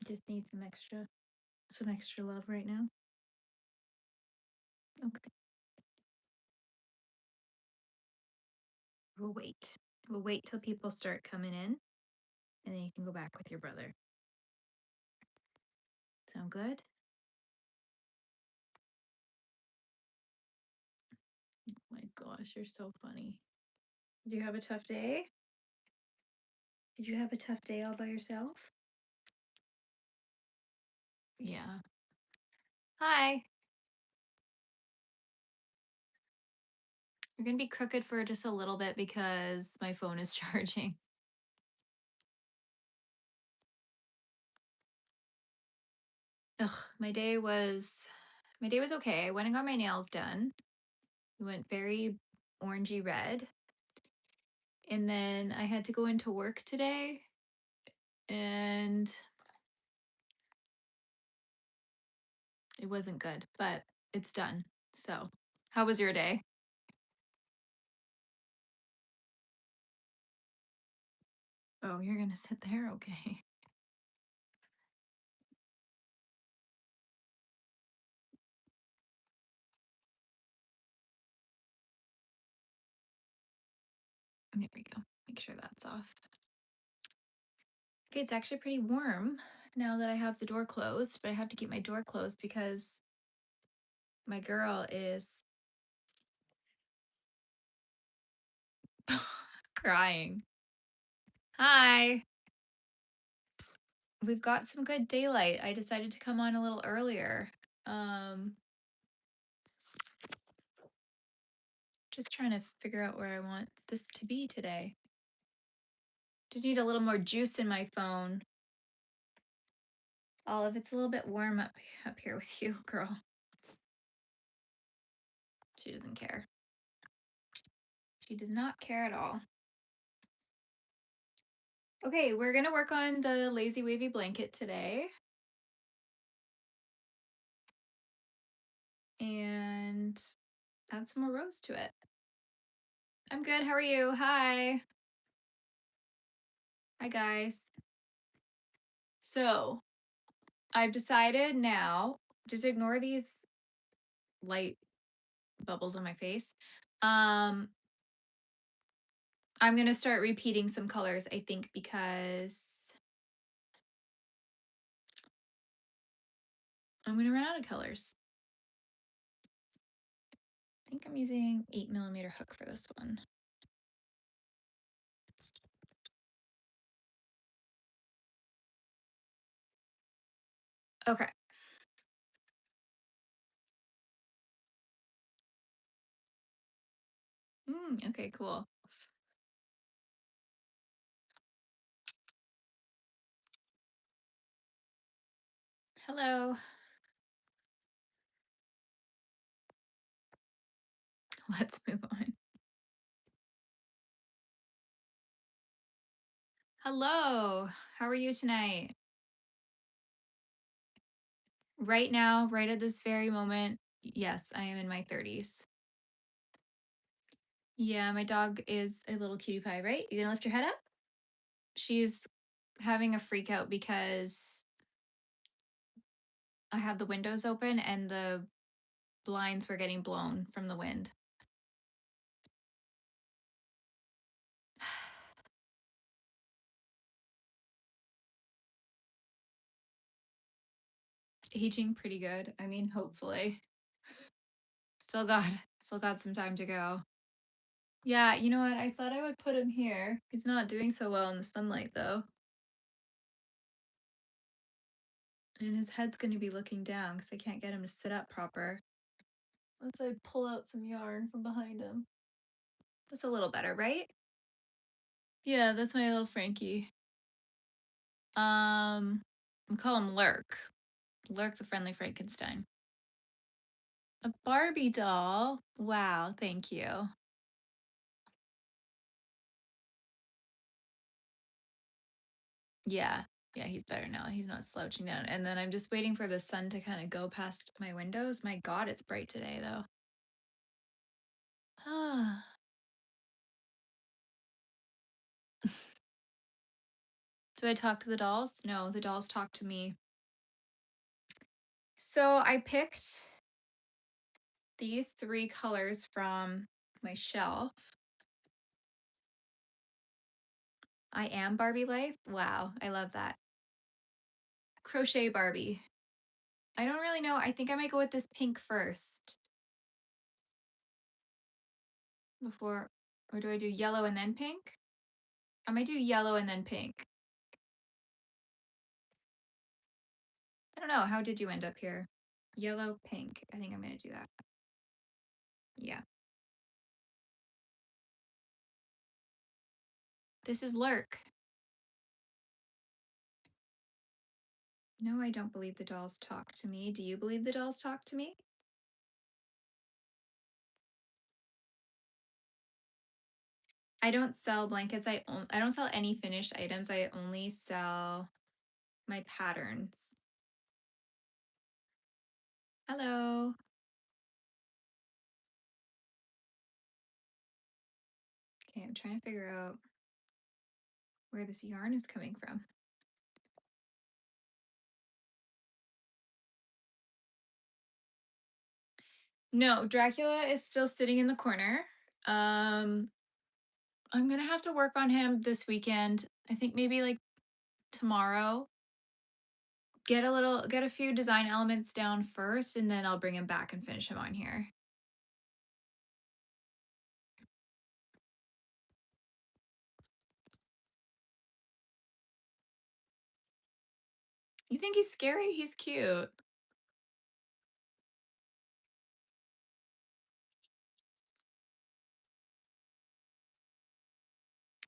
Just need some extra love right now. Okay. We'll wait. We'll wait till people start coming in and then you can go back with your brother. Sound good? Oh my gosh, you're so funny. Did you have a tough day? Did you have a tough day all by yourself? Yeah. Hi. You're gonna be crooked for just a little bit because my phone is charging. Ugh, my day was okay. I went and got my nails done. It went very orangey red. And then I had to go into work today and it wasn't good, but it's done. So, how was your day? Oh, you're gonna sit there? Okay. There we go. Make sure that's off. Okay, it's actually pretty warm now that I have the door closed, but I have to keep my door closed because my girl is crying. Hi. We've got some good daylight. I decided to come on a little earlier. Um, just trying to figure out where I want this to be today. Just need a little more juice in my phone. Olive, it's a little bit warm up here with you, girl. She doesn't care. She does not care at all. Okay, we're gonna work on the lazy wavy blanket today. And add some more rows to it. I'm good. How are you? Hi. Hi, guys. So I've decided now, just ignore these light bubbles on my face. I'm going to start repeating some colors, I think, because I'm going to run out of colors. I think I'm using 8mm hook for this one. Okay. Okay, cool. Hello. Let's move on. Hello. How are you tonight? Right now, right at this very moment, yes, I am in my 30s. Yeah, my dog is a little cutie pie, right? You gonna lift your head up? She's having a freak out because I have the windows open and the blinds were getting blown from the wind. Aging pretty good. I mean, hopefully. Still got some time to go. Yeah, you know what? I thought I would put him here. He's not doing so well in the sunlight though. And his head's going to be looking down because I can't get him to sit up proper. Let's pull out some yarn from behind him. That's a little better, right? Yeah, that's my little Frankie. We call him Lurk. Lurk the Friendly Frankenstein. A Barbie doll. Wow, thank you. Yeah. Yeah, he's better now. He's not slouching down. And then I'm just waiting for the sun to kind of go past my windows. My God, it's bright today though. Ah. Do I talk to the dolls? No, the dolls talk to me. So I picked these three colors from my shelf. I am Barbie Life. Wow, I love that. Crochet Barbie. I don't really know. I think I might go with this pink first before, or do I do yellow and then pink? I might do yellow and then pink. I don't know. How did you end up here? Yellow, pink. I think I'm going to do that. Yeah. This is Lurk. No, I don't believe the dolls talk to me. Do you believe the dolls talk to me? I don't sell blankets. I don't sell any finished items. I only sell my patterns. Hello. Okay, I'm trying to figure out where this yarn is coming from. No, Dracula is still sitting in the corner. I'm gonna have to work on him this weekend. I think maybe like tomorrow. Get a few design elements down first, and then I'll bring him back and finish him on here. You think he's scary? He's cute.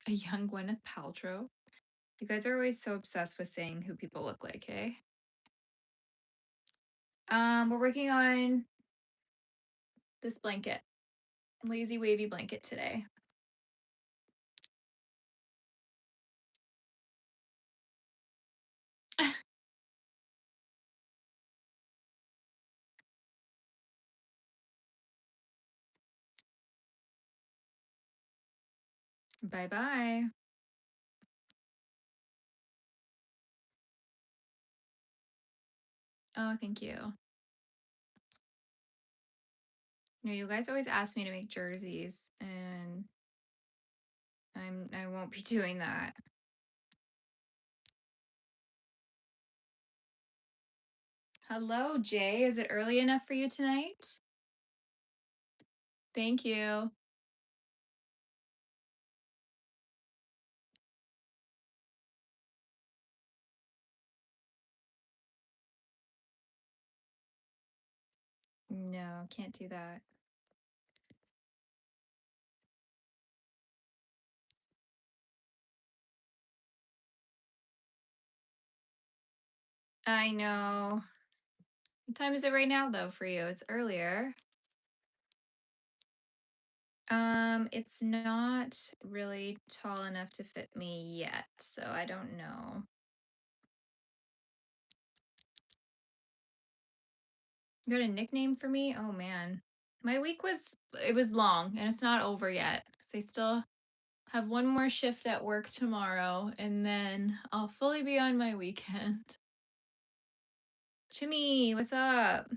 A young Gwyneth Paltrow. You guys are always so obsessed with saying who people look like, eh? We're working on this blanket, lazy wavy blanket today. Bye bye. Oh, thank you. No, you guys always ask me to make jerseys, and I won't be doing that. Hello, Jay. Is it early enough for you tonight? Thank you. No, can't do that. I know. What time is it right now, though, for you? It's earlier. It's not really tall enough to fit me yet, so I don't know. You got a nickname for me? Oh man. My week was it was long and it's not over yet. So I still have one more shift at work tomorrow and then I'll fully be on my weekend. Chimmy, what's up?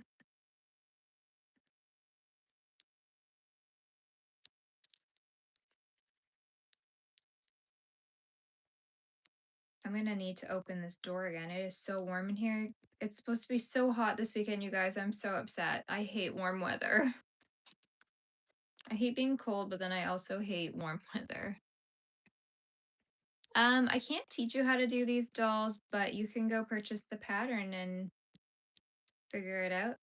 I'm gonna need to open this door again. It is so warm in here. It's supposed to be so hot this weekend, you guys. I'm so upset. I hate warm weather. I hate being cold, but then I also hate warm weather. I can't teach you how to do these dolls, but you can go purchase the pattern and figure it out.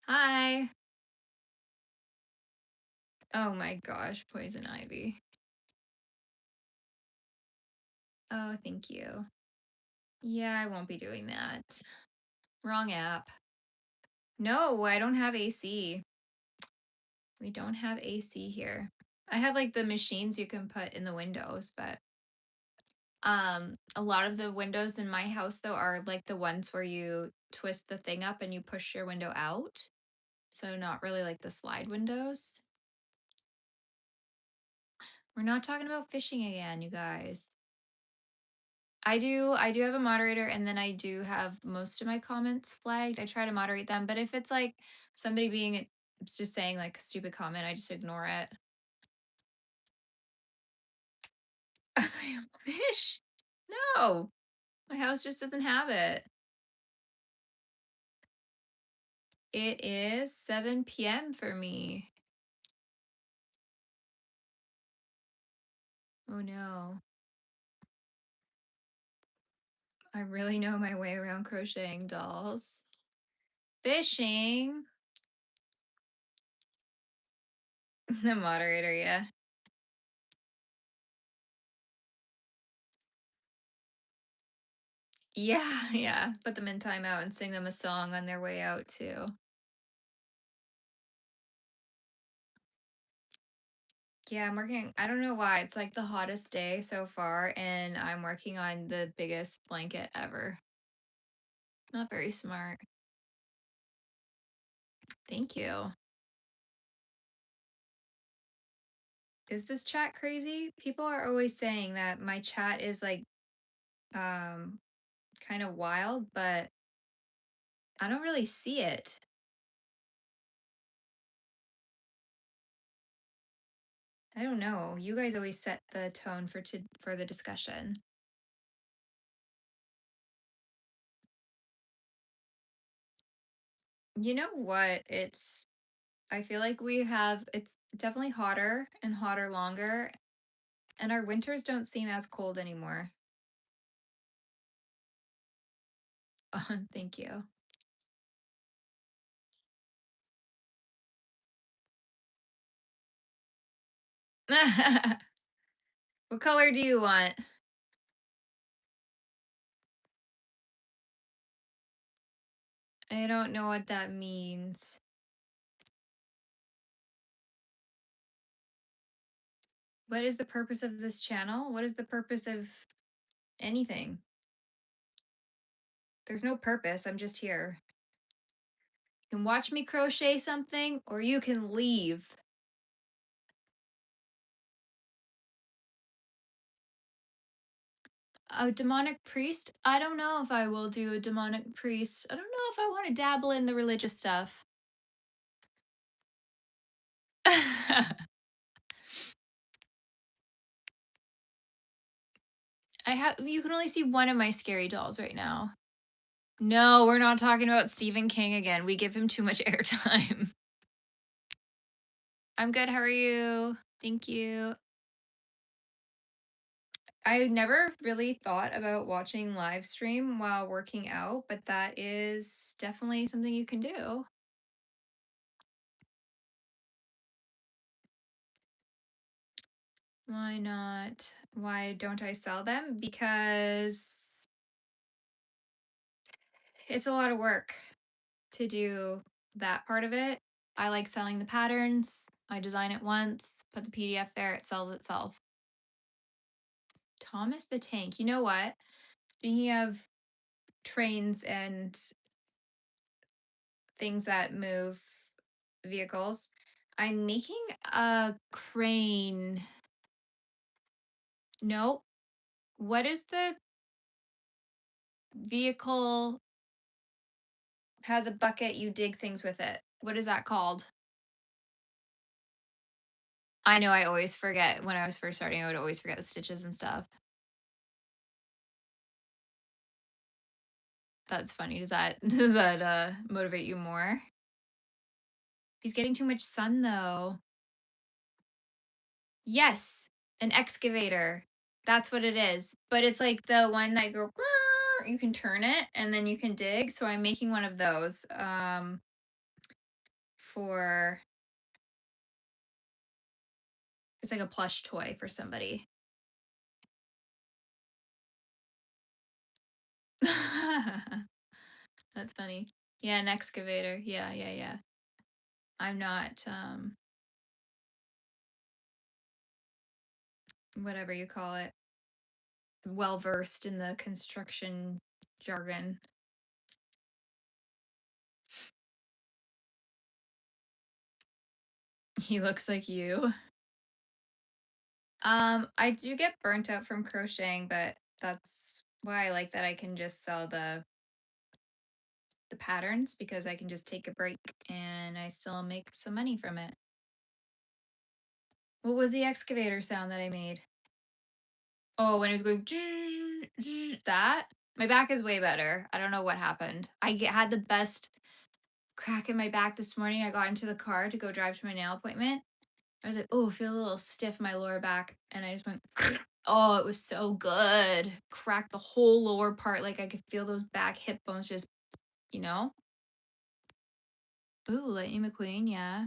Hi. Oh my gosh, poison ivy. Oh, thank you. Yeah, I won't be doing that. Wrong app. No, I don't have AC. We don't have AC here. I have like the machines you can put in the windows, but a lot of the windows in my house though are like the ones where you twist the thing up and you push your window out. So not really like the slide windows. We're not talking about fishing again, you guys. I do have a moderator, and then I do have most of my comments flagged. I try to moderate them, but if it's like somebody being just saying like a stupid comment, I just ignore it. Fish? No. My house just doesn't have it. It is 7 p.m. for me. Oh no. I really know my way around crocheting dolls. Fishing. The moderator, yeah. Yeah, yeah. Put them in timeout and sing them a song on their way out too. Yeah, I'm working. I don't know why. It's like the hottest day so far, and I'm working on the biggest blanket ever. Not very smart. Thank you. Is this chat crazy? People are always saying that my chat is like um kind of wild, but I don't really see it. I don't know. You guys always set the tone for the discussion. You know what? I feel like it's definitely hotter and hotter longer, and our winters don't seem as cold anymore. Thank you. What color do you want? I don't know what that means. What is the purpose of this channel? What is the purpose of anything? There's no purpose. I'm just here. You can watch me crochet something or you can leave. A demonic priest? I don't know if I will do a demonic priest. I don't know if I want to dabble in the religious stuff. You can only see one of my scary dolls right now. No, we're not talking about Stephen King again. We give him too much airtime. I'm good. How are you? Thank you. I never really thought about watching live stream while working out, but that is definitely something you can do. Why not? Why don't I sell them? Because it's a lot of work to do that part of it. I like selling the patterns. I design it once, put the PDF there, it sells itself. Thomas the Tank. You know what? Speaking of trains and things that move vehicles, I'm making a crane. Nope. What is the vehicle has a bucket, you dig things with it? What is that called? I know I always forget. When I was first starting, I would always forget the stitches and stuff. That's funny. Does that motivate you more? He's getting too much sun though. Yes, an excavator. That's what it is. But it's like the one that go "Brrr," you can turn it and then you can dig. So I'm making one of those for it's like a plush toy for somebody. That's funny. Yeah, an excavator. Yeah, yeah, yeah. I'm not whatever you call it, well versed in the construction jargon. He looks like you. I do get burnt out from crocheting, but that's why I like that I can just sell the patterns because I can just take a break and I still make some money from it. What was the excavator sound that I made? Oh, when it was going that? My back is way better. I don't know what happened. Had the best crack in my back this morning. I got into the car to go drive to my nail appointment. I was like, "Oh, I feel a little stiff in my lower back." And I just went, "Oh, it was so good." Cracked the whole lower part. Like I could feel those back hip bones just, you know? Ooh, Lightning McQueen, yeah.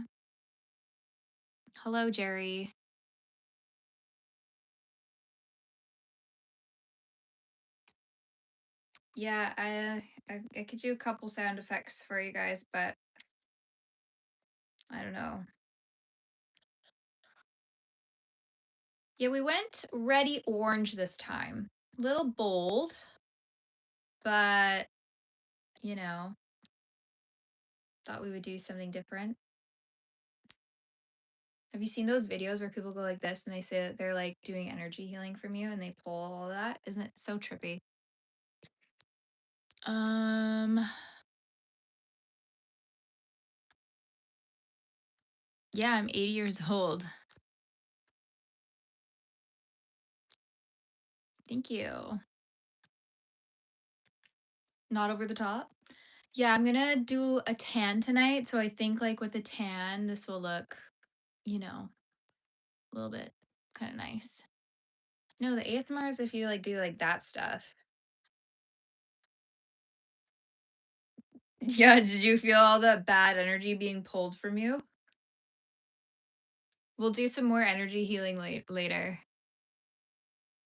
Hello, Jerry. Yeah, I could do a couple sound effects for you guys, but I don't know. Yeah, we went ready orange this time. A little bold, but you know, thought we would do something different. Have you seen those videos where people go like this and they say that they're like doing energy healing from you and they pull all that? Isn't it so trippy? Um, yeah, I'm 80 years old. Thank you. Not over the top. Yeah, I'm gonna do a tan tonight. So I think like with a tan, this will look, a little bit kind of nice. No, the ASMR is if you like do like that stuff. Yeah, did you feel all that bad energy being pulled from you? We'll do some more energy healing later.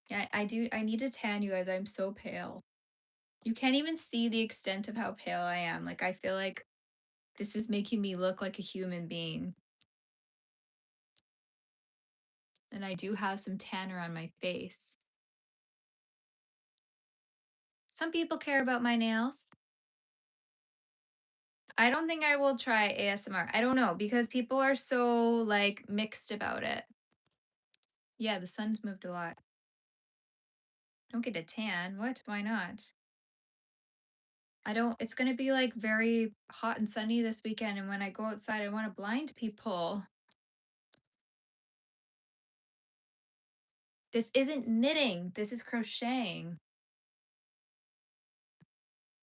Yeah, I do. I need a tan, you guys. I'm so pale. You can't even see the extent of how pale I am. Like, I feel like this is making me look like a human being. And I do have some tanner on my face. Some people care about my nails. I don't think I will try ASMR. I don't know because people are so like mixed about it. Yeah, the sun's moved a lot. Don't get a tan. What? Why not? I don't, it's going to be like very hot and sunny this weekend. And when I go outside, I want to blind people. This isn't knitting. This is crocheting.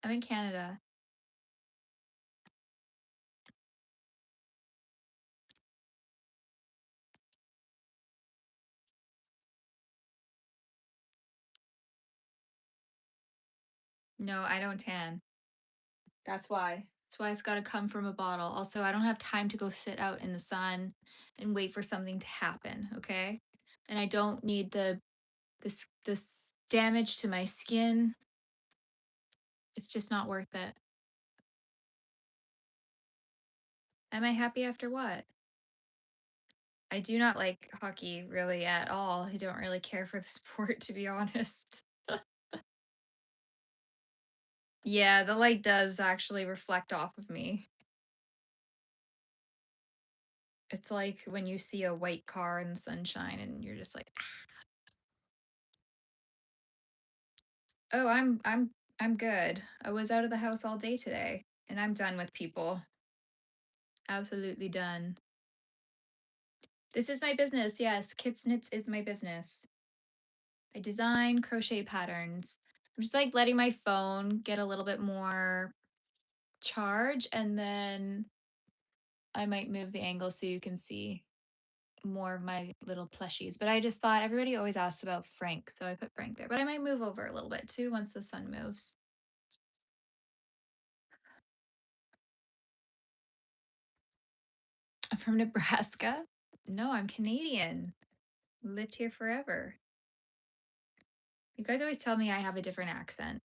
I'm in Canada. No, I don't tan. That's why. That's why it's got to come from a bottle. Also, I don't have time to go sit out in the sun and wait for something to happen, okay? And I don't need this damage to my skin. It's just not worth it. Am I happy after what? I do not like hockey really at all. I don't really care for the sport, to be honest. Yeah, the light does actually reflect off of me. It's like when you see a white car in the sunshine and you're just like, "Oh, I'm good. I was out of the house all day today and I'm done with people. Absolutely done." This is my business. Yes, Kits Knits is my business. I design crochet patterns. I'm just like letting my phone get a little bit more charge and then I might move the angle so you can see more of my little plushies. But I just thought everybody always asks about Frank, so I put Frank there. But I might move over a little bit too once the sun moves. I'm from Nebraska. No, I'm Canadian. Lived here forever. You guys always tell me I have a different accent.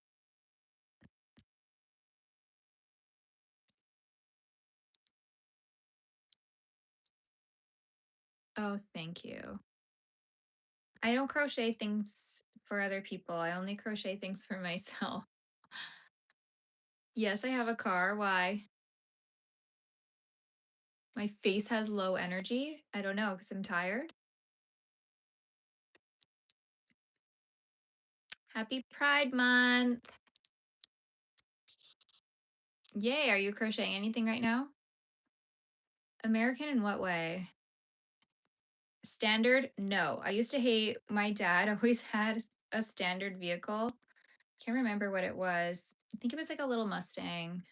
Oh, thank you. I don't crochet things for other people. I only crochet things for myself. Yes, I have a car. Why? My face has low energy. I don't know because I'm tired. Happy Pride Month. Yay, are you crocheting anything right now? American in what way? Standard? No. I used to hate my dad always had a standard vehicle. Can't remember what it was. I think it was like a little Mustang.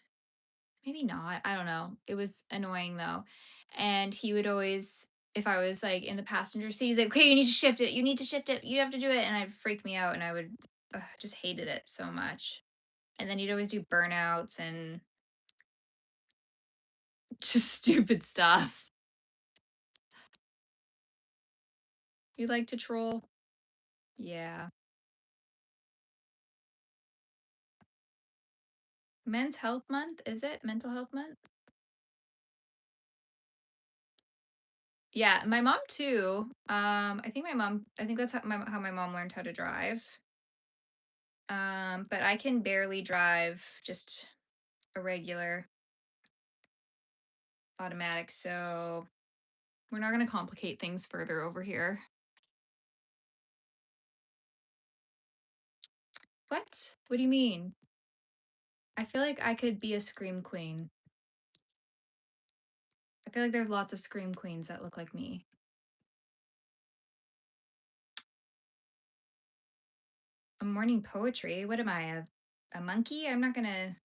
Maybe not. I don't know. It was annoying though. And he would always, if I was like in the passenger seat, he's like, okay, you need to shift it. You need to shift it. You have to do it. And I'd freak me out and I would just hated it so much. And then he'd always do burnouts and just stupid stuff. You like to troll? Yeah. Men's Health Month, is it? Mental Health Month? Yeah, my mom too. I think that's how my mom learned how to drive. But I can barely drive just a regular automatic, so we're not going to complicate things further over here. What? What do you mean? I feel like I could be a scream queen. I feel like there's lots of scream queens that look like me. A morning poetry? What am I, a monkey? I'm not going to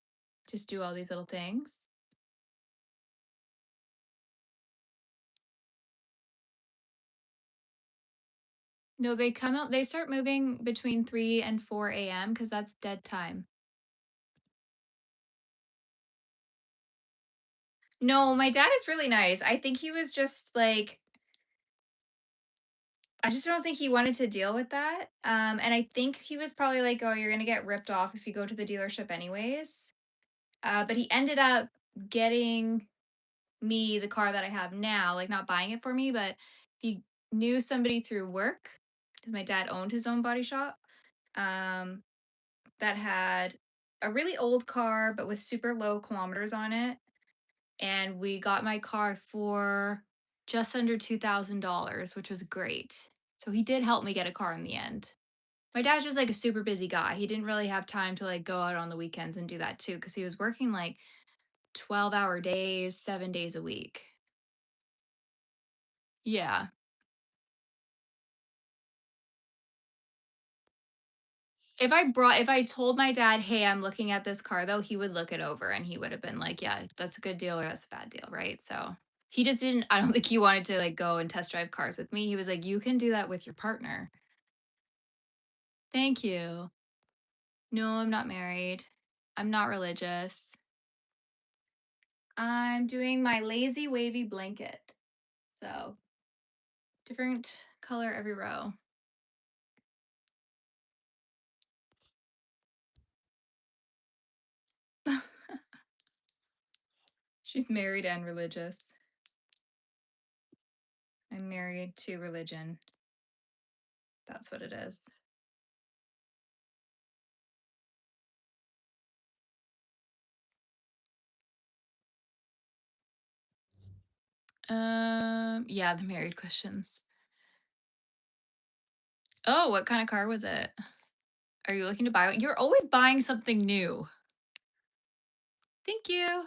just do all these little things. No, they start moving between 3 and 4 a.m. because that's dead time. No, my dad is really nice. I think he was just like, I just don't think he wanted to deal with that. And I think he was probably like, oh, you're gonna get ripped off if you go to the dealership anyways. But he ended up getting me the car that I have now, like not buying it for me, but he knew somebody through work because my dad owned his own body shop. Um, that had a really old car, but with super low kilometers on it. And we got my car for just under $2,000, which was great. So he did help me get a car in the end. My dad's just like a super busy guy. He didn't really have time to like go out on the weekends and do that too because he was working like 12-hour days, 7 days a week. Yeah. If I told my dad, "Hey, I'm looking at this car," though, he would look it over and he would have been like, "Yeah, that's a good deal or that's a bad deal," right? So, he just didn't I don't think he wanted to, like, go and test drive cars with me. He was like, "You can do that with your partner." Thank you. No, I'm not married. I'm not religious. I'm doing my lazy wavy blanket. So, different color every row. She's married and religious. I'm married to religion. That's what it is. Yeah, the married questions. Oh, what kind of car was it? Are you looking to buy one? You're always buying something new. Thank you.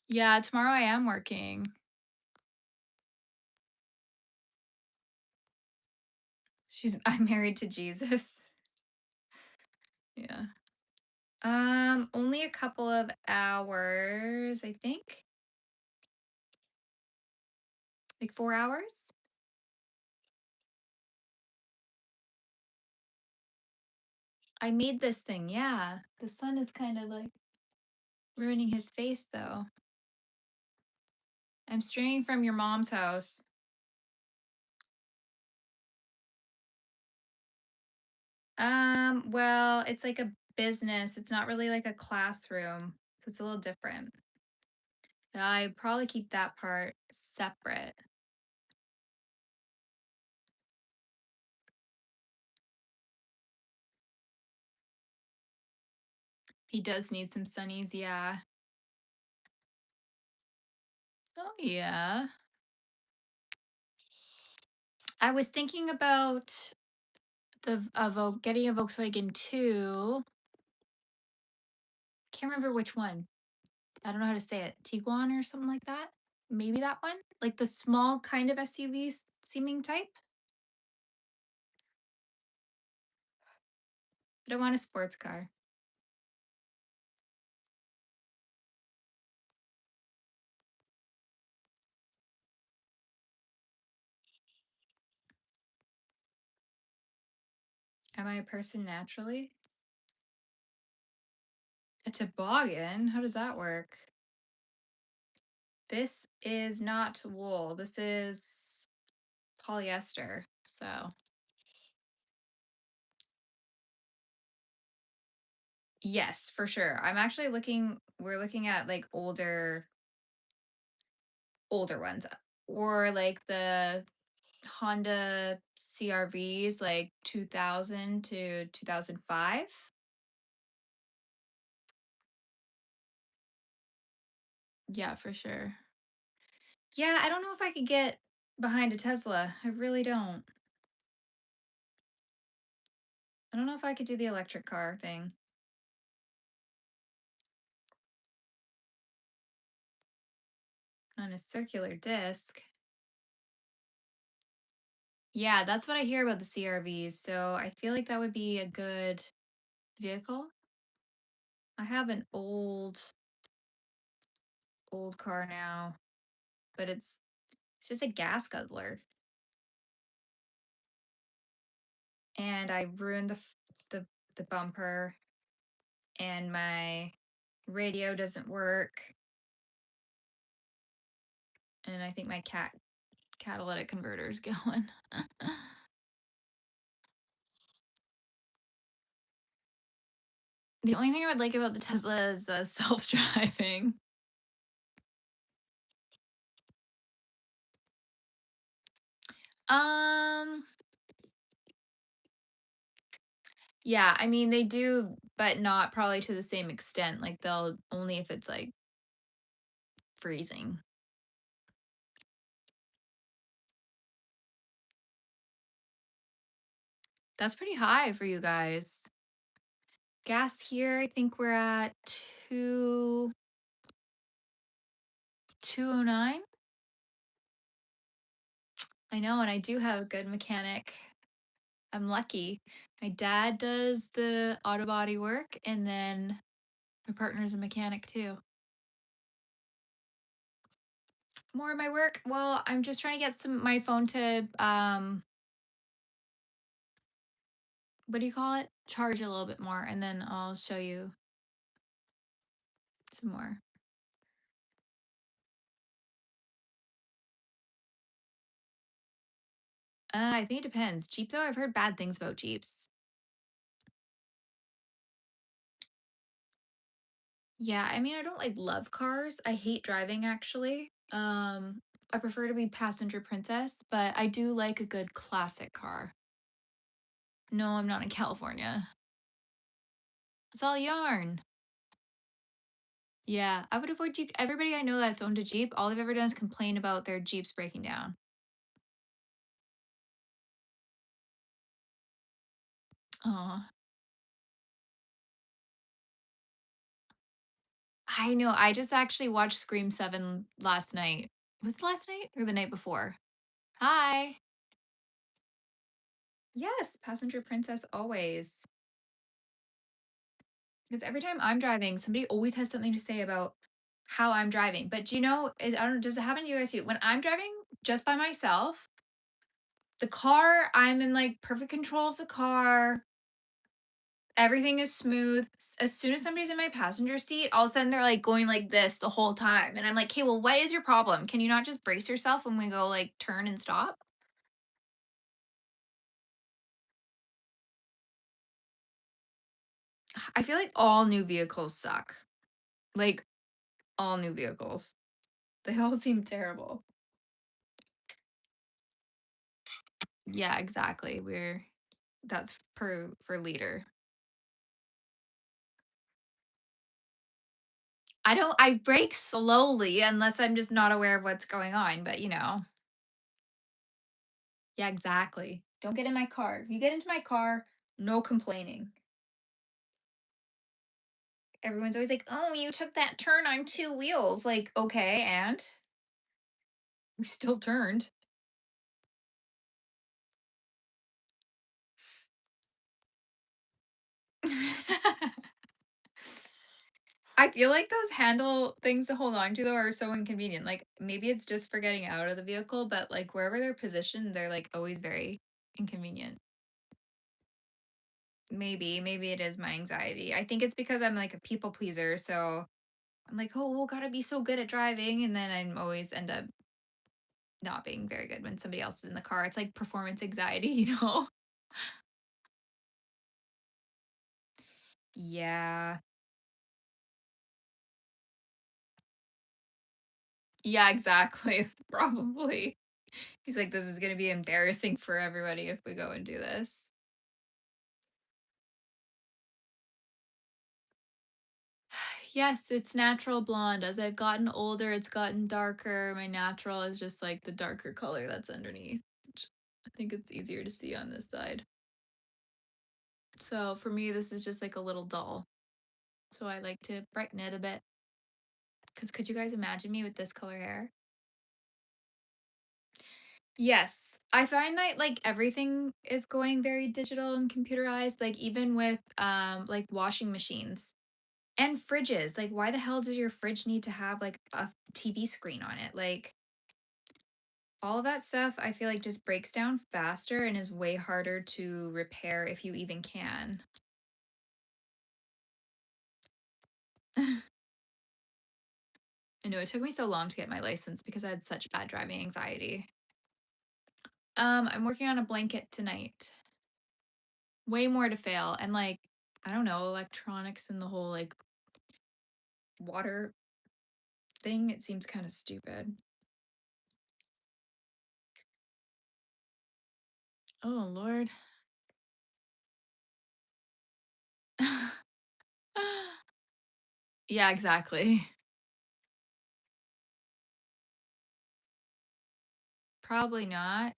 Yeah, tomorrow I am working. I'm married to Jesus. Yeah. Only a couple of hours, I think. Like 4 hours. I made this thing, yeah. The sun is kind of like ruining his face though. I'm streaming from your mom's house. Well, it's like a business. It's not really like a classroom. So it's a little different. I probably keep that part separate. He does need some sunnies, yeah. Oh yeah. I was thinking about getting a Volkswagen 2. Can't remember which one. I don't know how to say it. Tiguan or something like that. Maybe that one? Like the small kind of SUV seeming type? I don't want a sports car. Am I a person naturally? A toboggan? How does that work? This is not wool. This is polyester. So, yes, for sure. I'm actually we're looking at like older ones or like the Honda CRVs like 2000 to 2005. Yeah, for sure. Yeah, I don't know if I could get behind a Tesla. I really don't. I don't know if I could do the electric car thing on a circular disc. Yeah, that's what I hear about the CRVs. So I feel like that would be a good vehicle. I have an old car now, but it's just a gas guzzler. And I ruined the the bumper and my radio doesn't work and I think my catalytic converter is going. The only thing I would like about the Tesla is the self-driving. Um, yeah, I mean they do, but not probably to the same extent. Like they'll only if it's like freezing. That's pretty high for you guys. Gas here, I think we're at 209. I know, and I do have a good mechanic. I'm lucky. My dad does the auto body work, and then my partner's a mechanic too. More of my work? Well, I'm just trying to get my phone to what do you call it? Charge a little bit more, and then I'll show you some more. I think it depends. Jeep though, I've heard bad things about Jeeps. Yeah, I mean, I don't like love cars. I hate driving actually. I prefer to be passenger princess, but I do like a good classic car. No, I'm not in California. It's all yarn. Yeah, I would avoid Jeep. Everybody I know that's owned a Jeep, all they've ever done is complain about their Jeeps breaking down. Oh, I know. I just actually watched Scream 7 last night. Was it last night or the night before? Hi. Yes, passenger princess always. Because every time I'm driving, somebody always has something to say about how I'm driving. But do you know, I don't does it happen to you guys too? When I'm driving just by myself, the car, I'm in like perfect control of the car. Everything is smooth. As soon as somebody's in my passenger seat, all of a sudden they're like going like this the whole time. And I'm like, "Okay, well, what is your problem? Can you not just brace yourself when we go like turn and stop?" I feel like all new vehicles suck. Like all new vehicles. They all seem terrible. Yeah, exactly. That's per for liter. I brake slowly unless I'm just not aware of what's going on, but. Yeah, exactly. Don't get in my car. If you get into my car, no complaining. Everyone's always like, "Oh, you took that turn on two wheels." Like, okay, and we still turned. I feel like those handle things to hold on to though are so inconvenient. Like maybe it's just for getting out of the vehicle, but like wherever they're positioned, they're like always very inconvenient. Maybe it is my anxiety. I think it's because I'm like a people pleaser, so I'm like, oh, well, gotta be so good at driving, and then I'm always end up not being very good when somebody else is in the car. It's like performance anxiety, you know? Yeah. Yeah, exactly. Probably. He's like, this is gonna be embarrassing for everybody if we go and do this. Yes, it's natural blonde. As I've gotten older, it's gotten darker. My natural is just like the darker color that's underneath, which I think it's easier to see on this side. So for me, this is just like a little dull. So I like to brighten it a bit. Because could you guys imagine me with this color hair? Yes. I find that like everything is going very digital and computerized, like even with like washing machines and fridges. Like why the hell does your fridge need to have like a TV screen on it? Like all of that stuff I feel like just breaks down faster and is way harder to repair if you even can. I know it took me so long to get my license because I had such bad driving anxiety. I'm working on a blanket tonight. Way more to fail and like I don't know, electronics and the whole like water thing, it seems kind of stupid. Oh Lord. Yeah, exactly. Probably not.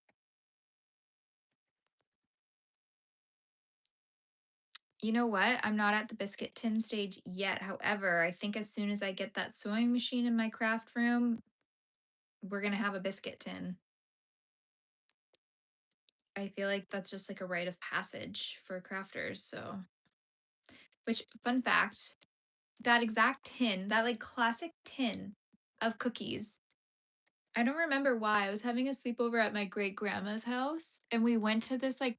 You know what? I'm not at the biscuit tin stage yet. However, I think as soon as I get that sewing machine in my craft room, we're gonna have a biscuit tin. I feel like that's just like a rite of passage for crafters. So, which fun fact, that exact tin, that like classic tin of cookies. I don't remember why. I was having a sleepover at my great grandma's house and we went to this like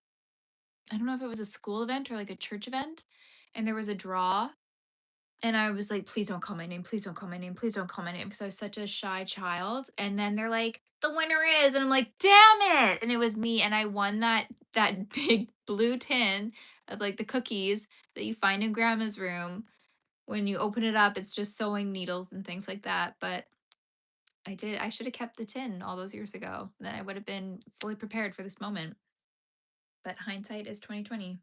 I don't know if it was a school event or like a church event and there was a draw and I was like, please don't call my name. Please don't call my name. Please don't call my name. Because I was such a shy child. And then they're like, the winner is. And I'm like, damn it. And it was me. And I won that big blue tin of like the cookies that you find in grandma's room. When you open it up, it's just sewing needles and things like that. But I should have kept the tin all those years ago. Then I would have been fully prepared for this moment. But hindsight is 2020.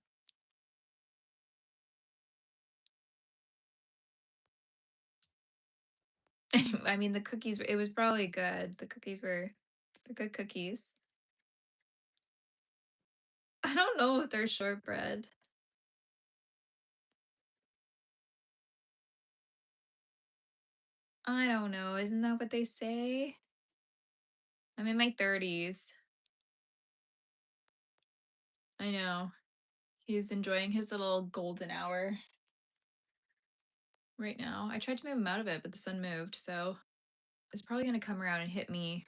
I mean, the cookies, it was probably good. The cookies were the good cookies. I don't know if they're shortbread. I don't know. Isn't that what they say? I'm in my 30s. I know. He's enjoying his little golden hour right now. I tried to move him out of it, but the sun moved, so it's probably going to come around and hit me.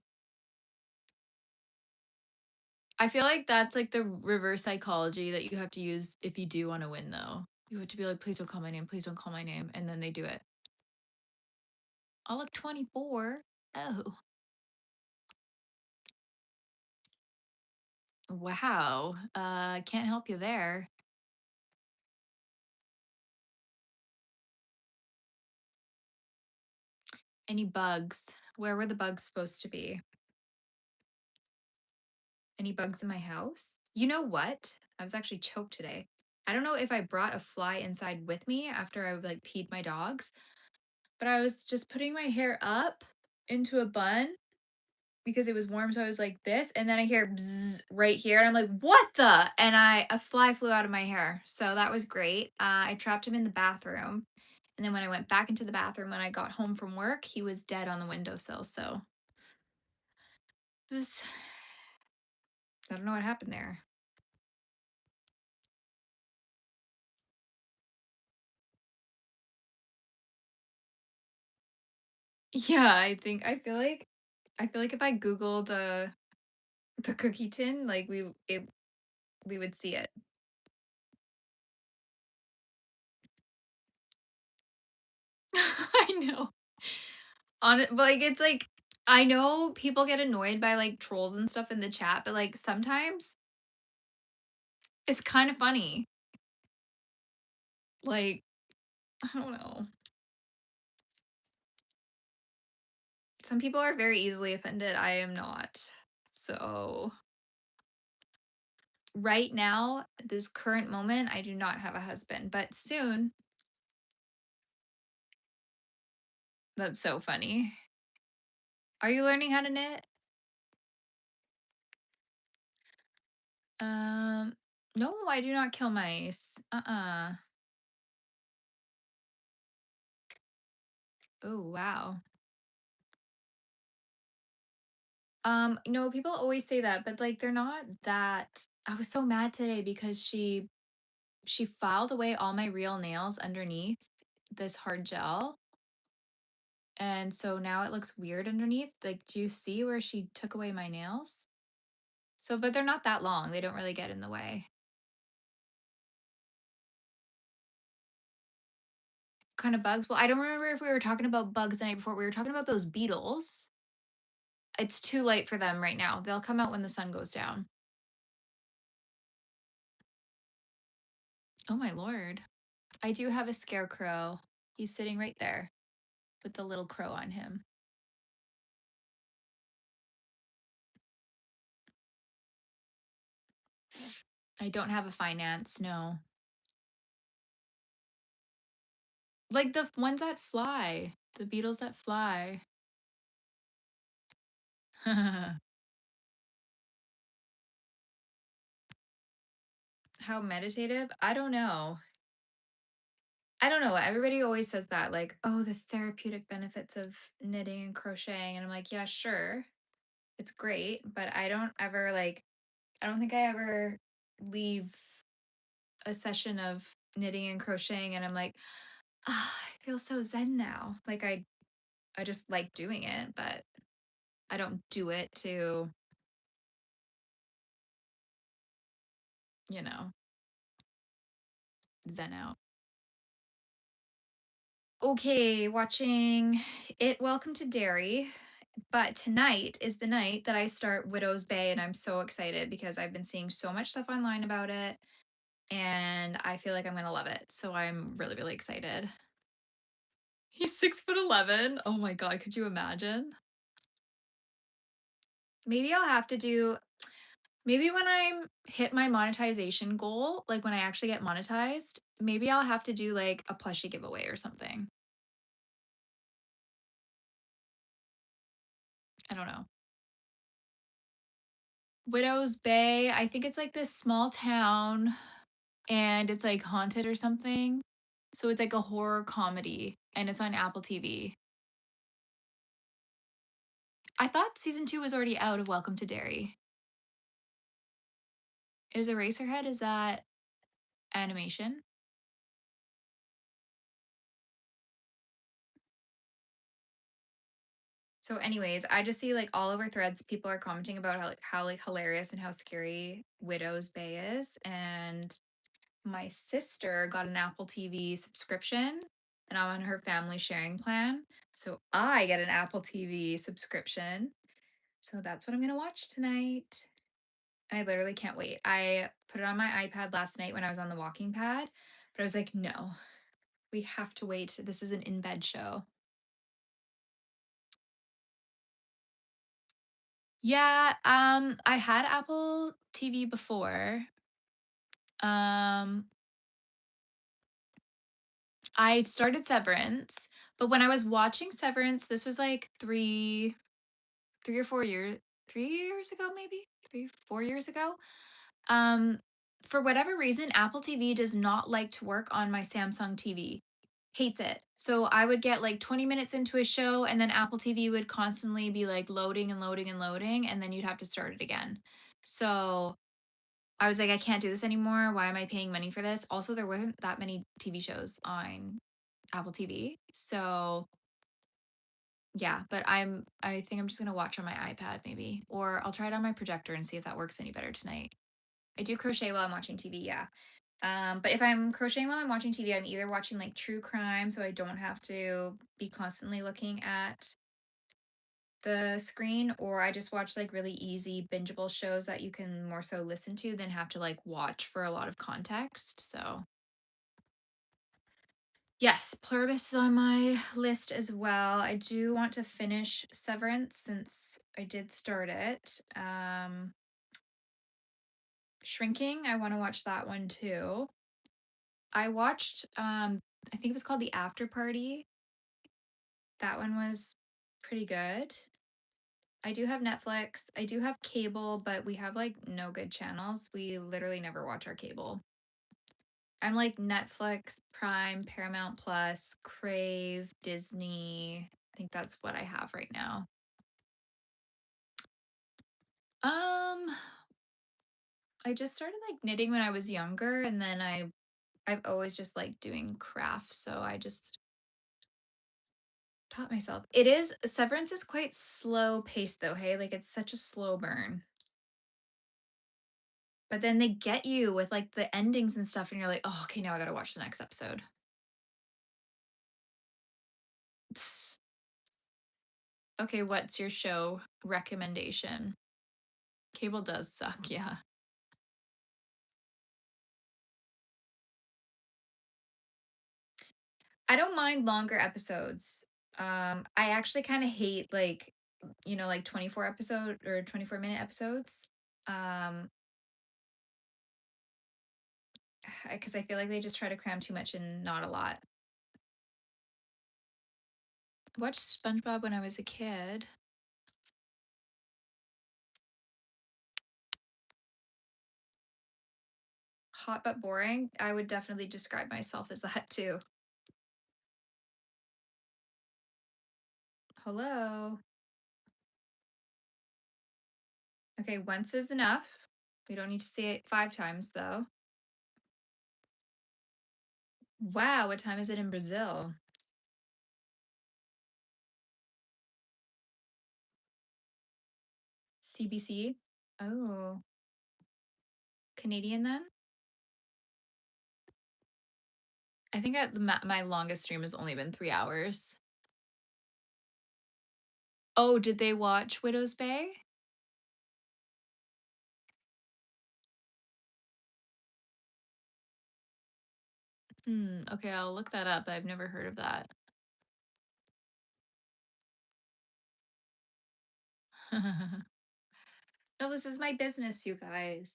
I feel like that's like the reverse psychology that you have to use if you do want to win, though. You have to be like, please don't call my name, please don't call my name. And then they do it. I'll look 24. Oh, wow. Can't help you there. Any bugs? Where were the bugs supposed to be? Any bugs in my house? You know what? I was actually choked today. I don't know if I brought a fly inside with me after I like peed my dogs, but I was just putting my hair up into a bun because it was warm, so I was like this, and then I hear bzz right here, and I'm like, "What the?" And a fly flew out of my hair, so that was great. I trapped him in the bathroom, and then when I went back into the bathroom when I got home from work, he was dead on the windowsill. So it was, I don't know what happened there. Yeah, I feel like if I googled the cookie tin, like we would see it. I know. On it, like it's like I know people get annoyed by like trolls and stuff in the chat, but like sometimes it's kind of funny. Like, I don't know. Some people are very easily offended. I am not. So, right now, this current moment, I do not have a husband, but soon. That's so funny. Are you learning how to knit? Um, no, I do not kill mice. Oh, wow. No, people always say that, but like they're not that. I was so mad today because she filed away all my real nails underneath this hard gel. And so now it looks weird underneath. Like, do you see where she took away my nails? So, but they're not that long. They don't really get in the way. Kind of bugs. Well, I don't remember if we were talking about bugs the night before. We were talking about those beetles. It's too late for them right now. They'll come out when the sun goes down. Oh my lord. I do have a scarecrow. He's sitting right there with the little crow on him. I don't have a finance, no. Like the ones that fly, the beetles that fly. How meditative? I don't know. I don't know. Everybody always says that, like, oh, the therapeutic benefits of knitting and crocheting. And I'm like, yeah, sure. It's great. But I don't ever like, I don't think I ever leave a session of knitting and crocheting and I'm like, ah, I feel so zen now. Like I just like doing it, but I don't do it to, you know, zen out. Okay, watching it Welcome to Derry. But tonight is the night that I start Widow's Bay, and I'm so excited because I've been seeing so much stuff online about it, and I feel like I'm gonna love it. So I'm really, really excited. He's 6'11". Oh my god, could you imagine? Maybe I'll have to do maybe when I'm hit my monetization goal, like when I actually get monetized, maybe I'll have to do like a plushie giveaway or something. I don't know. Widow's Bay, I think it's like this small town and it's like haunted or something. So it's like a horror comedy and it's on Apple TV. I thought season 2 was already out of Welcome to Derry. Is Eraserhead, is that animation? So anyways, I just see like all over threads people are commenting about how like hilarious and how scary Widow's Bay is. And my sister got an Apple TV subscription and I'm on her family sharing plan. So I get an Apple TV subscription. So that's what I'm gonna watch tonight. And I literally can't wait. I put it on my iPad last night when I was on the walking pad, but I was like, no, we have to wait. This is an in bed show. Yeah, I had Apple TV before. Um, I started Severance, but when I was watching Severance, this was like 3 or 4 years, 3 years ago, maybe 3, 4 years ago. Um, for whatever reason, Apple TV does not like to work on my Samsung TV. Hates it. So I would get like 20 minutes into a show and then Apple TV would constantly be like loading and loading and loading and then you'd have to start it again. So I was like, I can't do this anymore. Why am I paying money for this? Also, there wasn't that many TV shows on Apple TV. So yeah, but I think I'm just gonna watch on my iPad maybe. Or I'll try it on my projector and see if that works any better tonight. I do crochet while I'm watching TV, yeah. But if I'm crocheting while I'm watching TV, I'm either watching like true crime, so I don't have to be constantly looking at the screen, or I just watch like really easy bingeable shows that you can more so listen to than have to like watch for a lot of context. So yes, Pluribus is on my list as well. I do want to finish Severance since I did start it. Shrinking, I want to watch that one too. I watched I think it was called The After Party. That one was pretty good. I do have Netflix. I do have cable, but we have like no good channels. We literally never watch our cable. I'm like Netflix, Prime, Paramount Plus, Crave, Disney. I think that's what I have right now. Um, I just started like knitting when I was younger and then I've always just liked doing crafts, so I just taught myself. It is Severance is quite slow paced though, hey? Like it's such a slow burn. But then they get you with like the endings and stuff and you're like, "Oh, okay, now I got to watch the next episode." Tss. Okay, what's your show recommendation? Cable does suck, yeah. I don't mind longer episodes. I actually kind of hate like like 24 episode or 24-minute episodes. Um because I feel like they just try to cram too much and not a lot. I watched SpongeBob when I was a kid. Hot but boring. I would definitely describe myself as that too. Hello. Okay, once is enough. We don't need to say it 5 times though. Wow, what time is it in Brazil? CBC? Oh, Canadian then? I think my longest stream has only been 3 hours. Oh, did they watch Widow's Bay? Okay, I'll look that up. I've never heard of that. No, this is my business, you guys.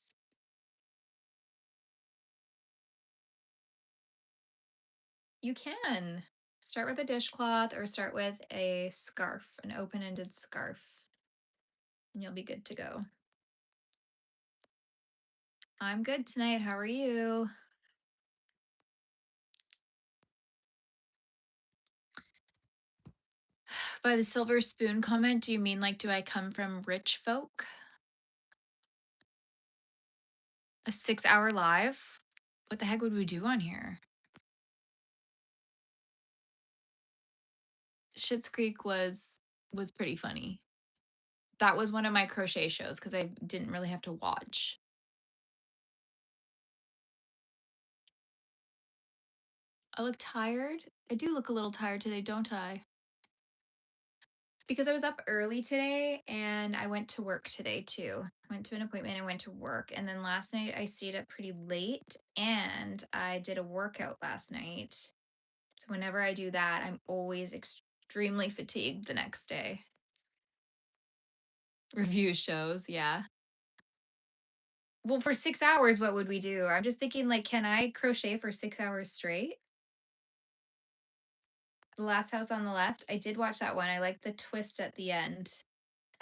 You can start with a dishcloth or start with a scarf, an open-ended scarf, and you'll be good to go. I'm good tonight. How are you? By the silver spoon comment, do you mean like, do I come from rich folk? A 6-hour live? What the heck would we do on here? Schitt's Creek was pretty funny. That was one of my crochet shows because I didn't really have to watch. I look tired. I do look a little tired today, don't I? Because I was up early today and I went to work today too. I went to an appointment and went to work. And then last night I stayed up pretty late and I did a workout last night. So whenever I do that, I'm always extremely fatigued the next day. Review shows, yeah. Well, for 6 hours, what would we do? I'm just thinking, like, can I crochet for 6 hours straight? The Last House on the Left. I did watch that one. I like the twist at the end.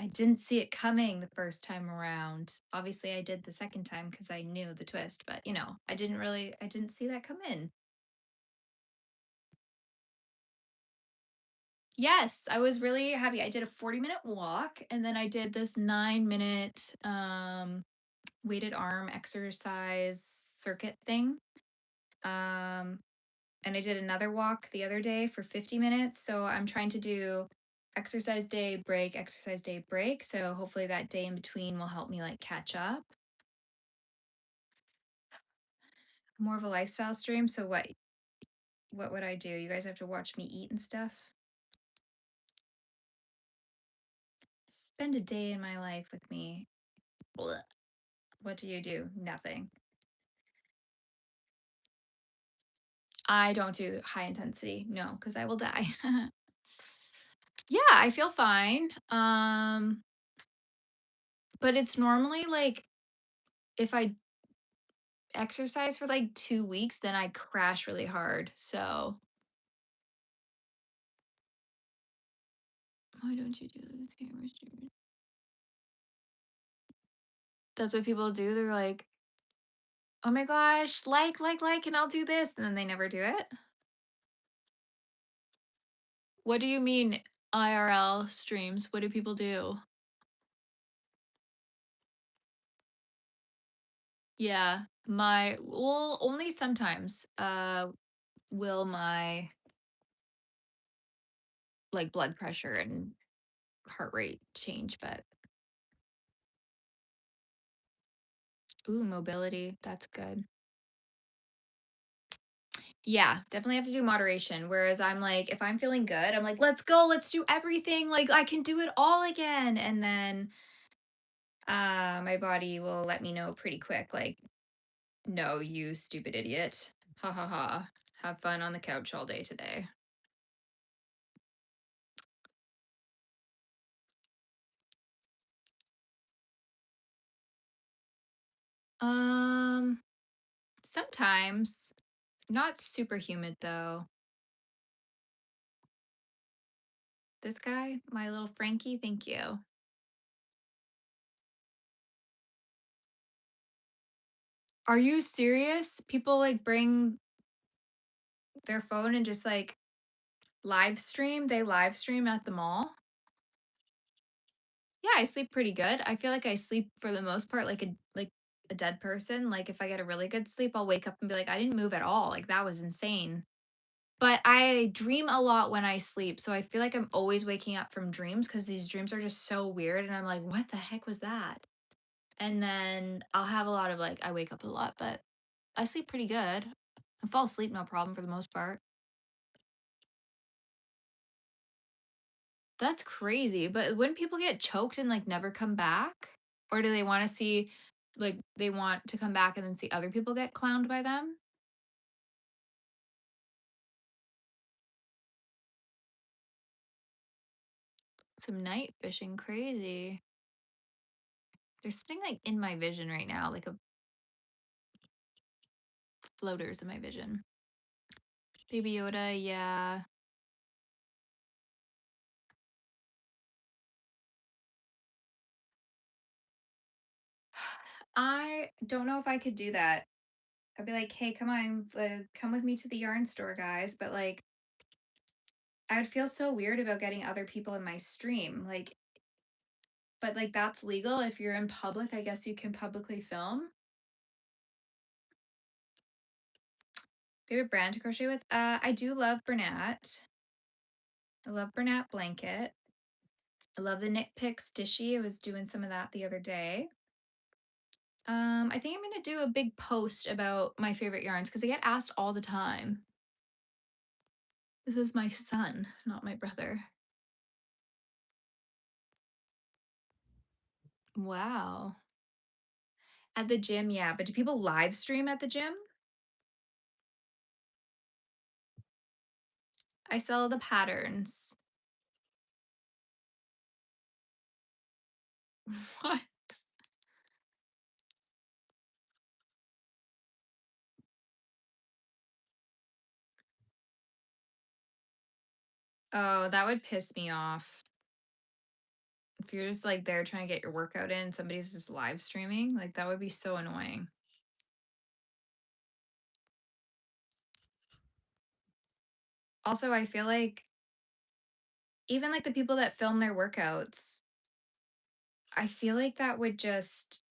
I didn't see it coming the first time around. Obviously, I did the second time because I knew the twist, but I didn't see that come in. Yes, I was really happy. I did a 40-minute walk and then I did this 9-minute weighted arm exercise circuit thing. Um, and I did another walk the other day for 50 minutes. So I'm trying to do exercise day, break. So hopefully that day in between will help me like catch up. More of a lifestyle stream. So what would I do? You guys have to watch me eat and stuff. Spend a day in my life with me. Blech. What do you do? Nothing. I don't do high intensity. No, because I will die. Yeah, I feel fine. But it's normally like if I exercise for like 2 weeks, then I crash really hard. So why don't you do this camera stream? That's what people do. They're like, oh my gosh, like, and I'll do this. And then they never do it. What do you mean IRL streams? What do people do? Yeah, well, only sometimes will my like blood pressure and heart rate change, but ooh, mobility, that's good. Yeah, definitely have to do moderation. Whereas I'm like, if I'm feeling good, I'm like, let's go, let's do everything. Like I can do it all again. And then my body will let me know pretty quick, like, no, you stupid idiot. Ha ha ha. Have fun on the couch all day today. Um, sometimes. Not super humid though. This guy, my little Frankie, thank you. Are you serious? People like bring their phone and just like live stream. They live stream at the mall. Yeah, I sleep pretty good. I feel like I sleep for the most part like a dead person. Like if I get a really good sleep, I'll wake up and be like, I didn't move at all. Like that was insane. But I dream a lot when I sleep. So I feel like I'm always waking up from dreams because these dreams are just so weird. And I'm like, what the heck was that? And then I'll have a lot of like, I wake up a lot, but I sleep pretty good. I fall asleep no problem for the most part. That's crazy. But wouldn't people get choked and like never come back? Or do they want to see, like, they want to come back and then see other people get clowned by them? Some night fishing, crazy. There's something like in my vision right now, like a floaters in my vision. Baby Yoda, yeah. I don't know if I could do that. I'd be like, hey, come on, come with me to the yarn store, guys. But like, I would feel so weird about getting other people in my stream. Like, but like, that's legal. If you're in public, I guess you can publicly film. Favorite brand to crochet with? I do love Bernat. I love Bernat blanket. I love the Knit Picks Dishy. I was doing some of that the other day. I think I'm gonna do a big post about my favorite yarns because I get asked all the time. This is my son, not my brother. Wow. At the gym, yeah. But do people live stream at the gym? I sell the patterns. What? Oh, that would piss me off. If you're just like there trying to get your workout in, somebody's just live streaming, like that would be so annoying. Also, I feel like even like the people that film their workouts, I feel like that would just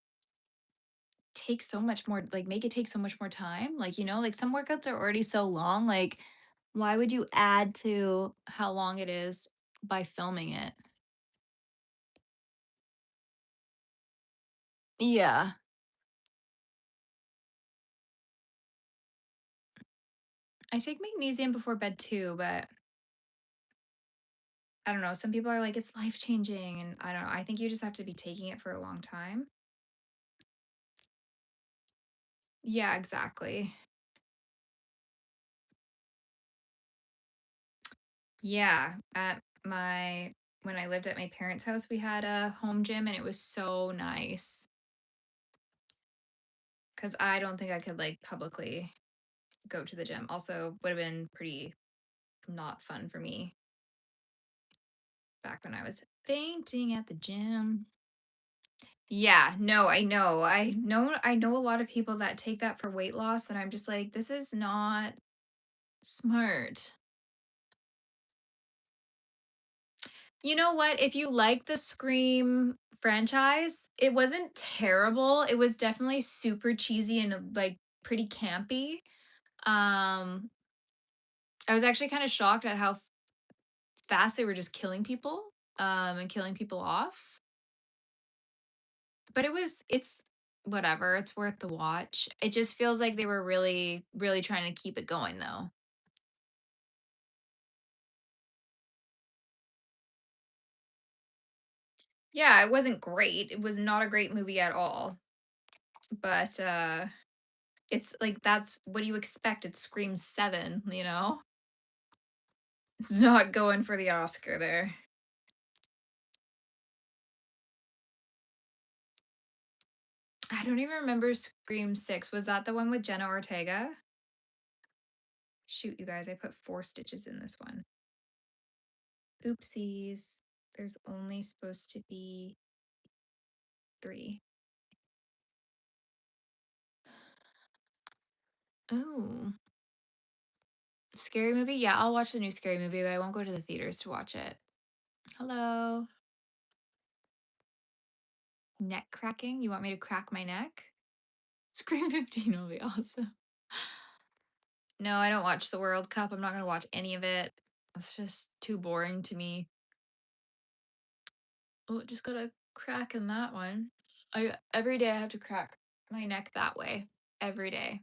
take so much more, like make it take so much more time. Like, like some workouts are already so long. Like, why would you add to how long it is by filming it? Yeah. I take magnesium before bed too, but I don't know. Some people are like, it's life changing. And I don't know. I think you just have to be taking it for a long time. Yeah, exactly. Yeah. When I lived at my parents' house, we had a home gym and it was so nice because I don't think I could like publicly go to the gym. Also, would have been pretty not fun for me back when I was fainting at the gym. Yeah, no, I know. I know a lot of people that take that for weight loss and I'm just like this is not smart. You know what? If you like the Scream franchise, it wasn't terrible. It was definitely super cheesy and like pretty campy. Um I was actually kind of shocked at how fast they were just killing people and killing people off. But it's whatever, it's worth the watch. It just feels like they were really, really trying to keep it going, though. Yeah, it wasn't great. It was not a great movie at all, but, it's like, that's what do you expect? It screams 7, you know? It's not going for the Oscar there. I don't even remember Scream 6. Was that the one with Jenna Ortega? Shoot, you guys, I put 4 stitches in this one. Oopsies. There's only supposed to be 3. Oh. Scary movie? Yeah, I'll watch the new scary movie, but I won't go to the theaters to watch it. Hello. Neck cracking? You want me to crack my neck? Scream 15 will be awesome. No, I don't watch the World Cup. I'm not going to watch any of it. It's just too boring to me. Oh, just got a crack in that one. I every day I have to crack my neck that way. Every day.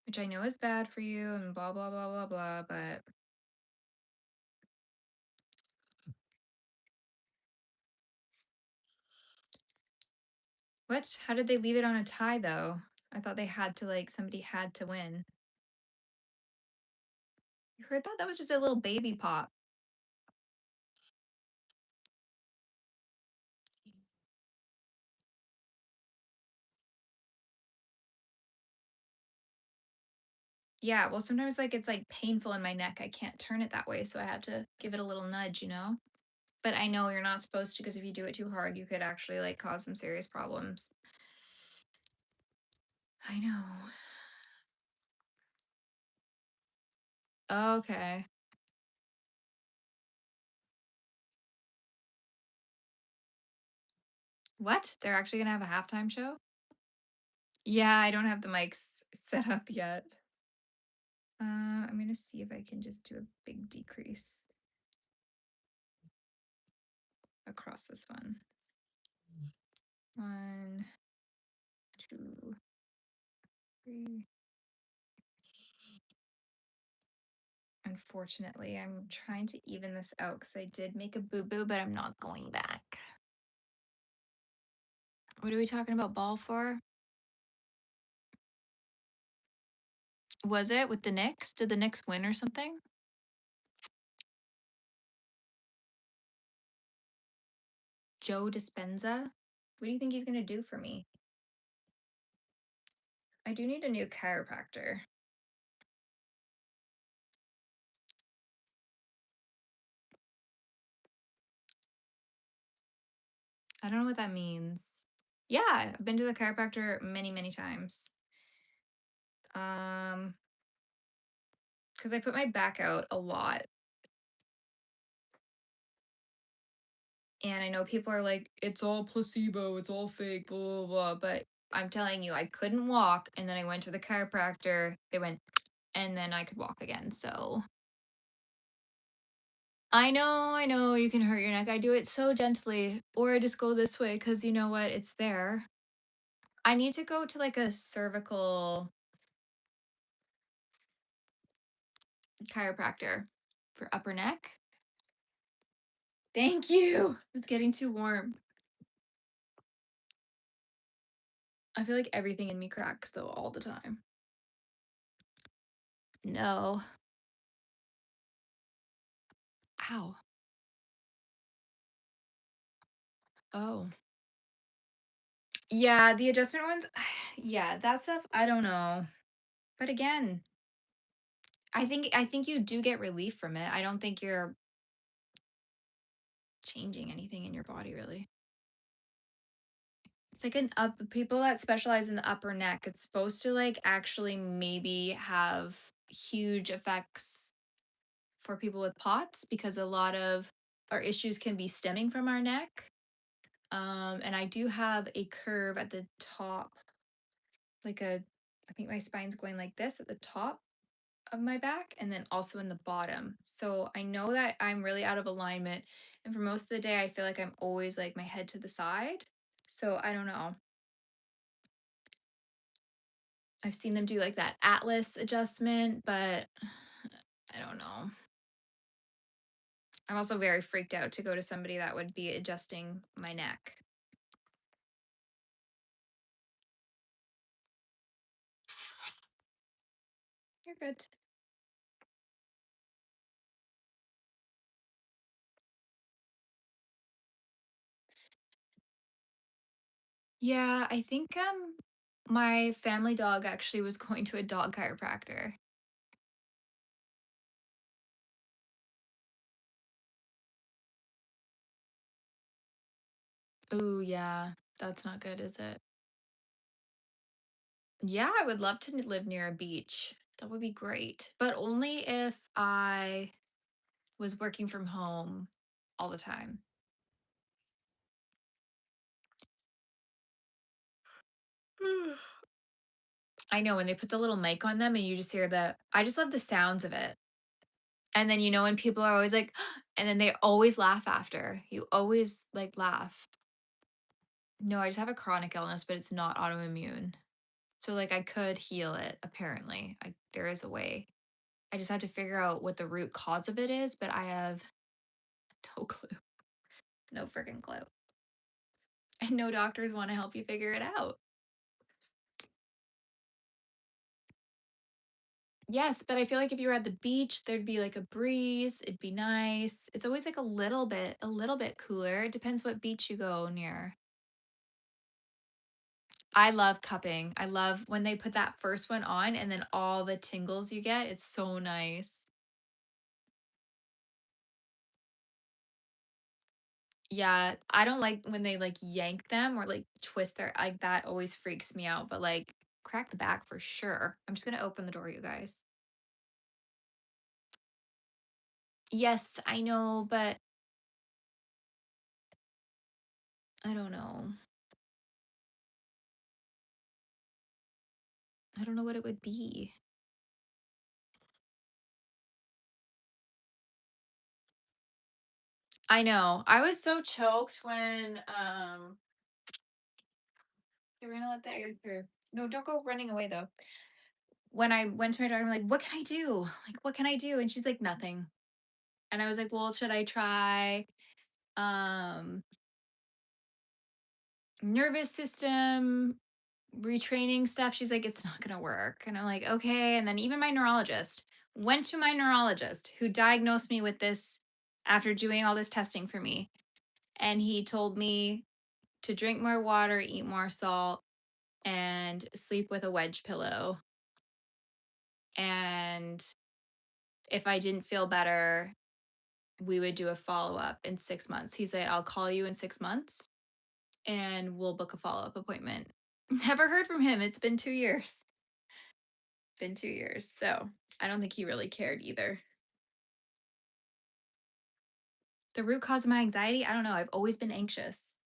Which I know is bad for you and blah blah blah blah blah, but what? How did they leave it on a tie though? I thought they had to like somebody had to win. You heard that? That was just a little baby pop. Yeah, well, sometimes like it's like painful in my neck. I can't turn it that way, so I have to give it a little nudge, you know? But I know you're not supposed to because if you do it too hard, you could actually like cause some serious problems. I know. Okay. What? They're actually gonna have a halftime show? Yeah, I don't have the mics set up yet. I'm gonna see if I can just do a big decrease across this one. 1, 2, 3. Unfortunately, I'm trying to even this out because I did make a boo-boo, but I'm not going back. What are we talking about ball for? Was it with the Knicks? Did the Knicks win or something? Joe Dispenza? What do you think he's gonna do for me? I do need a new chiropractor. I don't know what that means. Yeah, I've been to the chiropractor many, many times. Um, because I put my back out a lot. And I know people are like, it's all placebo, it's all fake, blah, blah, blah. But I'm telling you, I couldn't walk. And then I went to the chiropractor. They went, and then I could walk again. So I know you can hurt your neck. I do it so gently, or I just go this way because you know what? It's there. I need to go to like a cervical chiropractor for upper neck. Thank you. It's getting too warm. I feel like everything in me cracks though all the time. No. Ow. Oh. Yeah, the adjustment ones, yeah, that stuff, I don't know. But again, I think you do get relief from it. I don't think you're changing anything in your body really. It's like an up people that specialize in the upper neck, it's supposed to like actually maybe have huge effects for people with POTS because a lot of our issues can be stemming from our neck. And I do have a curve at the top, like a I think my spine's going like this at the top of my back and then also in the bottom. So I know that I'm really out of alignment. And for most of the day, I feel like I'm always like my head to the side. So I don't know. I've seen them do like that Atlas adjustment, but I don't know. I'm also very freaked out to go to somebody that would be adjusting my neck. You're good. Yeah, I think my family dog actually was going to a dog chiropractor. Ooh, yeah. That's not good, is it? Yeah, I would love to live near a beach. That would be great, but only if I was working from home all the time. I know when they put the little mic on them and you just hear the I just love the sounds of it. And then, when people are always like, and then they always laugh after. You always like laugh. No, I just have a chronic illness, but it's not autoimmune. So like I could heal it apparently. There is a way. I just have to figure out what the root cause of it is, but I have no clue. No freaking clue. And no doctors want to help you figure it out. Yes, but I feel like if you were at the beach, there'd be like a breeze, it'd be nice. It's always like a little bit cooler. It depends what beach you go near. I love cupping. I love when they put that first one on and then all the tingles you get. It's so nice. Yeah, I don't like when they like yank them or like twist their like that always freaks me out, but like crack the back for sure. I'm just gonna open the door, you guys. Yes, I know, but I don't know. I don't know what it would be. I know. I was so choked when we're gonna let the air through. No, don't go running away though. When I went to my daughter, I'm like, what can I do? Like, what can I do? And she's like, nothing. And I was like, well, should I try um nervous system retraining stuff? She's like, it's not gonna work. And I'm like, okay. And then even my neurologist went to my neurologist who diagnosed me with this after doing all this testing for me. And he told me to drink more water, eat more salt, and sleep with a wedge pillow. And if I didn't feel better, we would do a follow up in 6 months. He said, I'll call you in 6 months. and we'll book a follow-up appointment. Never heard from him. It's been 2 years. Been 2 years. So, I don't think he really cared either. The root cause of my anxiety? I don't know. I've always been anxious.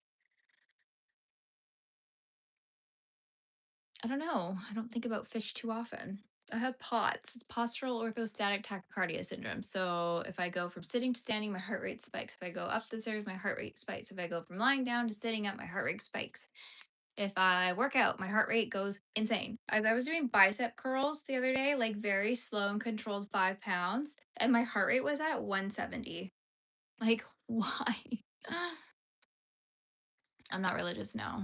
I don't know. I don't think about fish too often. I have POTS. It's postural orthostatic tachycardia syndrome. So if I go from sitting to standing, my heart rate spikes. If I go up the stairs, my heart rate spikes. If I go from lying down to sitting up, my heart rate spikes. If I work out, my heart rate goes insane. I was doing bicep curls the other day, like very slow and controlled 5 pounds, and my heart rate was at 170. Like, why? I'm not religious, no.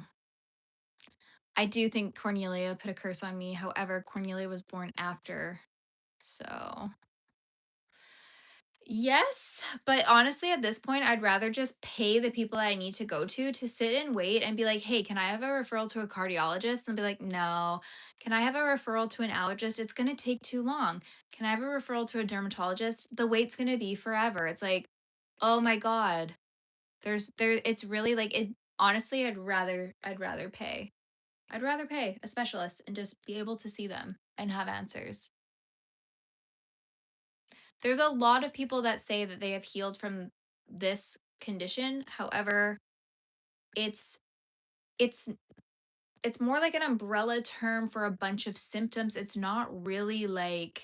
I do think Cornelia put a curse on me. However, Cornelia was born after. So, yes, but honestly, at this point, I'd rather just pay the people that I need to go to sit and wait and be like, hey, can I have a referral to a cardiologist? And be like, no. Can I have a referral to an allergist? It's going to take too long. Can I have a referral to a dermatologist? The wait's going to be forever. It's like, oh my God. It's really like it. Honestly, I'd rather pay. I'd rather pay a specialist and just be able to see them and have answers. There's a lot of people that say that they have healed from this condition. However, it's it's it's more like an umbrella term for a bunch of symptoms. It's not really like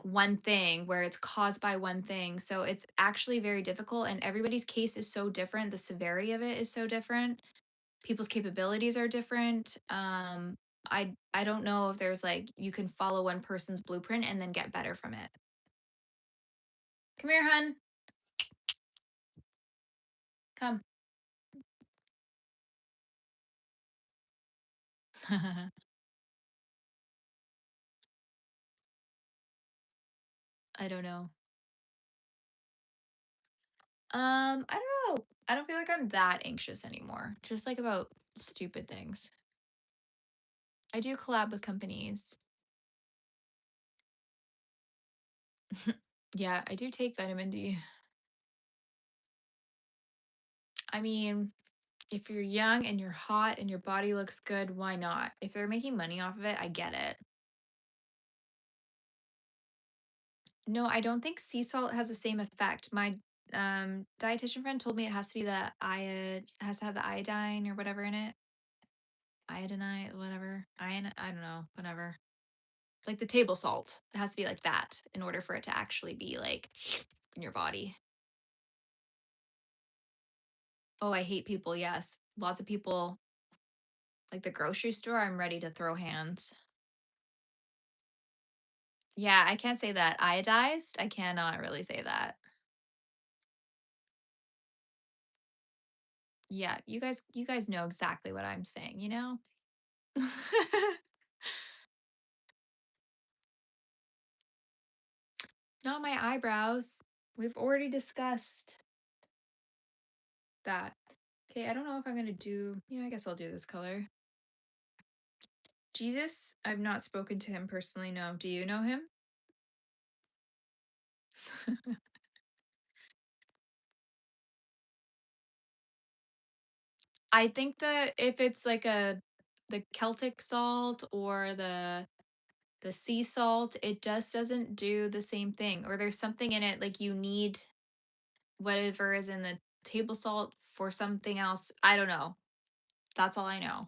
one thing where it's caused by one thing. So it's actually very difficult and everybody's case is so different. The severity of it is so different. People's capabilities are different. I don't know if there's like you can follow one person's blueprint and then get better from it. Come here, hun. Come. I don't know. I don't know. I don't feel like I'm that anxious anymore. Just like about stupid things. I do collab with companies. Yeah, I do take vitamin D. I mean, if you're young and you're hot and your body looks good, why not? If they're making money off of it, I get it. No, I don't think sea salt has the same effect. My dietitian friend told me it has to be the iod has to have the iodine or whatever in it. Iodine, whatever. I don't know, whatever. Like the table salt. It has to be like that in order for it to actually be like in your body. Oh, I hate people. Yes. Lots of people like the grocery store. I'm ready to throw hands. Yeah, I can't say that. Iodized? I cannot really say that. Yeah, you guys know exactly what I'm saying, you know? Not my eyebrows. We've already discussed that. Okay, I don't know if I'm gonna do, yeah, I guess I'll do this color. Jesus, I've not spoken to him personally, no. Do you know him? I think that if it's like the Celtic salt or the sea salt, it just doesn't do the same thing. Or there's something in it like you need whatever is in the table salt for something else. I don't know. That's all I know.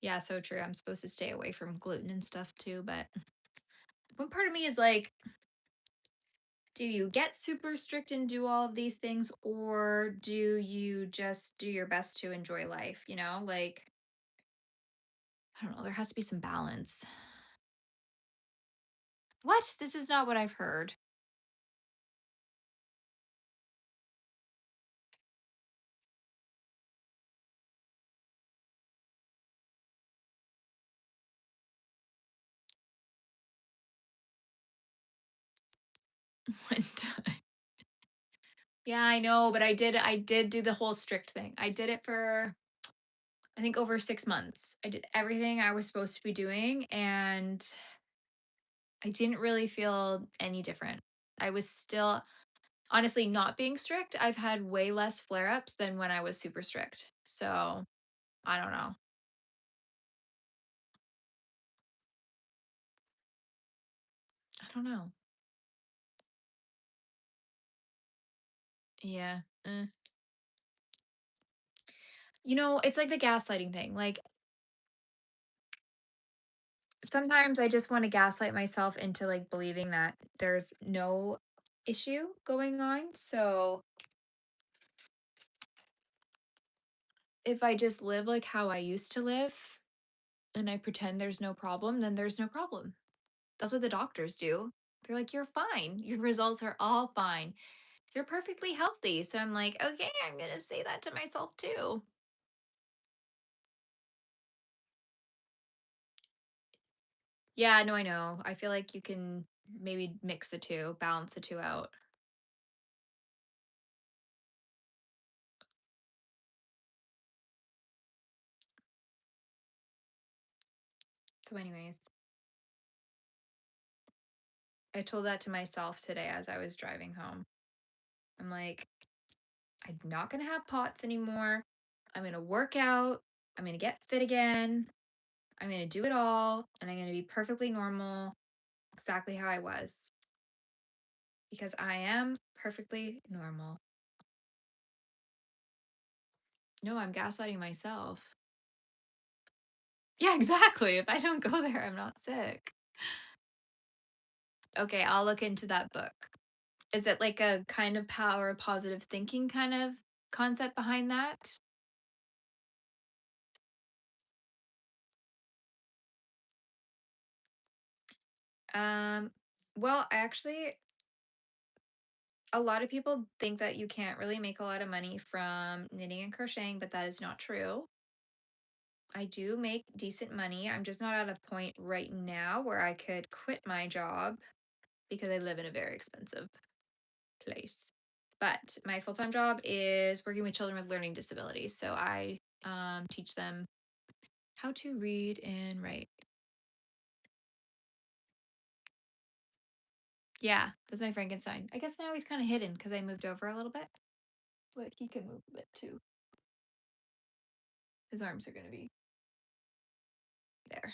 Yeah, so true. I'm supposed to stay away from gluten and stuff too, but one part of me is like, do you get super strict and do all of these things, or do you just do your best to enjoy life? Like, I don't know. There has to be some balance. What? This is not what I've heard. One time. Yeah, I know, but I did do the whole strict thing. I did it for I think over 6 months. I did everything I was supposed to be doing and I didn't really feel any different. I was still Honestly, not being strict, I've had way less flare-ups than when I was super strict. So, I don't know. I don't know. Yeah. It's like the gaslighting thing. Like, sometimes I just want to gaslight myself into like believing that there's no issue going on. So, if I just live like how I used to live and I pretend there's no problem, then there's no problem. That's what the doctors do. They're like, "You're fine. Your results are all fine. You're perfectly healthy." So I'm like, "Okay, I'm going to say that to myself too." Yeah, no, I know. I feel like you can maybe mix the two, balance the two out. So, anyways, I told that to myself today as I was driving home. I'm like, I'm not going to have POTS anymore. I'm going to work out. I'm going to get fit again. I'm going to do it all. And I'm going to be perfectly normal, exactly how I was, because I am perfectly normal. No, I'm gaslighting myself. Yeah, exactly. If I don't go there, I'm not sick. Okay, I'll look into that book. Is it like a kind of power positive thinking kind of concept behind that? Um, well, actually, a lot of people think that you can't really make a lot of money from knitting and crocheting, but that is not true. I do make decent money. I'm just not at a point right now where I could quit my job because I live in a very expensive place. But my full-time job is working with children with learning disabilities. So I teach them how to read and write. Yeah, that's my Frankenstein. I guess now he's kind of hidden because I moved over a little bit, but he can move a bit too. His arms are going to be there.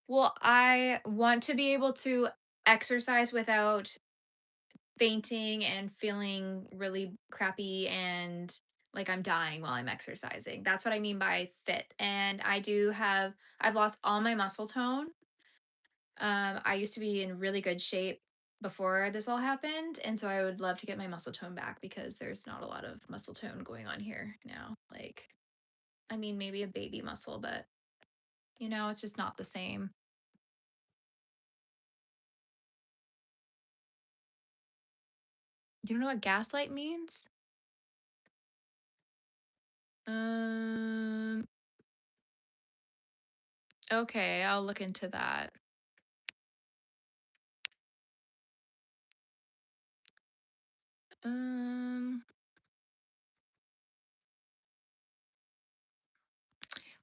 Well, I want to be able to exercise without fainting and feeling really crappy and like I'm dying while I'm exercising. That's what I mean by fit. And I've lost all my muscle tone. I used to be in really good shape before this all happened. And so I would love to get my muscle tone back because there's not a lot of muscle tone going on here now. Like, I mean, maybe a baby muscle, but it's just not the same. Do you know what gaslight means? Um, okay, I'll look into that. Um,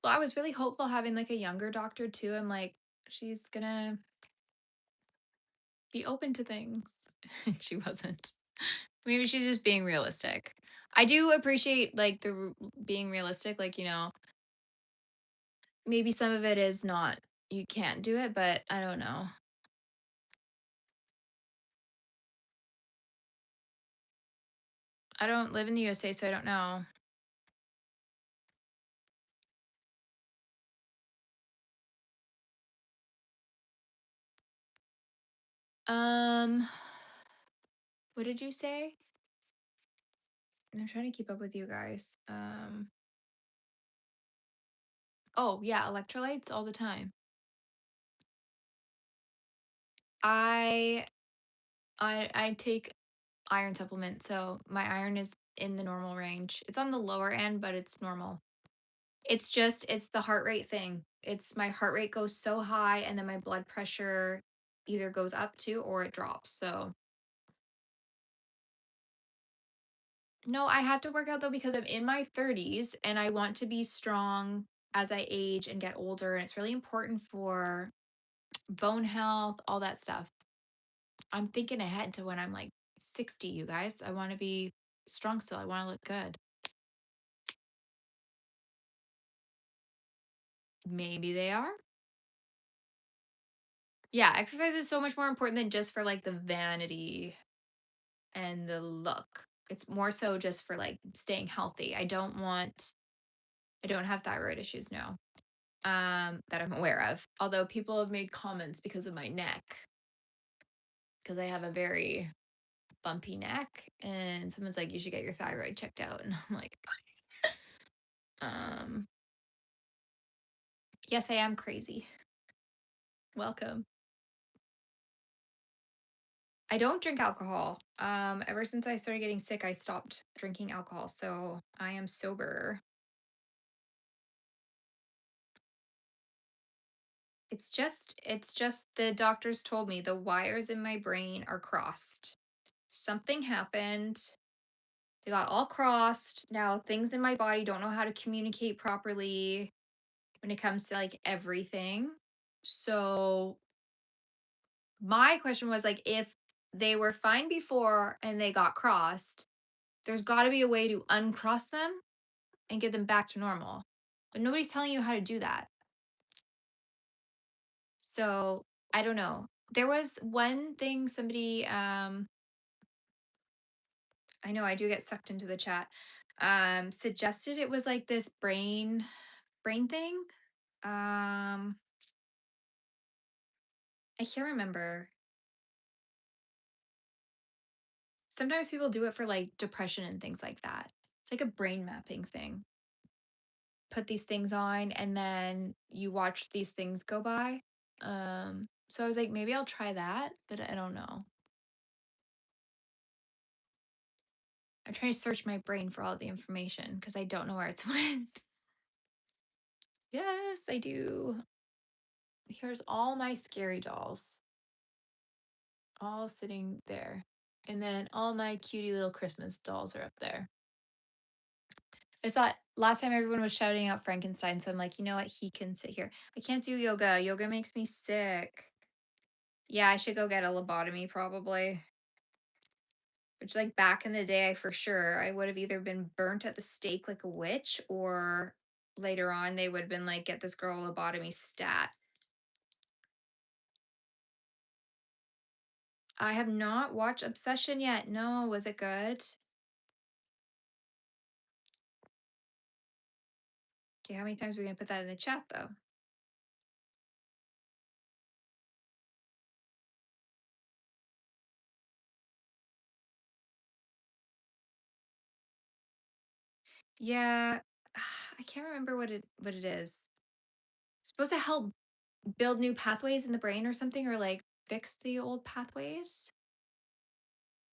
well, I was really hopeful having like a younger doctor too. I'm like, she's gonna be open to things. And she wasn't. Maybe she's just being realistic. I do appreciate like being realistic. Like, maybe some of it is not, you can't do it, but I don't know. I don't live in the USA, so I don't know. Um, what did you say? I'm trying to keep up with you guys. Oh yeah, electrolytes all the time. I I take iron supplement, so my iron is in the normal range. It's on the lower end, but it's normal. It's the heart rate thing. It's my heart rate goes so high and then my blood pressure either goes up too or it drops. So, no, I have to work out though because I'm in my 30s and I want to be strong as I age and get older and it's really important for bone health, all that stuff. I'm thinking ahead to when I'm like 60, you guys. I want to be strong still. I want to look good. Maybe they are. Yeah, exercise is so much more important than just for like the vanity and the look. It's more so just for like staying healthy. I don't have thyroid issues, no. That I'm aware of. Although people have made comments because of my neck, because I have a very bumpy neck, and someone's like, you should get your thyroid checked out. And I'm like, um, yes, I am crazy. Welcome. I don't drink alcohol. Ever since I started getting sick, I stopped drinking alcohol. So I am sober. It's just the doctors told me the wires in my brain are crossed. Something happened. They got all crossed. Now things in my body don't know how to communicate properly when it comes to like everything. So my question was like if they were fine before and they got crossed, there's got to be a way to uncross them and get them back to normal. But nobody's telling you how to do that. So I don't know. There was one thing somebody I know I do get sucked into the chat. Suggested it was like this brain thing. Um I can't remember. Sometimes people do it for like depression and things like that. It's like a brain mapping thing. Put these things on and then you watch these things go by. So I was like maybe I'll try that, but I don't know. I'm trying to search my brain for all the information because I don't know where it's went. Yes, I do. Here's all my scary dolls, all sitting there. And then all my cutie little Christmas dolls are up there. I just thought last time everyone was shouting out Frankenstein, so I'm like, you know what? He can sit here. I can't do yoga. Yoga makes me sick. Yeah, I should go get a lobotomy probably. Which, like, back in the day, I for sure, I would have either been burnt at the stake like a witch, or later on, they would have been like, get this girl a lobotomy stat. I have not watched Obsession yet. No, was it good? Okay, how many times are we gonna put that in the chat though? Yeah, I can't remember what it is. Supposed to help build new pathways in the brain or something, or like fix the old pathways.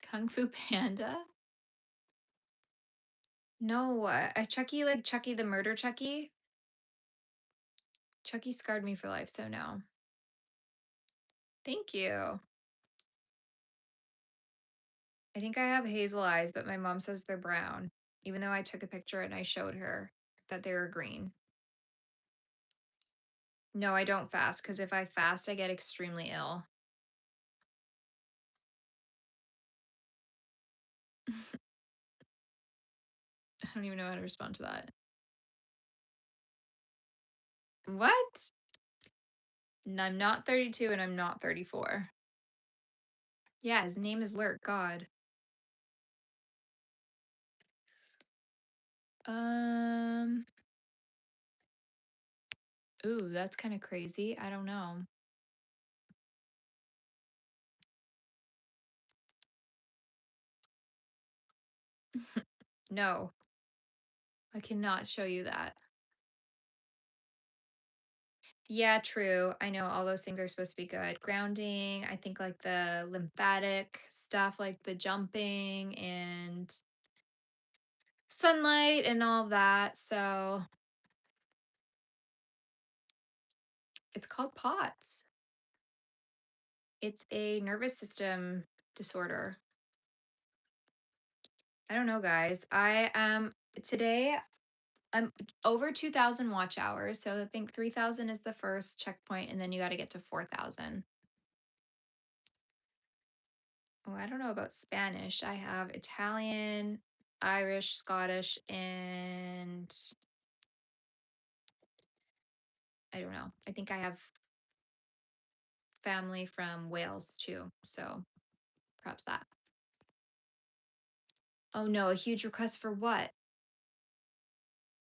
Kung Fu Panda? No, Chucky, like Chucky the murder Chucky. Chucky scarred me for life, so no. Thank you. I think I have hazel eyes, but my mom says they're brown, even though I took a picture and I showed her that they were green. No, I don't fast because if I fast, I get extremely ill. I don't even know how to respond to that. What? I'm not 32 and I'm not 34. Yeah, his name is Lurk. God. Um. Ooh, that's kind of crazy. I don't know. No, I cannot show you that. Yeah, true. I know all those things are supposed to be good. Grounding, I think like the lymphatic stuff, like the jumping and sunlight and all of that. So it's called POTS. It's a nervous system disorder. I don't know, guys. I today I'm over 2,000 watch hours. So I think 3,000 is the first checkpoint, and then you got to get to 4,000. Oh, I don't know about Spanish. I have Italian, Irish, Scottish, and I don't know. I think I have family from Wales too. So perhaps that. Oh no, a huge request for what?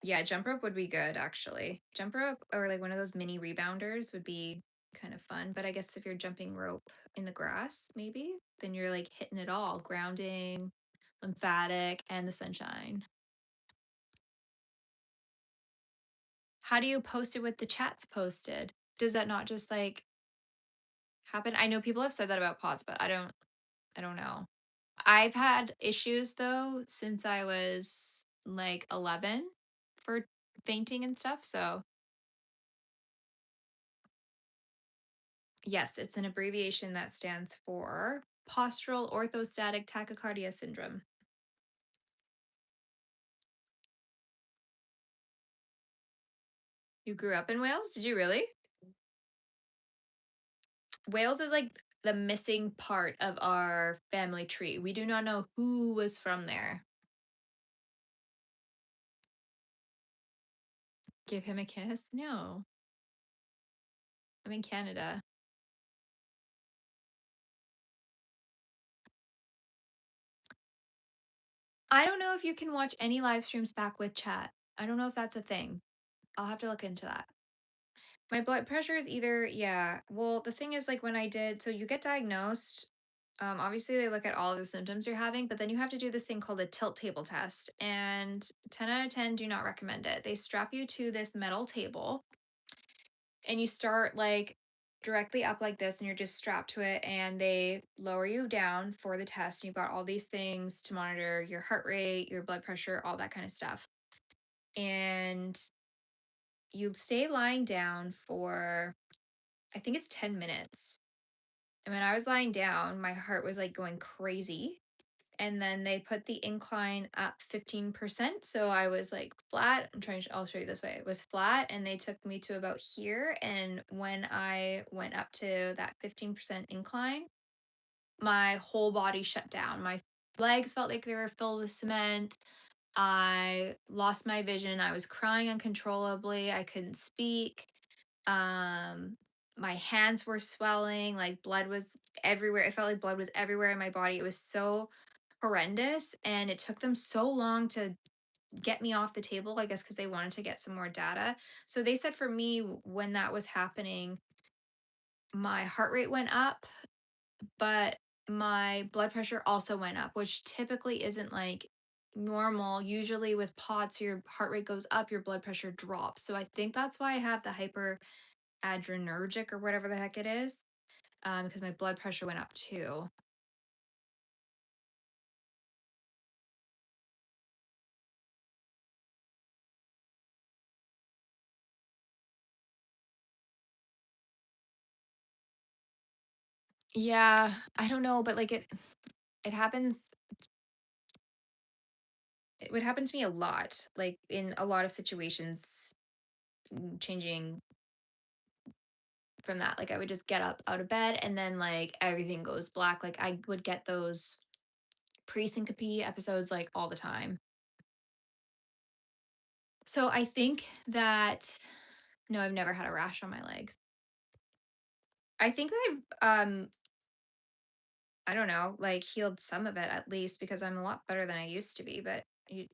Yeah, jump rope would be good actually. Jump rope or like one of those mini rebounders would be kind of fun. But I guess if you're jumping rope in the grass, maybe, then you're like hitting it all, grounding, lymphatic, and the sunshine. How do you post it with the chats posted? Does that not just like happen? I know people have said that about pods, but I don't know. I've had issues though since I was like 11 for fainting and stuff. So, yes, it's an abbreviation that stands for postural orthostatic tachycardia syndrome. You grew up in Wales? Did you really? Wales is like the missing part of our family tree. We do not know who was from there. Give him a kiss? No. I'm in Canada. I don't know if you can watch any live streams back with chat. I don't know if that's a thing. I'll have to look into that. My blood pressure is either, yeah. Well, the thing is, like, when I did, so you get diagnosed. Obviously, they look at all of the symptoms you're having, but then you have to do this thing called a tilt table test. And 10 out of 10 do not recommend it. They strap you to this metal table and you start like directly up like this, and you're just strapped to it. And they lower you down for the test. And you've got all these things to monitor your heart rate, your blood pressure, all that kind of stuff. And you stay lying down for, I think it's 10 minutes. And when I was lying down, my heart was like going crazy. And then they put the incline up 15%. So I was like flat. I'll show you this way. It was flat and they took me to about here. And when I went up to that 15% incline, my whole body shut down. My legs felt like they were filled with cement. I lost my vision. I was crying uncontrollably. I couldn't speak. Um, my hands were swelling, like blood was everywhere. It felt like blood was everywhere in my body. It was so horrendous. And it took them so long to get me off the table, I guess, because they wanted to get some more data. So they said for me, when that was happening, my heart rate went up, but my blood pressure also went up, which typically isn't like normal. Usually with POTS, your heart rate goes up, your blood pressure drops. So I think that's why I have the hyperadrenergic or whatever the heck it is, because my blood pressure went up too. Yeah, I don't know, but like it happens. It would happen to me a lot, like in a lot of situations, changing from that. Like I would just get up out of bed and then like everything goes black. Like I would get those pre-syncope episodes like all the time. So I think that no, I've never had a rash on my legs. I think that I don't know, like healed some of it at least because I'm a lot better than I used to be, but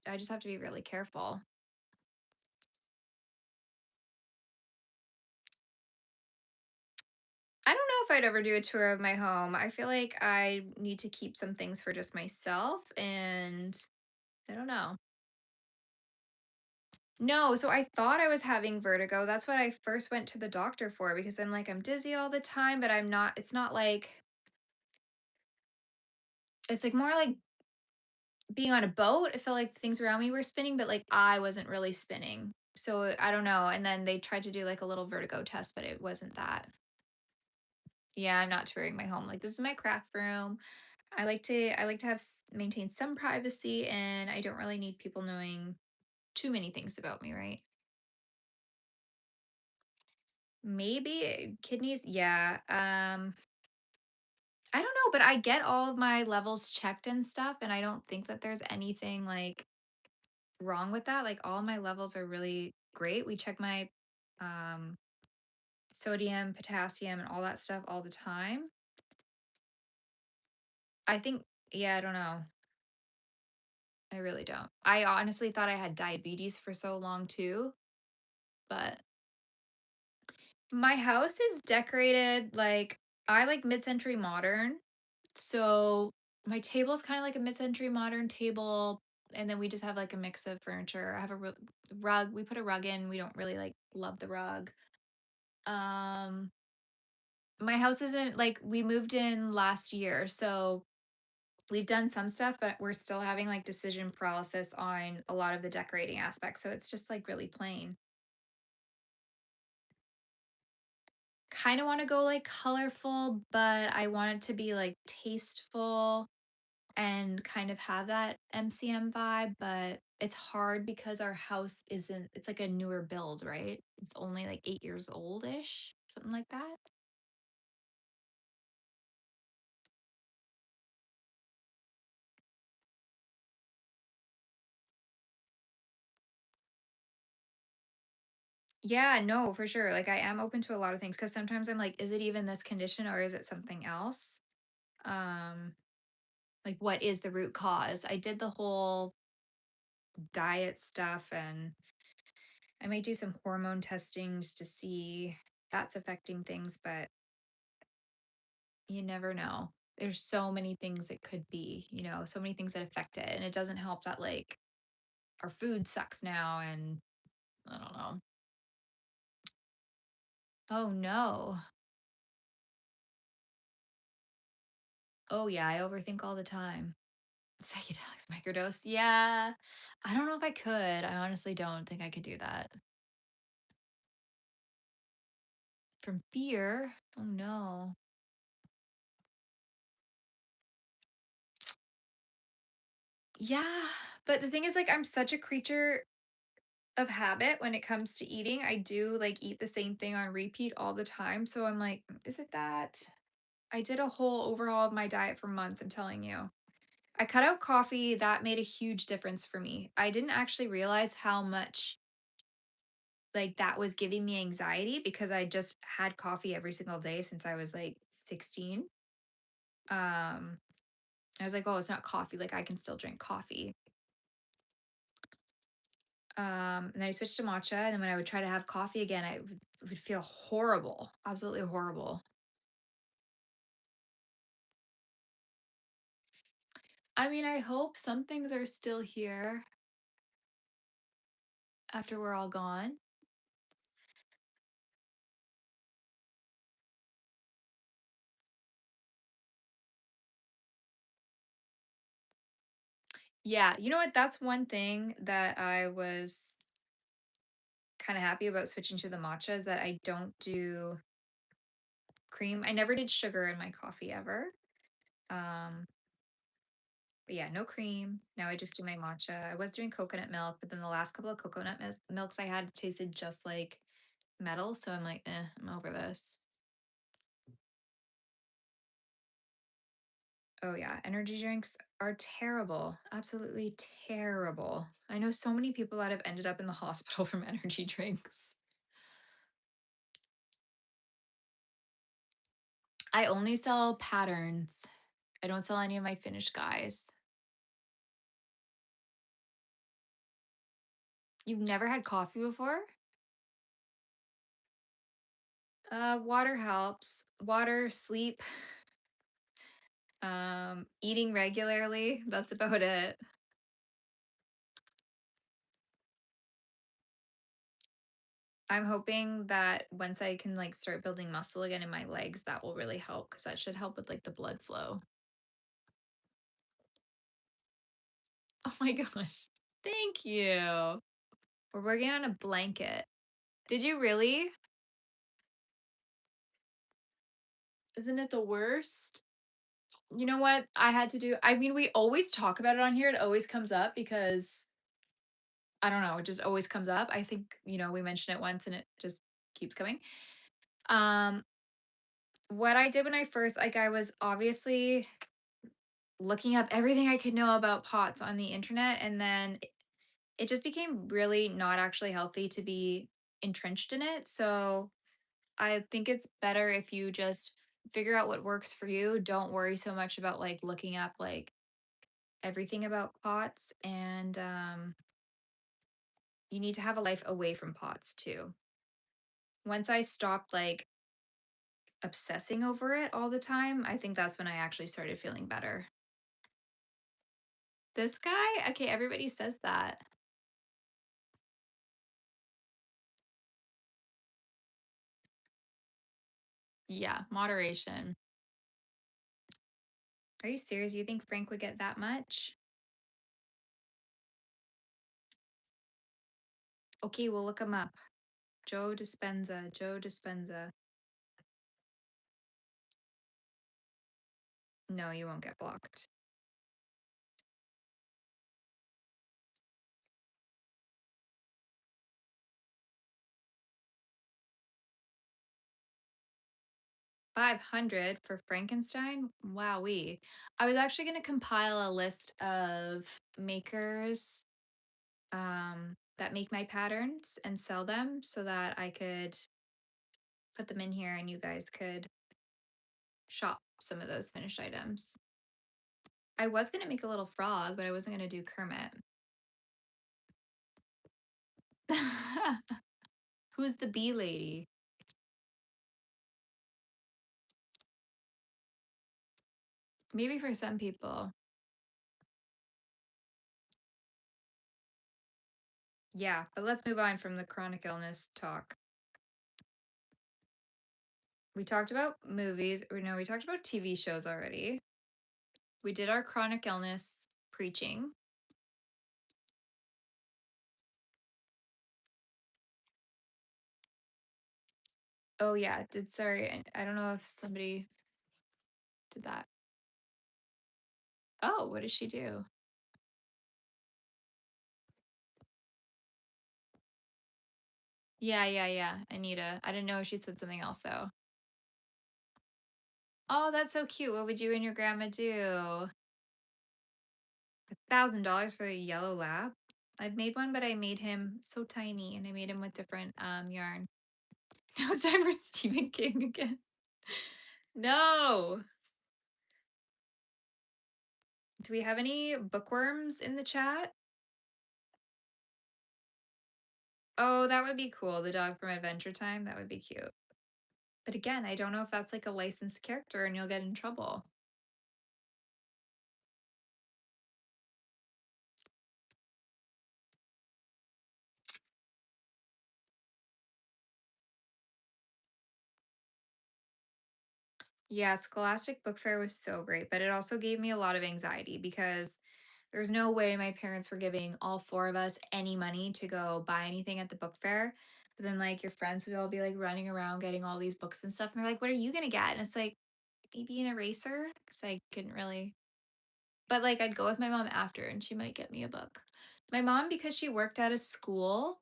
I just have to be really careful. I don't know if I'd ever do a tour of my home. I feel like I need to keep some things for just myself, and I don't know. No, so I thought I was having vertigo. That's what I first went to the doctor for because I'm like, I'm dizzy all the time, but I'm not, it's not like, it's like more like being on a boat. I felt like things around me were spinning, but like I wasn't really spinning. So I don't know. And then they tried to do like a little vertigo test, but it wasn't that. Yeah, I'm not touring my home. Like this is my craft room. I like to have maintain some privacy, and I don't really need people knowing too many things about me, right? Maybe kidneys, yeah. I don't know, but I get all of my levels checked and stuff, and I don't think that there's anything, like, wrong with that. Like, all my levels are really great. We check my, um, sodium, potassium, and all that stuff all the time. I think yeah, I don't know. I really don't. I honestly thought I had diabetes for so long too, but my house is decorated like I like mid-century modern. So my table is kind of like a mid-century modern table, and then we just have like a mix of furniture. I have a rug. We put a rug in. We don't really like love the rug. Um my house isn't like we moved in last year, so we've done some stuff, but we're still having like decision paralysis on a lot of the decorating aspects. So it's just like really plain. Kind of want to go like colorful, but I want it to be like tasteful and kind of have that MCM vibe, but it's hard because our house isn't it's like a newer build, right? It's only like 8 years old-ish, something like that. Yeah, no, for sure. Like I am open to a lot of things because sometimes I'm like, is it even this condition or is it something else? Um, like what is the root cause? I did the whole diet stuff and I might do some hormone testing just to see that's affecting things, but you never know. There's so many things it could be, so many things that affect it. And it doesn't help that like our food sucks now and I don't know. Oh no. Oh yeah, I overthink all the time. Psychedelics microdose. Yeah. I don't know if I could. I honestly don't think I could do that. From fear? Oh no. Yeah. But the thing is like I'm such a creature of habit when it comes to eating. I do like eat the same thing on repeat all the time. So I'm like, is it that? I did a whole overhaul of my diet for months, I'm telling you. I cut out coffee. That made a huge difference for me. I didn't actually realize how much like that was giving me anxiety because I just had coffee every single day since I was like 16. I was like, oh, it's not coffee. Like I can still drink coffee. And then I switched to matcha. And then when I would try to have coffee again, I would feel horrible, absolutely horrible. I mean, I hope some things are still here after we're all gone. Yeah, you know what? That's one thing that I was kind of happy about switching to the matcha is that I don't do cream. I never did sugar in my coffee ever. Um, but yeah, no cream. Now I just do my matcha. I was doing coconut milk, but then the last couple of coconut milks I had tasted just like metal. So I'm like, I'm over this. Oh yeah, energy drinks are terrible. Absolutely terrible. I know so many people that have ended up in the hospital from energy drinks. I only sell patterns. I don't sell any of my finished guys. You've never had coffee before? Water helps. Water, sleep, eating regularly. That's about it. I'm hoping that once I can like start building muscle again in my legs, that will really help because that should help with like the blood flow. Oh my gosh. Thank you. We're working on a blanket. Did you really? Isn't it the worst? You know what I had to do? I mean, we always talk about it on here. It always comes up because I don't know, it just always comes up. I think, we mentioned it once and it just keeps coming. Um, What I did when I first like, I was obviously looking up everything I could know about pots on the internet, and then it just became really not actually healthy to be entrenched in it. So I think it's better if you just figure out what works for you. Don't worry so much about like looking up like everything about pots, and you need to have a life away from pots too. Once I stopped like obsessing over it all the time, I think that's when I actually started feeling better. This guy? Okay, everybody says that. Yeah, moderation. Are you serious? You think Frank would get that much? Okay, we'll look him up. Joe Dispenza. Joe Dispenza. No, you won't get blocked. 500 for Frankenstein? Wowee. I was actually going to compile a list of makers that make my patterns and sell them so that I could put them in here and you guys could shop some of those finished items. I was going to make a little frog, but I wasn't going to do Kermit. Who's the bee lady? Maybe for some people. Yeah, but let's move on from the chronic illness talk. We talked about movies, or no, we talked about TV shows already. We did our chronic illness preaching. Oh yeah, did sorry, I don't know if somebody did that. Oh, what did she do? Yeah, yeah, yeah. Anita. I didn't know if she said something else though. Oh, that's so cute. What would you and your grandma do? $1,000 for a yellow lab? I've made one, but I made him so tiny and I made him with different yarn. Now it's time for Stephen King again. No. Do we have any bookworms in the chat? Oh, that would be cool. The dog from Adventure Time. That would be cute. But again, I don't know if that's like a licensed character and you'll get in trouble. Yeah, Scholastic Book Fair was so great, but it also gave me a lot of anxiety because there's no way my parents were giving all four of us any money to go buy anything at the book fair. But then, like, your friends would all be like running around getting all these books and stuff. And they're like, what are you going to get? And it's like, maybe an eraser because I couldn't really. But like, I'd go with my mom after and she might get me a book. My mom, because she worked at a school,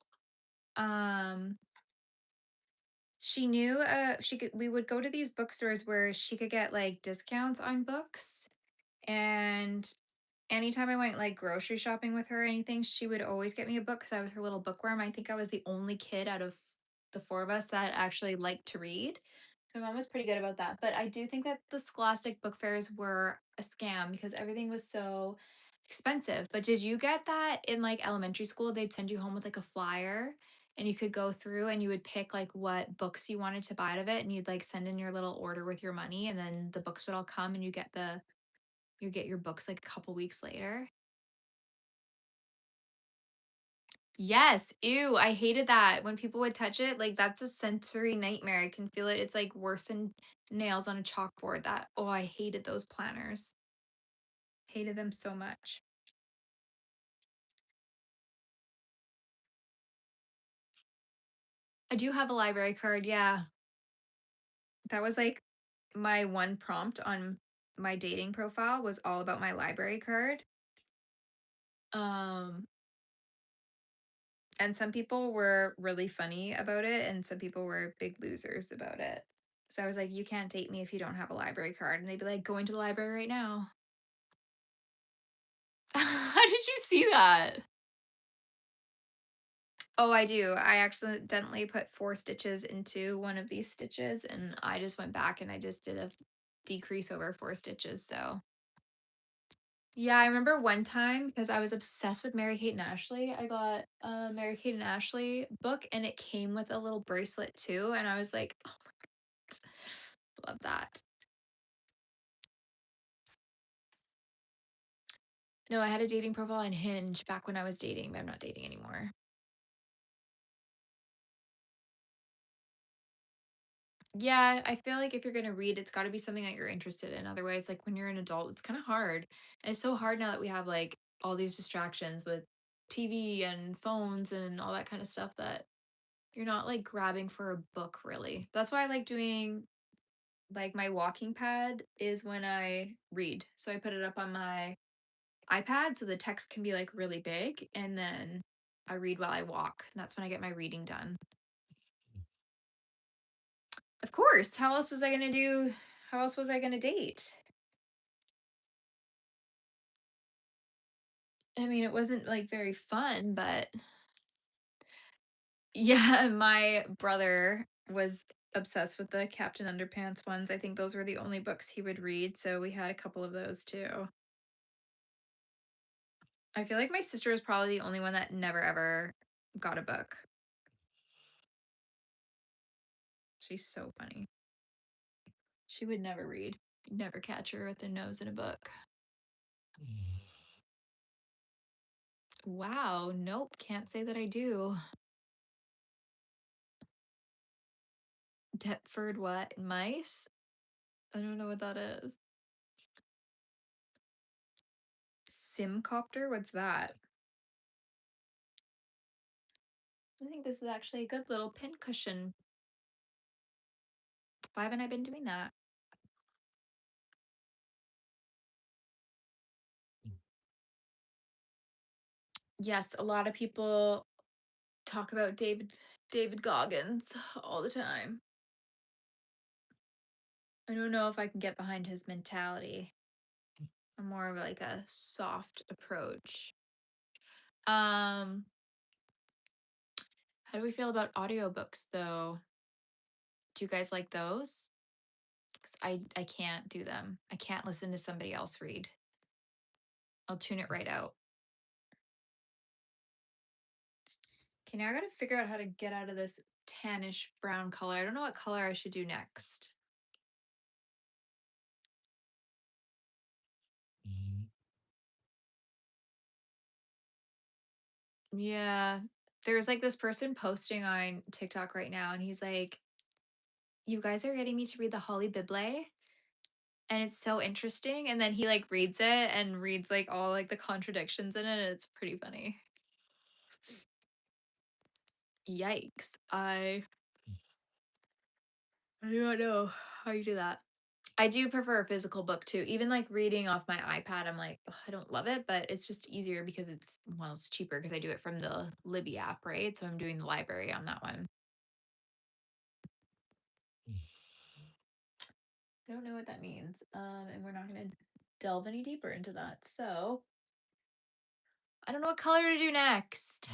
um, she knew she could we would go to these bookstores where she could get like discounts on books. And anytime I went like grocery shopping with her or anything, she would always get me a book because I was her little bookworm. I think I was the only kid out of the four of us that actually liked to read. My mom was pretty good about that. But I do think that the Scholastic book fairs were a scam because everything was so expensive. But did you get that in like elementary school? They'd send you home with like a flyer and you could go through and you would pick like what books you wanted to buy out of it and you'd like send in your little order with your money and then the books would all come and you get your books like a couple weeks later. Yes. Ew. I hated that. When people would touch it, like that's a sensory nightmare. I can feel it. It's like worse than nails on a chalkboard. That, oh, I hated those planners. Hated them so much. I do have a library card. Yeah. That was like my one prompt on my dating profile was all about my library card. Um, and some people were really funny about it, and some people were big losers about it. So I was like, "You can't date me if you don't have a library card." And they'd be like, "Going to the library right now." How did you see that? Oh, I do. I accidentally put 4 stitches into one of these stitches, and I just went back and I just did a decrease over 4 stitches, so yeah, I remember one time because I was obsessed with Mary-Kate and Ashley, I got a Mary-Kate and Ashley book, and it came with a little bracelet too, and I was like, "Oh my god, love that." No, I had a dating profile on Hinge back when I was dating, but I'm not dating anymore. Yeah, I feel like if you're gonna read, it's gotta be something that you're interested in, otherwise, like, when you're an adult, it's kinda hard, and it's so hard now that we have, like, all these distractions with TV and phones and all that kinda stuff that you're not, like, grabbing for a book, really. That's why I like doing like, my walking pad is when I read, so I put it up on my iPad so the text can be, like, really big, and then I read while I walk, and that's when I get my reading done. Of course, how else was I gonna date? I mean, it wasn't, like, very fun, but yeah, my brother was obsessed with the Captain Underpants ones. I think those were the only books he would read, so we had a couple of those too. I feel like my sister is probably the only one that never ever got a book. She's so funny. She would never read. You'd never catch her with a nose in a book. Wow, nope, can't say that I do. Deptford what? Mice? I don't know what that is. Simcopter? What's that? I think this is actually a good little pin cushion. Why haven't I been doing that? Yes, a lot of people talk about David Goggins all the time. I don't know if I can get behind his mentality. I'm more of like a soft approach. Um, how do we feel about audiobooks though? Do you guys like those? 'Cause I can't do them. I can't listen to somebody else read. I'll tune it right out. Okay, now I gotta figure out how to get out of this tannish brown color. I don't know what color I should do next. Yeah. There's like this person posting on TikTok right now, and he's like, "You guys are getting me to read the Holly Bible, and it's so interesting." And then he like reads it and reads like all like the contradictions in it. And it's pretty funny. Yikes. I do not know how you do that. I do prefer a physical book too. Even like reading off my iPad, I'm like, "Ugh, I don't love it, but it's just easier because it's cheaper because I do it from the Libby app, right? So I'm doing the library on that one. I don't know what that means. And we're not going to delve any deeper into that. So I don't know what color to do next.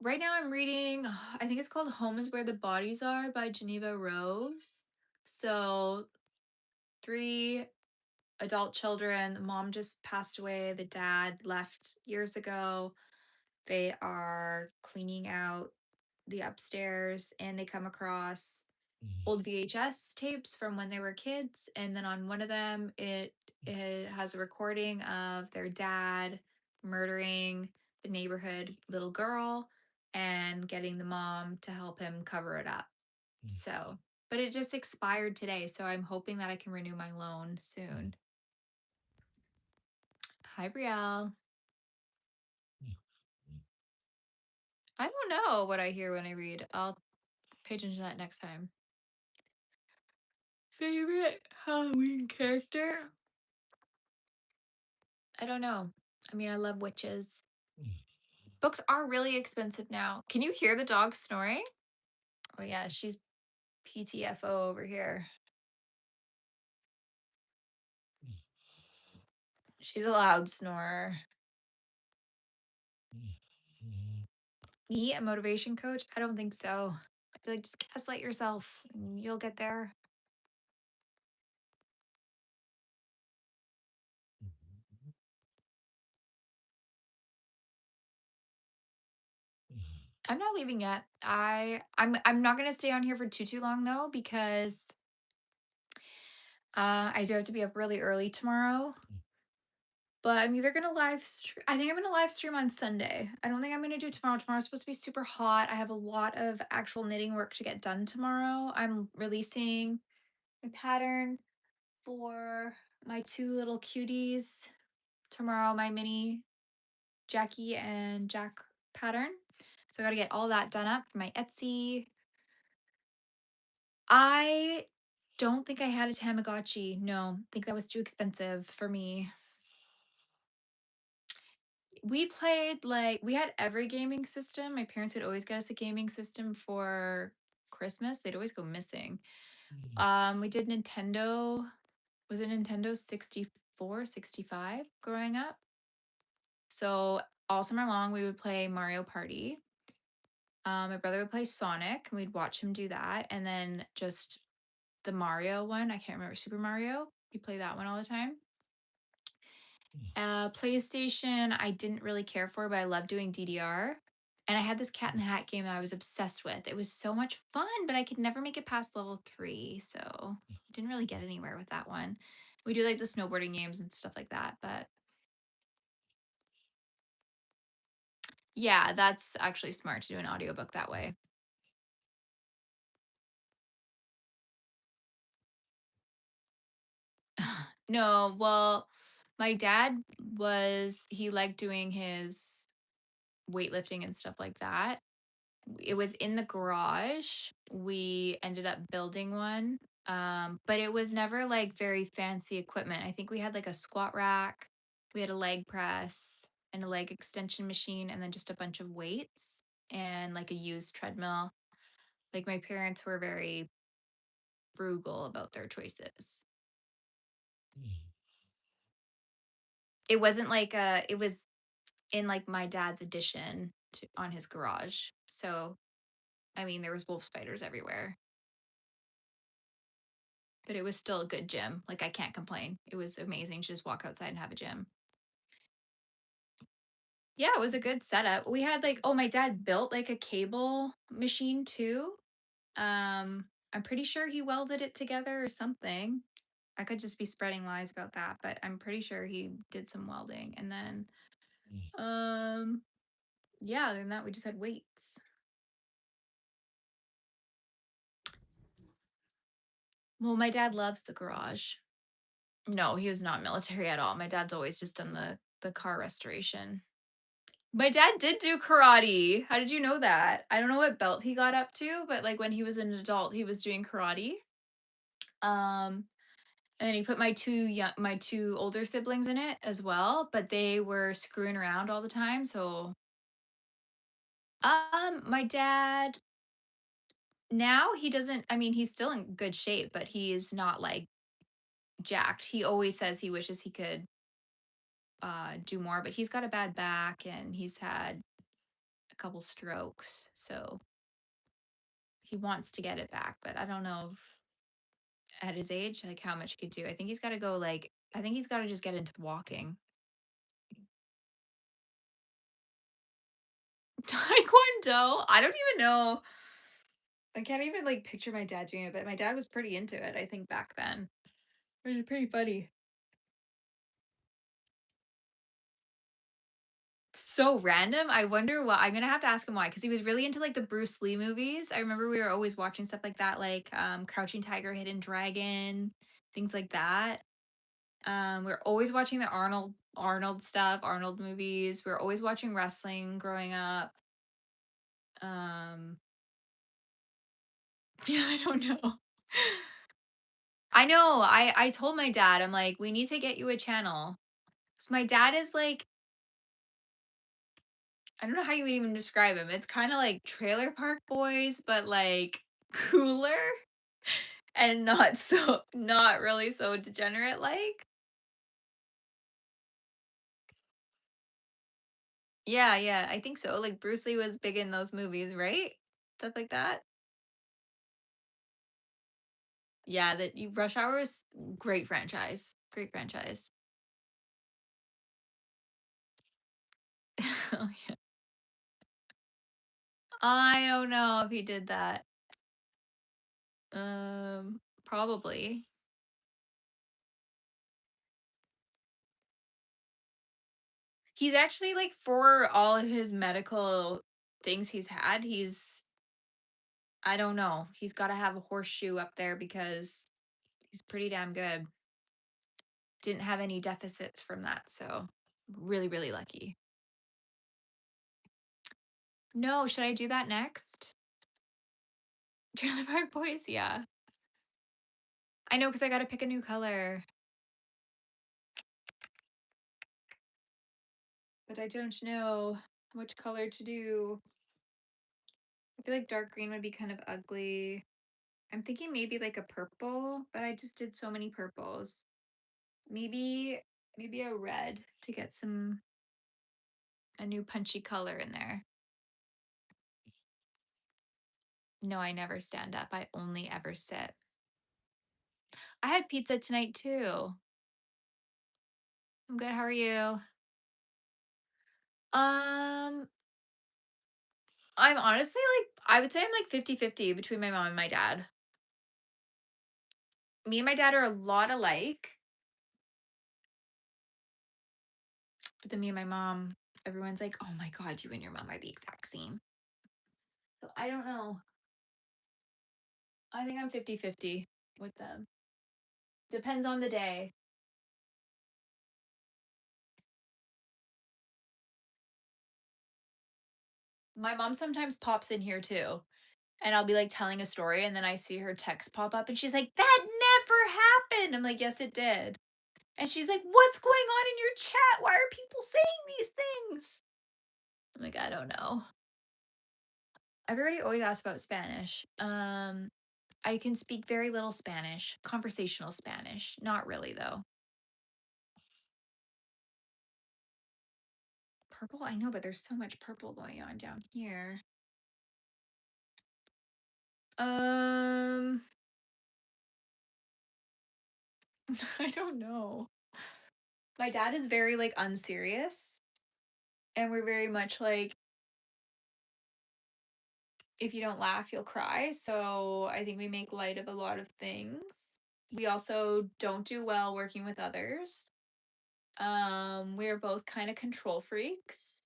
Right now I'm reading, I think it's called Home is Where the Bodies Are by Geneva Rose. So 3 adult children. The mom just passed away. The dad left years ago. They are cleaning out the upstairs and they come across old VHS tapes from when they were kids. And then on one of them, it has a recording of their dad murdering the neighborhood little girl and getting the mom to help him cover it up. So, but it just expired today. So I'm hoping that I can renew my loan soon. Hi, Brielle. I don't know what I hear when I read. I'll pay attention to that next time. Favorite Halloween character? I don't know. I mean, I love witches. Books are really expensive now. Can you hear the dog snoring? Oh yeah, PTFO over here. She's a loud snorer. Me, a motivation coach? I don't think so. I feel like just gaslight yourself and you'll get there. I'm not leaving yet. I'm not gonna stay on here for too long though because I do have to be up really early tomorrow. But I'm either gonna live stream. I think I'm gonna live stream on Sunday. I don't think I'm gonna do tomorrow. Tomorrow's supposed to be super hot. I have a lot of actual knitting work to get done tomorrow. I'm releasing my pattern for my two little cuties tomorrow. My mini Jackie and Jack pattern. So I got to get all that done up for my Etsy. I don't think I had a Tamagotchi. No, I think that was too expensive for me. We played like we had every gaming system. My parents would always get us a gaming system for Christmas. They'd always go missing. We did Nintendo. Was it Nintendo 64, 65 growing up? So all summer long we would play Mario Party. My brother would play Sonic and we'd watch him do that. And then just the Mario one, I can't remember, Super Mario. We play that one all the time. PlayStation, I didn't really care for, but I loved doing DDR. And I had this Cat in the Hat game that I was obsessed with. It was so much fun, but I could never make it past level 3. So I didn't really get anywhere with that one. We do like the snowboarding games and stuff like that. But yeah, that's actually smart to do an audiobook that way. No, well, my dad he liked doing his weightlifting and stuff like that. It was in the garage. We ended up building one. But it was never like very fancy equipment. I think we had like a squat rack, we had a leg press and a leg extension machine, and then just a bunch of weights and like a used treadmill. Like my parents were very frugal about their choices. It wasn't like it was in like my dad's addition on his garage. So, I mean, there was wolf spiders everywhere, but it was still a good gym. Like I can't complain. It was amazing to just walk outside and have a gym. Yeah, it was a good setup. We had like my dad built like a cable machine too. I'm pretty sure he welded it together or something. I could just be spreading lies about that, but I'm pretty sure he did some welding. And then yeah, other than that we just had weights. Well, my dad loves the garage. No, he was not military at all. My dad's always just done the car restoration. My dad did do karate. How did you know that? I don't know what belt he got up to, but like when he was an adult, he was doing karate. Um, and then he put my two older siblings in it as well, but they were screwing around all the time. So, my dad now he doesn't. I mean, he's still in good shape, but he's not like jacked. He always says he wishes he could do more, but he's got a bad back and he's had a couple strokes, so he wants to get it back. But I don't know if at his age, like how much he could do. I think he's got to go like I think he's got to just get into walking. Taekwondo. I don't even know. I can't even like picture my dad doing it, but my dad was pretty into it. I think back then, which is pretty funny. So random. I wonder why. I'm gonna have to ask him why, because he was really into like the Bruce Lee movies. I remember we were always watching stuff like that, like Crouching Tiger, Hidden Dragon, things like that. We're always watching the Arnold stuff, Arnold movies. We are always watching wrestling growing up. Um, yeah, I don't know. I know. I told my dad, I'm like, we need to get you a channel. So my dad is like, I don't know how you would even describe him. It's kind of like Trailer Park Boys, but like cooler. and not really so degenerate like. Yeah, yeah, I think so. Like Bruce Lee was big in those movies, right? Stuff like that. Yeah, that you Rush Hour is great franchise. Great franchise. Oh, yeah. I don't know if he did that. Probably. He's actually like for all of his medical things he's had, I don't know. He's got to have a horseshoe up there because he's pretty damn good. Didn't have any deficits from that, so really, really lucky. No, should I do that next? Trailer Park Boys, yeah. I know because I got to pick a new color, but I don't know which color to do. I feel like dark green would be kind of ugly. I'm thinking maybe like a purple, but I just did so many purples. Maybe maybe a red to get a new punchy color in there. No, I never stand up. I only ever sit. I had pizza tonight too. I'm good. How are you? Um, I'm honestly like I would say I'm like 50-50 between my mom and my dad. Me and my dad are a lot alike, but then me and my mom, everyone's like, "Oh my god, you and your mom are the exact same." So I don't know. I think I'm 50-50 with them. Depends on the day. My mom sometimes pops in here too, and I'll be like telling a story, and then I see her text pop up, and she's like, "That never happened." I'm like, "Yes, it did." And she's like, "What's going on in your chat? Why are people saying these things?" I'm like, "I don't know." Everybody always asks about Spanish. I can speak very little Spanish, conversational Spanish. Not really though. Purple, I know, but there's so much purple going on down here. Um, I don't know. My dad is very like unserious, and we're very much like if you don't laugh, you'll cry. So I think we make light of a lot of things. We also don't do well working with others. We're both kind of control freaks,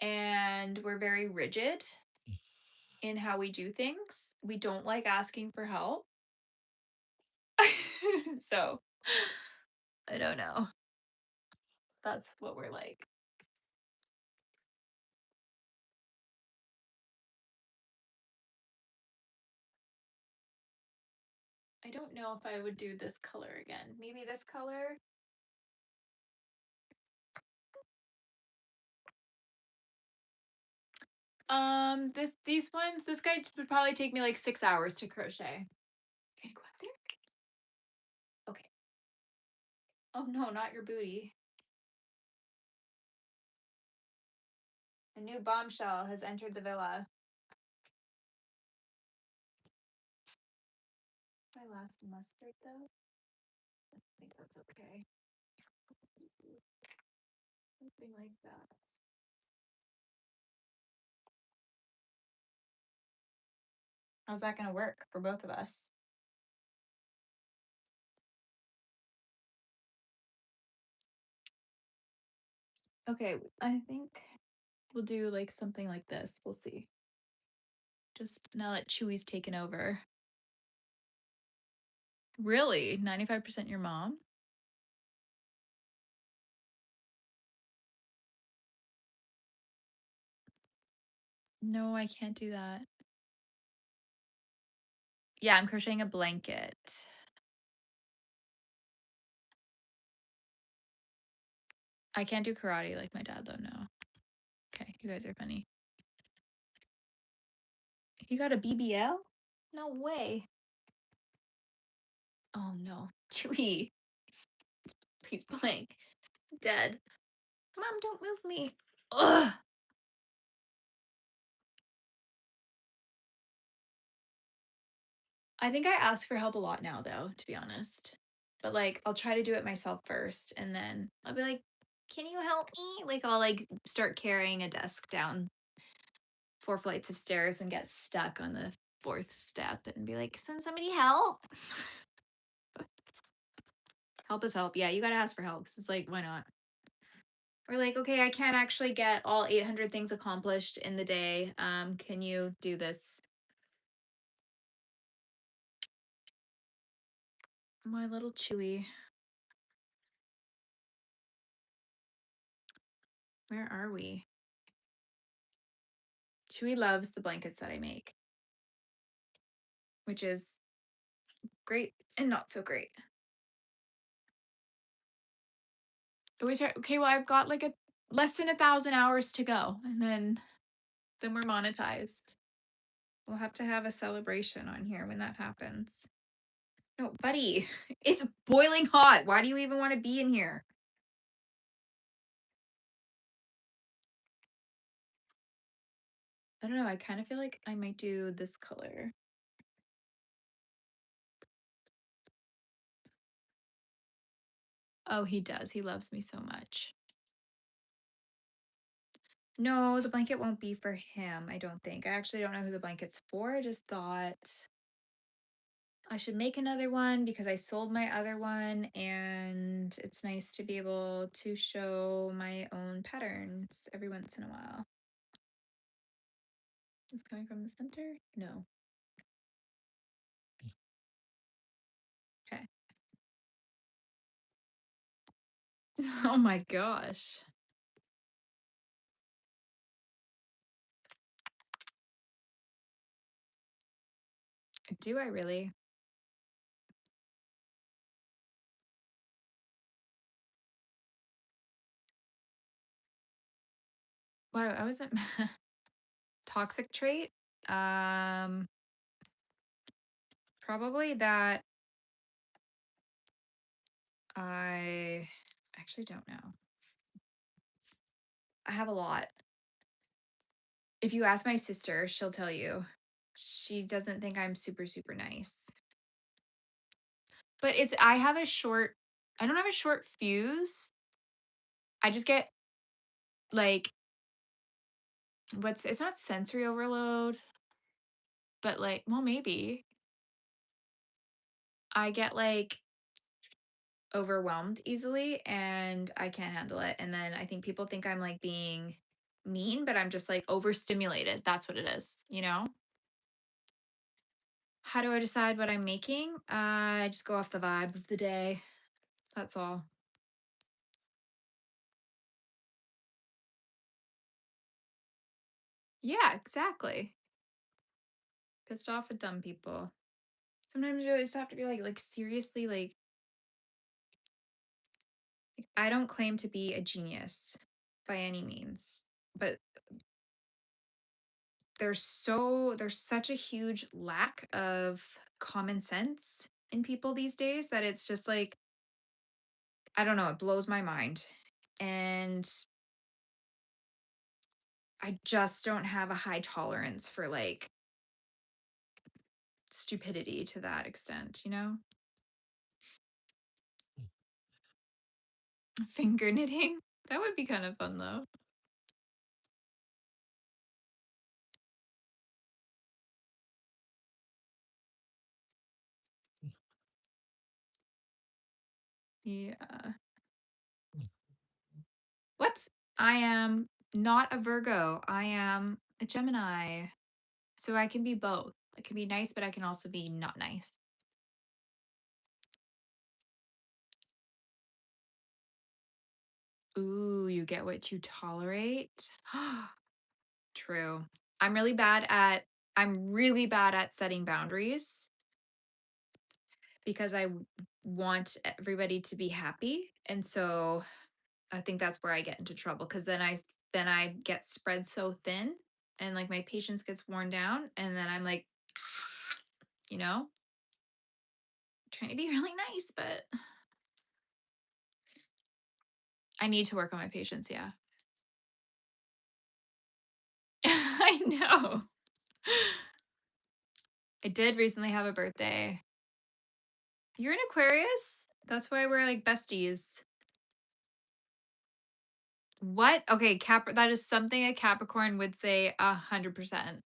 and we're very rigid in how we do things. We don't like asking for help. So I don't know. That's what we're like. I don't know if I would do this color again. Maybe this color. These ones, this guy would probably take me like 6 hours to crochet. Can you go up there? Okay. Oh no, not your booty. A new bombshell has entered the villa. My last mustard though? I think that's okay. Something like that. How's that gonna work for both of us? Okay, I think we'll do like something like this. We'll see. Just now that Chewy's taken over. Really? 95% your mom? No, I can't do that. Yeah, I'm crocheting a blanket. I can't do karate like my dad, though. No. Okay, you guys are funny. You got a BBL? No way. Oh no. Chewy, please blink. Dead. Mom, don't move me. Ugh. I think I ask for help a lot now, though, to be honest. But like, I'll try to do it myself first, and then I'll be like, "Can you help me?" Like, I'll like start carrying a desk down 4 flights of stairs and get stuck on the fourth step, and be like, "Send somebody help." Help is help. Yeah, you gotta ask for help. 'Cause it's like, why not? Or like, okay, I can't actually get all 800 things accomplished in the day. Can you do this? My little Chewy. Where are we? Chewy loves the blankets that I make, which is great and not so great. Always right. Okay, well, I've got like a less than 1,000 hours to go, and then we're monetized. We'll have to have a celebration on here when that happens. No, buddy, it's boiling hot. Why do you even want to be in here? I don't know. I kind of feel like I might do this color. Oh, he does. He loves me so much. No, the blanket won't be for him, I don't think. I actually don't know who the blanket's for. I just thought I should make another one because I sold my other one, and it's nice to be able to show my own patterns every once in a while. Is it coming from the center? No. Okay. Oh my gosh. Do I really? Wow, I wasn't toxic trait. Um, Probably that I actually don't know. I have a lot. If you ask my sister, she'll tell you. She doesn't think I'm super, super nice. But I don't have a short fuse. I just get like, it's not sensory overload, but like, well, maybe. I get like overwhelmed easily and I can't handle it. And then I think people think I'm like being mean, but I'm just like overstimulated. That's what it is, you know? How do I decide what I'm making? I just go off the vibe of the day. That's all. Yeah, exactly. Pissed off at dumb people. Sometimes you just have to be like seriously, like, I don't claim to be a genius by any means, but there's such a huge lack of common sense in people these days that it's just like, I don't know, it blows my mind. And I just don't have a high tolerance for like stupidity to that extent, you know? Finger knitting? That would be kind of fun though. Yeah. What? I am not a Virgo. I am a Gemini. So I can be both. I can be nice, but I can also be not nice. Ooh, you get what you tolerate. True. I'm really bad at I'm really bad at setting boundaries because want everybody to be happy. And so I think that's where I get into trouble because then I get spread so thin and like my patience gets worn down and then I'm like, you know, Trying to be really nice, but I need to work on my patience, yeah. I know. I did recently have a birthday. You're an Aquarius? That's why we're like besties. What? Okay, that is something a Capricorn would say 100%.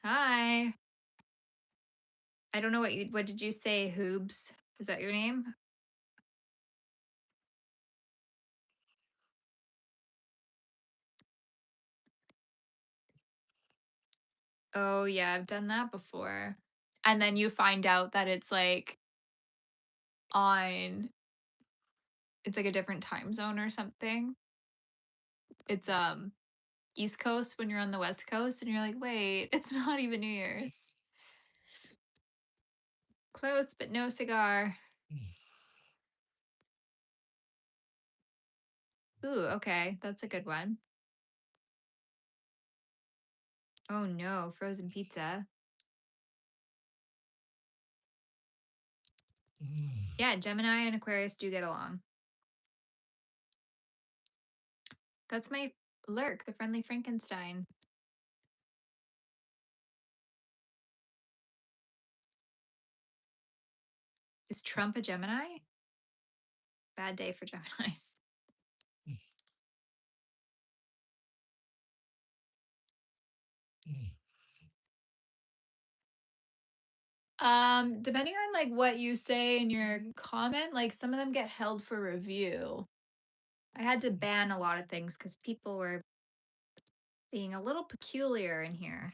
Hi. I don't know what did you say, Hoobs? Is that your name? Oh yeah, I've done that before. And then you find out that on it's like a different time zone or something. It's East Coast when you're on the West Coast and you're like, "Wait, it's not even New Year's." Close but no cigar. Ooh, okay. That's a good one. Oh no, frozen pizza. Yeah, Gemini and Aquarius do get along. That's my Lurk, the friendly Frankenstein. Is Trump a Gemini? Bad day for Geminis. Depending on like what you say in your comment, like some of them get held for review. I had to ban a lot of things because people were being a little peculiar in here.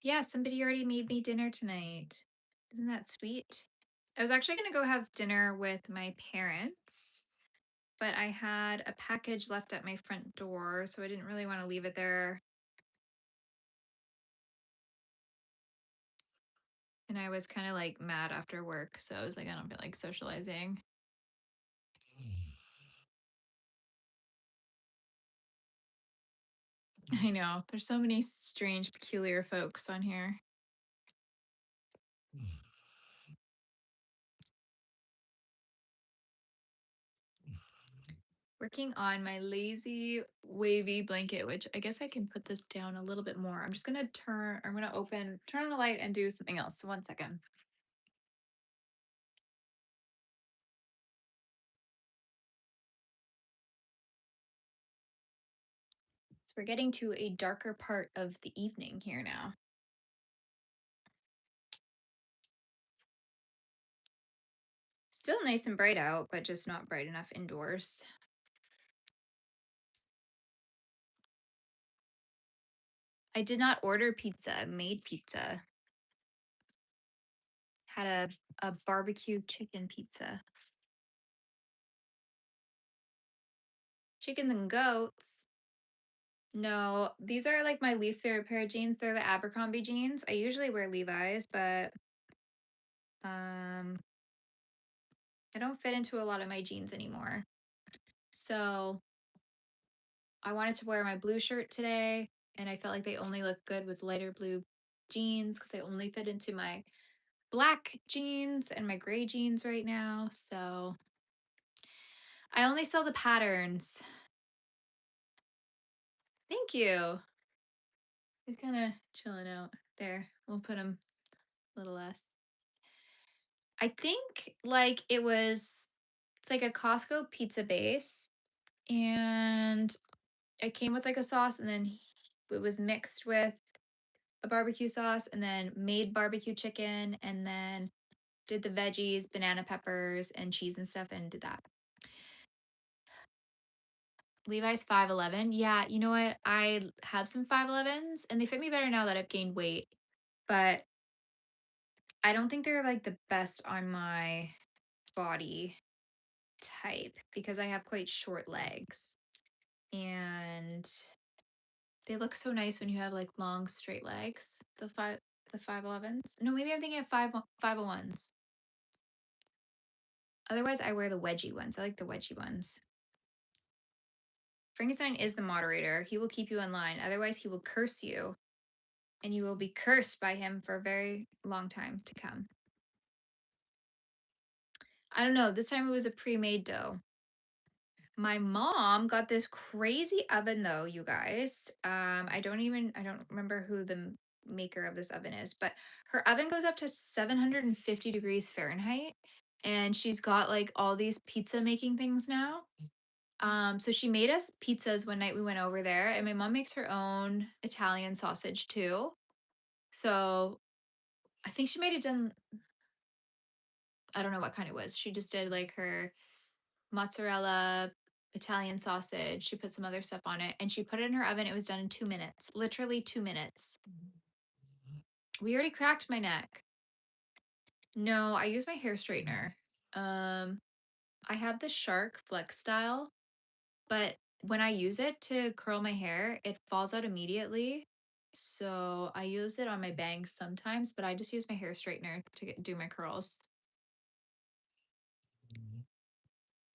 Yeah, somebody already made me dinner tonight. Isn't that sweet? I was actually going to go have dinner with my parents, but I had a package left at my front door, so I didn't really want to leave it there. And I was kind of like mad after work, so I was like, I don't feel like socializing. I know. There's so many strange, peculiar folks on here. Working on my lazy wavy blanket, which I guess I can put this down a little bit more. I'm just gonna turn on the light and do something else. So 1 second. So we're getting to a darker part of the evening here now. Still nice and bright out, but just not bright enough indoors. I did not order pizza, I made pizza. Had a barbecue chicken pizza. Chickens and goats. No, these are like my least favorite pair of jeans. They're the Abercrombie jeans. I usually wear Levi's, but I don't fit into a lot of my jeans anymore. So I wanted to wear my blue shirt today, and I felt like they only look good with lighter blue jeans because they only fit into my black jeans and my gray jeans right now. So I only sell the patterns. Thank you. He's kind of chilling out there. We'll put him a little less. I think it's like a Costco pizza base, and it came with like a sauce, and then it was mixed with a barbecue sauce, and then made barbecue chicken, and then did the veggies, banana peppers, and cheese and stuff, and did that. Levi's 511. Yeah, you know what? I have some 511s, and they fit me better now that I've gained weight, but I don't think they're like the best on my body type because I have quite short legs. And they look so nice when you have like long straight legs. The 511s. No, maybe I'm thinking of 501s. Otherwise, I wear the wedgie ones. I like the wedgie ones. Frankenstein is the moderator. He will keep you in line. Otherwise, he will curse you, and you will be cursed by him for a very long time to come. I don't know. This time it was a pre-made dough. My mom got this crazy oven though, you guys. I don't remember who the maker of this oven is, but her oven goes up to 750 degrees Fahrenheit, and she's got like all these pizza making things now. So she made us pizzas one night we went over there, and my mom makes her own Italian sausage too. So I think she made it done. I don't know what kind it was. She just did like her mozzarella, Italian sausage. She put some other stuff on it and she put it in her oven. It was done in 2 minutes, literally 2 minutes. We already cracked my neck. No, I use my hair straightener. Um, I have the Shark Flex style, but when I use it to curl my hair, it falls out immediately. So I use it on my bangs sometimes, but I just use my hair straightener to do my curls.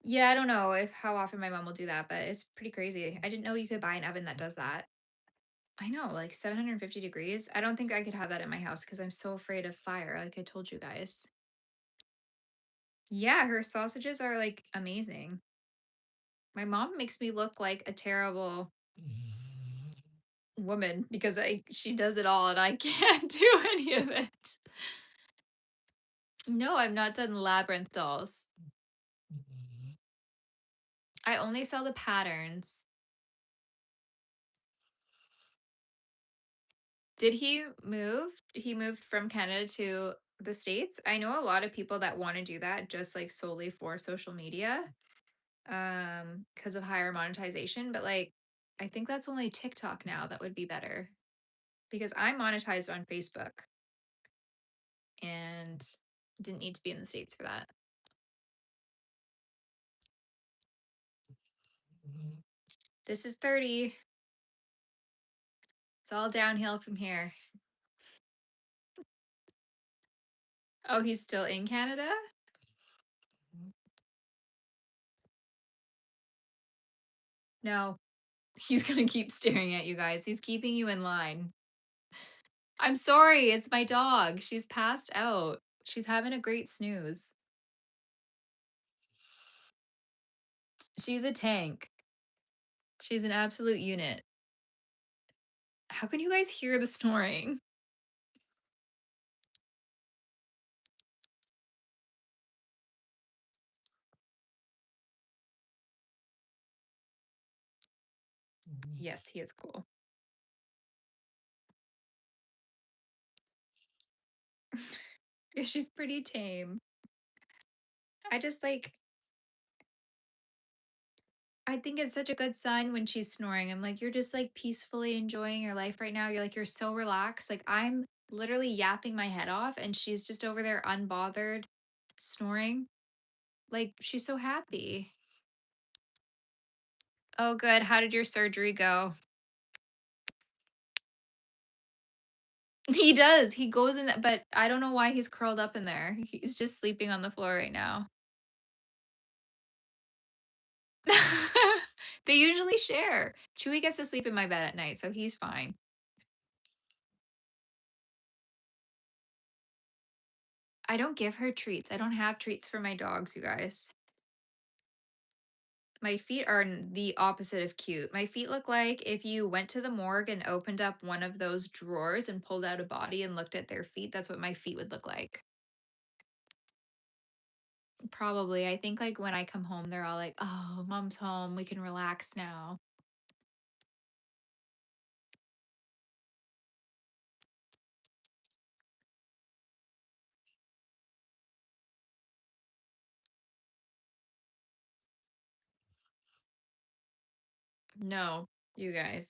Yeah, I don't know if how often my mom will do that, but it's pretty crazy. I didn't know you could buy an oven that does that. I know, like 750 degrees. I don't think I could have that in my house because I'm so afraid of fire, like I told you guys. Yeah, her sausages are like amazing. My mom makes me look like a terrible woman because she does it all and I can't do any of it. No, I've not done labyrinth dolls. I only sell the patterns. Did he move? He moved from Canada to the States. I know a lot of people that want to do that just like solely for social media, because of higher monetization, but like I think that's only TikTok now that would be better because I monetized on Facebook and didn't need to be in the States for that. This is 30. It's all downhill from here. Oh, he's still in Canada? No. He's going to keep staring at you guys. He's keeping you in line. I'm sorry, it's my dog. She's passed out. She's having a great snooze. She's a tank. She's an absolute unit. How can you guys hear the snoring? Yes, he is cool. Yeah, she's pretty tame. I just like I think it's such a good sign when she's snoring. I'm like, you're just like peacefully enjoying your life right now. You're like, you're so relaxed. Like, I'm literally yapping my head off, and she's just over there unbothered, snoring. Like, she's so happy. Oh, good. How did your surgery go? He does. He goes in, but I don't know why he's curled up in there. He's just sleeping on the floor right now. They usually share. Chewy gets to sleep in my bed at night, so he's fine. I don't give her treats. I don't have treats for my dogs, you guys. My feet are the opposite of cute. My feet look like if you went to the morgue and opened up one of those drawers and pulled out a body and looked at their feet. That's what my feet would look like. Probably. I think like when I come home, they're all like, oh, mom's home. We can relax now. No, you guys.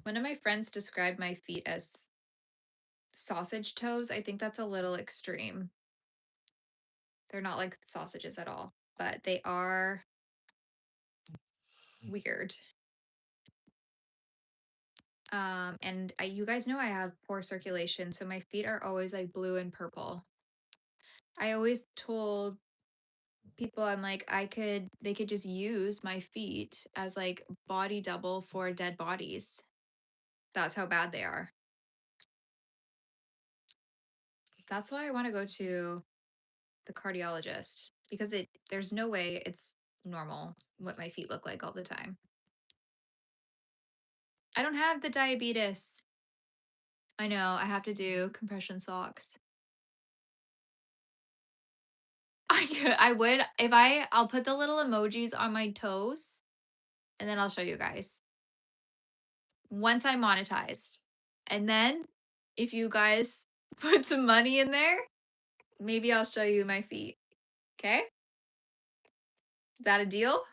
One of my friends described my feet as sausage toes. I think that's a little extreme. They're not like sausages at all, but they are weird. And you guys know I have poor circulation, so my feet are always like blue and purple. I always told people, I'm like, they could just use my feet as like body double for dead bodies. That's how bad they are. That's why I want to go to the cardiologist because there's no way it's normal what my feet look like all the time. I don't have the diabetes. I know, I have to do compression socks. I would if I'll put the little emojis on my toes and then I'll show you guys once I'm monetized. And then if you guys put some money in there, maybe I'll show you my feet. Okay? Is that a deal?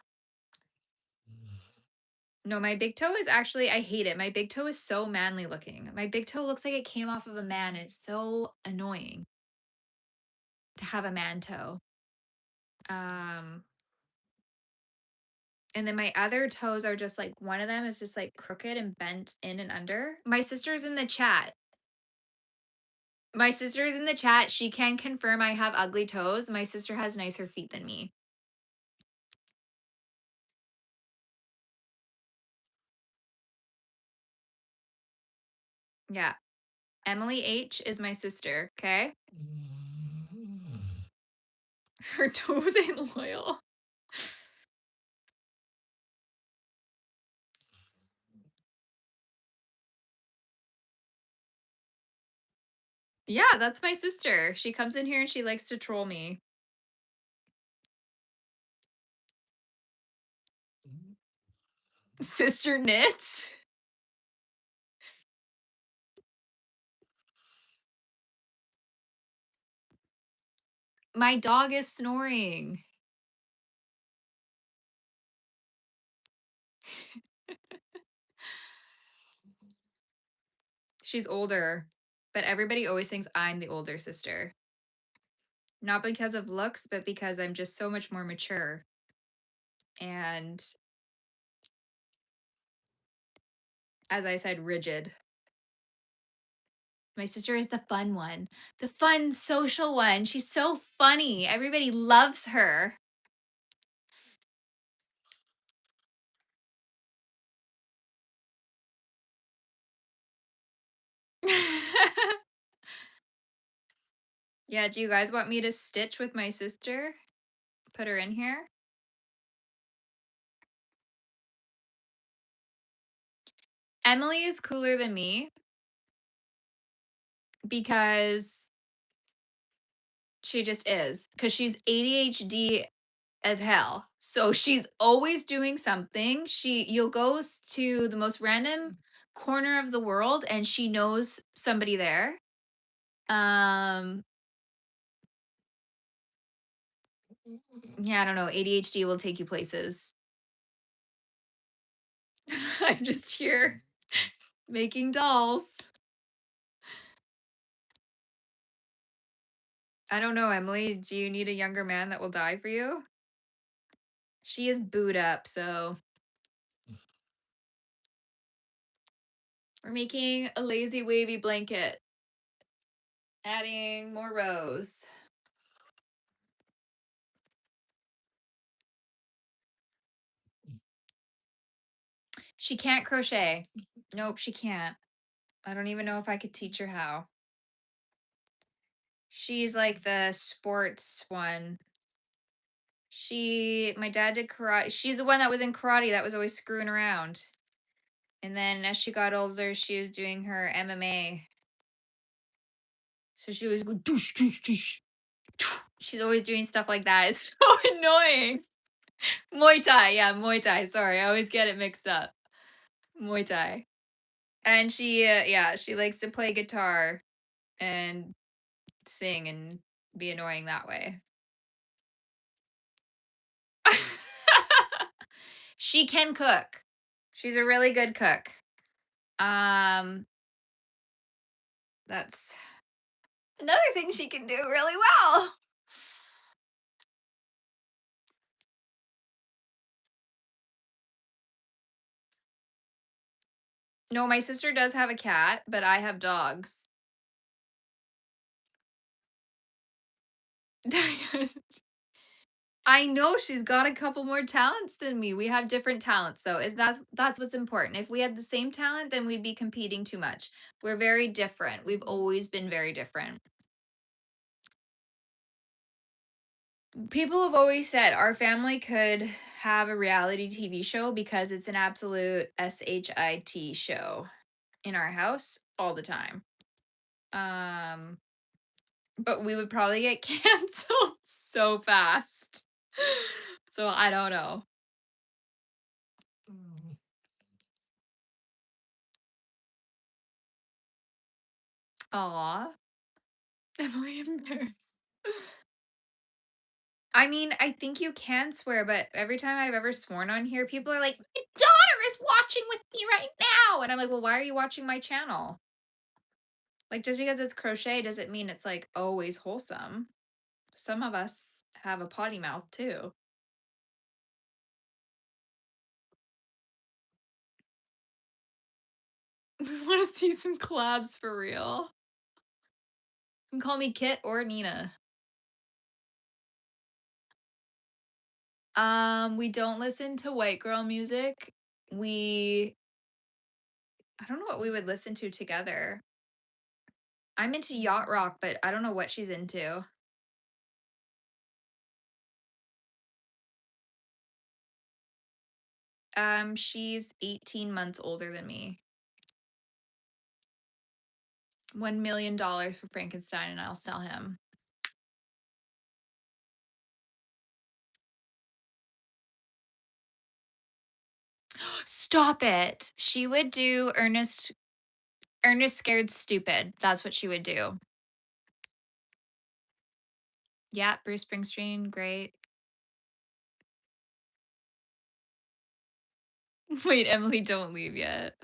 No, my big toe is actually, I hate it. My big toe is so manly looking. My big toe looks like it came off of a man. It's so annoying to have a man toe. Um, and then my other toes are just like one of them is just like crooked and bent in and under. My sister's in the chat. My sister is in the chat. She can confirm I have ugly toes. My sister has nicer feet than me. Yeah. Emily H is my sister, okay? Her toes ain't loyal. Yeah, that's my sister. She comes in here and she likes to troll me. Sister knits. My dog is snoring. She's older, but everybody always thinks I'm the older sister. Not because of looks, but because I'm just so much more mature. And as I said, rigid. My sister is the fun one, the fun social one. She's so funny. Everybody loves her. Yeah, do you guys want me to stitch with my sister? Put her in here? Emily is cooler than me because she just is. Because she's ADHD as hell. So she's always doing something. You'll go to the most random corner of the world and she knows somebody there. Um yeah, I don't know. ADHD will take you places. I'm just here making dolls. I don't know, Emily. Do you need a younger man that will die for you? She is booed up, so we're making a lazy wavy blanket. Adding more rows. She can't crochet. Nope, she can't. I don't even know if I could teach her how. She's like the sports one. My dad did karate. She's the one that was in karate that was always screwing around. And then as she got older, she was doing her MMA. So she was going, doosh, doosh, doosh. She's always doing stuff like that. It's so annoying. Muay Thai. Yeah, Muay Thai. Sorry, I always get it mixed up. Muay Thai. And yeah, she likes to play guitar and sing and be annoying that way. She can cook. She's a really good cook. Um, that's another thing she can do really well. No, my sister does have a cat, but I have dogs. I know she's got a couple more talents than me. We have different talents though. Is that's what's important. If we had the same talent, then we'd be competing too much. We're very different. We've always been very different. People have always said our family could have a reality TV show because it's an absolute SHIT show in our house all the time. Um, but we would probably get canceled so fast. So I don't know. Aw, Emily embarrassed. I mean, I think you can swear, but every time I've ever sworn on here, people are like, "My daughter is watching with me right now," and I'm like, "Well, why are you watching my channel?" Like, just because it's crochet doesn't mean it's, like, always wholesome. Some of us have a potty mouth too. We wanna see some collabs for real. You can call me Kit or Nina. We don't listen to white girl music. We I don't know what we would listen to together. I'm into yacht rock, but I don't know what she's into. She's 18 months older than me. $1,000,000 for Frankenstein, and I'll sell him. Stop it. She would do Ernest Scared Stupid. That's what she would do. Yeah, Bruce Springsteen, great. Wait, Emily, don't leave yet.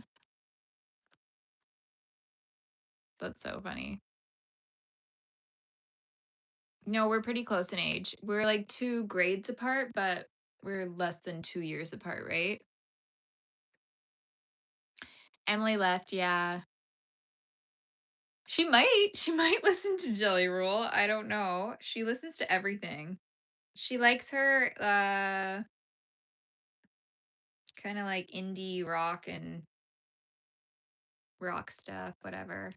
That's so funny. No, we're pretty close in age. We're like 2 grades apart, but we're less than 2 years apart, right? Emily left, yeah. She might listen to Jelly Roll. I don't know. She listens to everything. She likes her kind of like indie rock and rock stuff, whatever.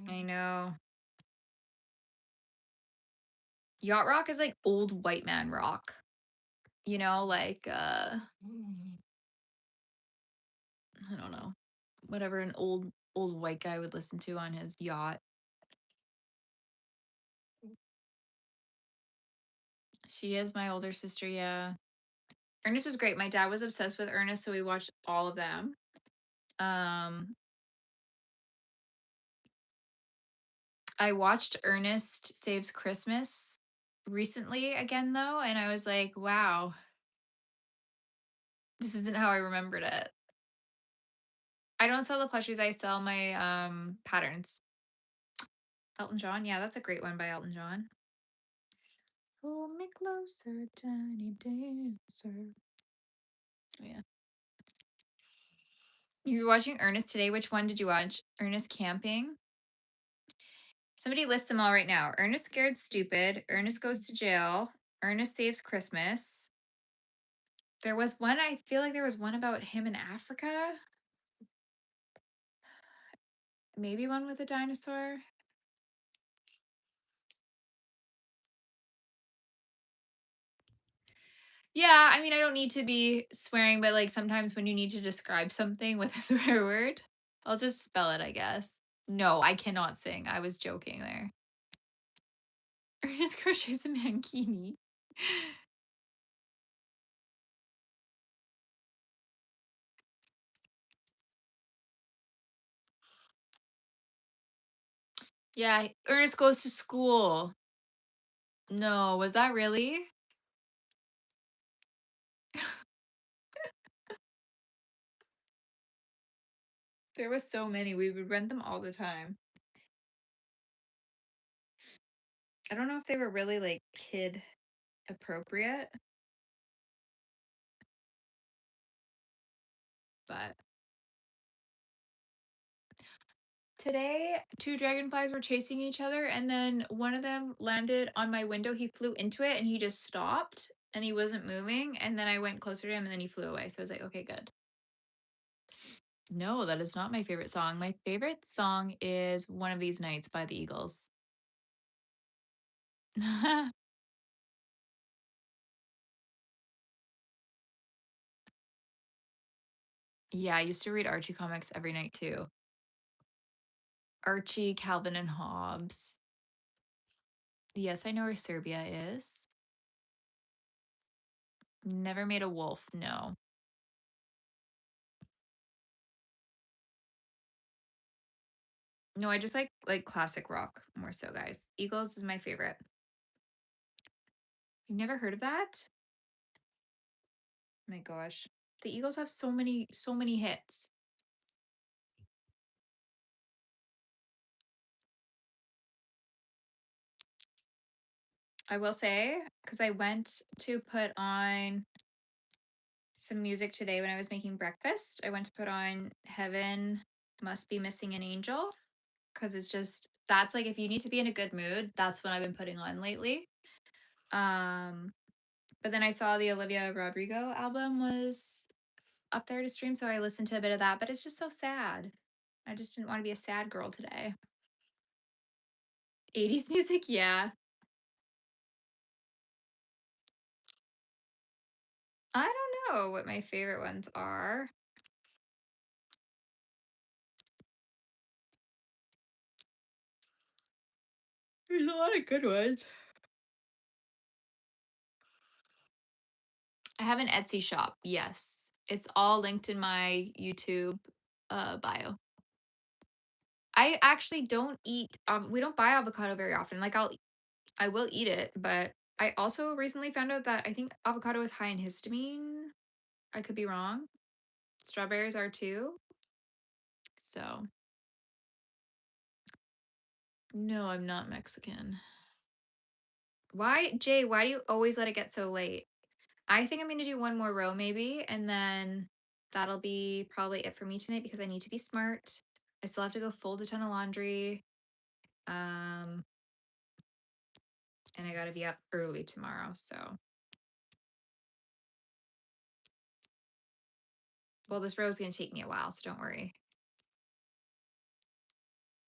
I know. Yacht rock is like old white man rock. You know, like I don't know. Whatever an old white guy would listen to on his yacht. She is my older sister, yeah. Ernest was great. My dad was obsessed with Ernest, so we watched all of them. Um, I watched Ernest Saves Christmas recently again though, and I was like, wow, this isn't how I remembered it. I don't sell the plushies, I sell my patterns. Elton John, yeah, that's a great one by Elton John. Hold me closer, tiny dancer. Oh, yeah. You were watching Ernest today. Which one did you watch? Ernest Camping? Somebody list them all right now. Ernest Scared Stupid, Ernest Goes to Jail, Ernest Saves Christmas. There was one, I feel like there was one about him in Africa. Maybe one with a dinosaur. Yeah, I mean, I don't need to be swearing, but like sometimes when you need to describe something with a swear word, I'll just spell it, I guess. No, I cannot sing. I was joking there. Ernest crochets a mankini. Yeah, Ernest goes to school. No, was that really? There was so many. We would rent them all the time. I don't know if they were really like kid appropriate, but Today, two dragonflies were chasing each other, and then one of them landed on my window. He flew into it and he just stopped and he wasn't moving. And then I went closer to him and then he flew away. So I was like, okay, good. No, that is not my favorite song. My favorite song is One of These Nights by the Eagles. Yeah, I used to read Archie comics every night too. Archie, Calvin and Hobbes. Yes, I know where Serbia is. Never made a wolf, no. No, I just like classic rock more so, guys. Eagles is my favorite. You never heard of that? My gosh. The Eagles have so many hits. I will say, because I went to put on some music today when I was making breakfast. I went to put on Heaven Must Be Missing an Angel because it's just that's like if you need to be in a good mood, that's what I've been putting on lately. Um, but then I saw the Olivia Rodrigo album was up there to stream, so I listened to a bit of that, but it's just so sad. I just didn't want to be a sad girl today. 80s music, yeah. I don't know what my favorite ones are. There's a lot of good ones. I have an Etsy shop. Yes. It's all linked in my YouTube bio. I actually don't eat we don't buy avocado very often. Like I will eat it, but I also recently found out that I think avocado is high in histamine. I could be wrong. Strawberries are too. So, no, I'm not Mexican. Why, Jay, why do you always let it get so late? I think I'm going to do one more row maybe, and then that'll be probably it for me tonight because I need to be smart. I still have to go fold a ton of laundry. Um, and I got to be up early tomorrow. So, well, this row is going to take me a while, so don't worry.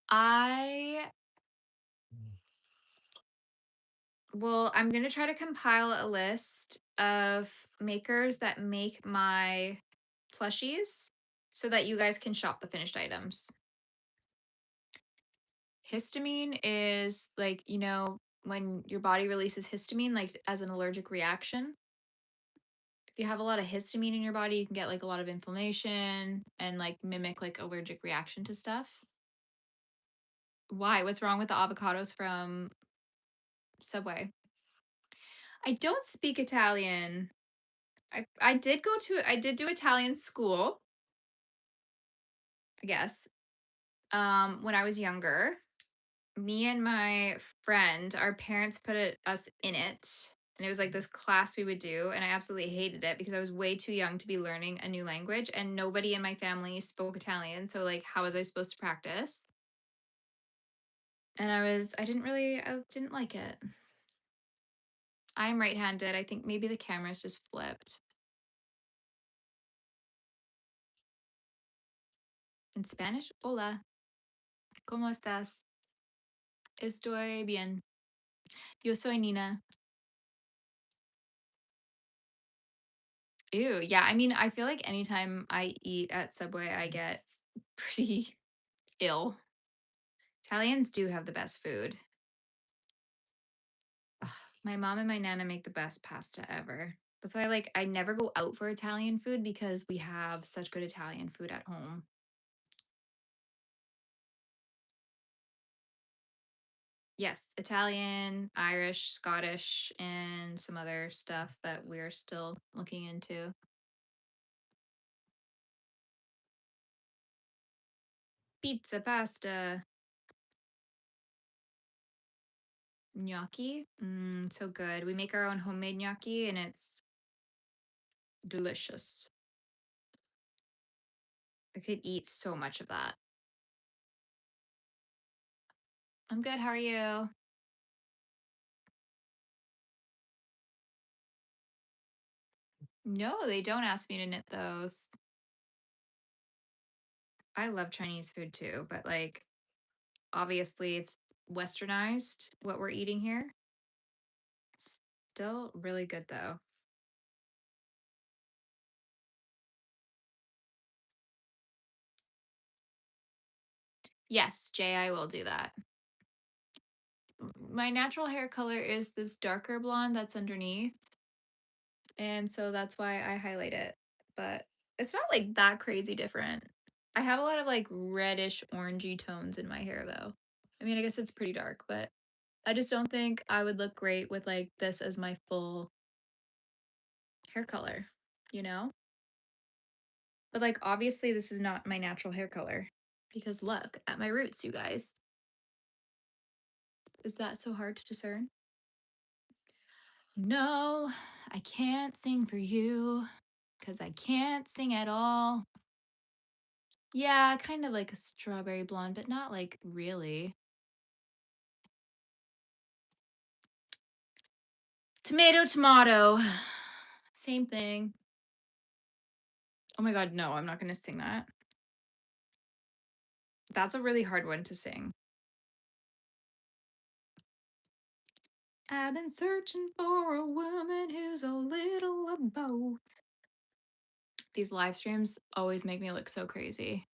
I I'm going to try to compile a list of makers that make my plushies so that you guys can shop the finished items. Histamine is like, when your body releases histamine, like as an allergic reaction. If you have a lot of histamine in your body, you can get like a lot of inflammation and like mimic like allergic reaction to stuff. Why? What's wrong with the avocados from Subway? I don't speak Italian. I did do Italian school, I guess. When I was younger. Me and my friend, our parents put us in it. And it was like this class we would do. And I absolutely hated it because I was way too young to be learning a new language. And nobody in my family spoke Italian. So, like, how was I supposed to practice? And I didn't like it. I'm right handed. I think maybe the camera's just flipped. In Spanish, hola, ¿cómo estás? Estoy bien. Yo soy Nina. Ew. Yeah. I mean, I feel like anytime I eat at Subway, I get pretty ill. Italians do have the best food. Ugh, my mom and my nana make the best pasta ever. That's why I never go out for Italian food because we have such good Italian food at home. Yes, Italian, Irish, Scottish, and some other stuff that we're still looking into. Pizza, pasta, gnocchi. So good. We make our own homemade gnocchi and it's delicious. I could eat so much of that. I'm good. How are you? No, they don't ask me to knit those. I love Chinese food too, but like obviously it's westernized what we're eating here. Still really good though. Yes, Jay, I will do that. My natural hair color is this darker blonde that's underneath. And so that's why I highlight it. But it's not like that crazy different. I have a lot of like reddish orangey tones in my hair though. I mean, I guess it's pretty dark, but I just don't think I would look great with like this as my full hair color, you know? But like obviously this is not my natural hair color because look at my roots, you guys. Is that so hard to discern? No, I can't sing for you because I can't sing at all. Yeah, kind of like a strawberry blonde, but not like really. Tomato, tomato. Same thing. Oh my God, no, I'm not going to sing that. That's a really hard one to sing. I've been searching for a woman who's a little of both. These live streams always make me look so crazy.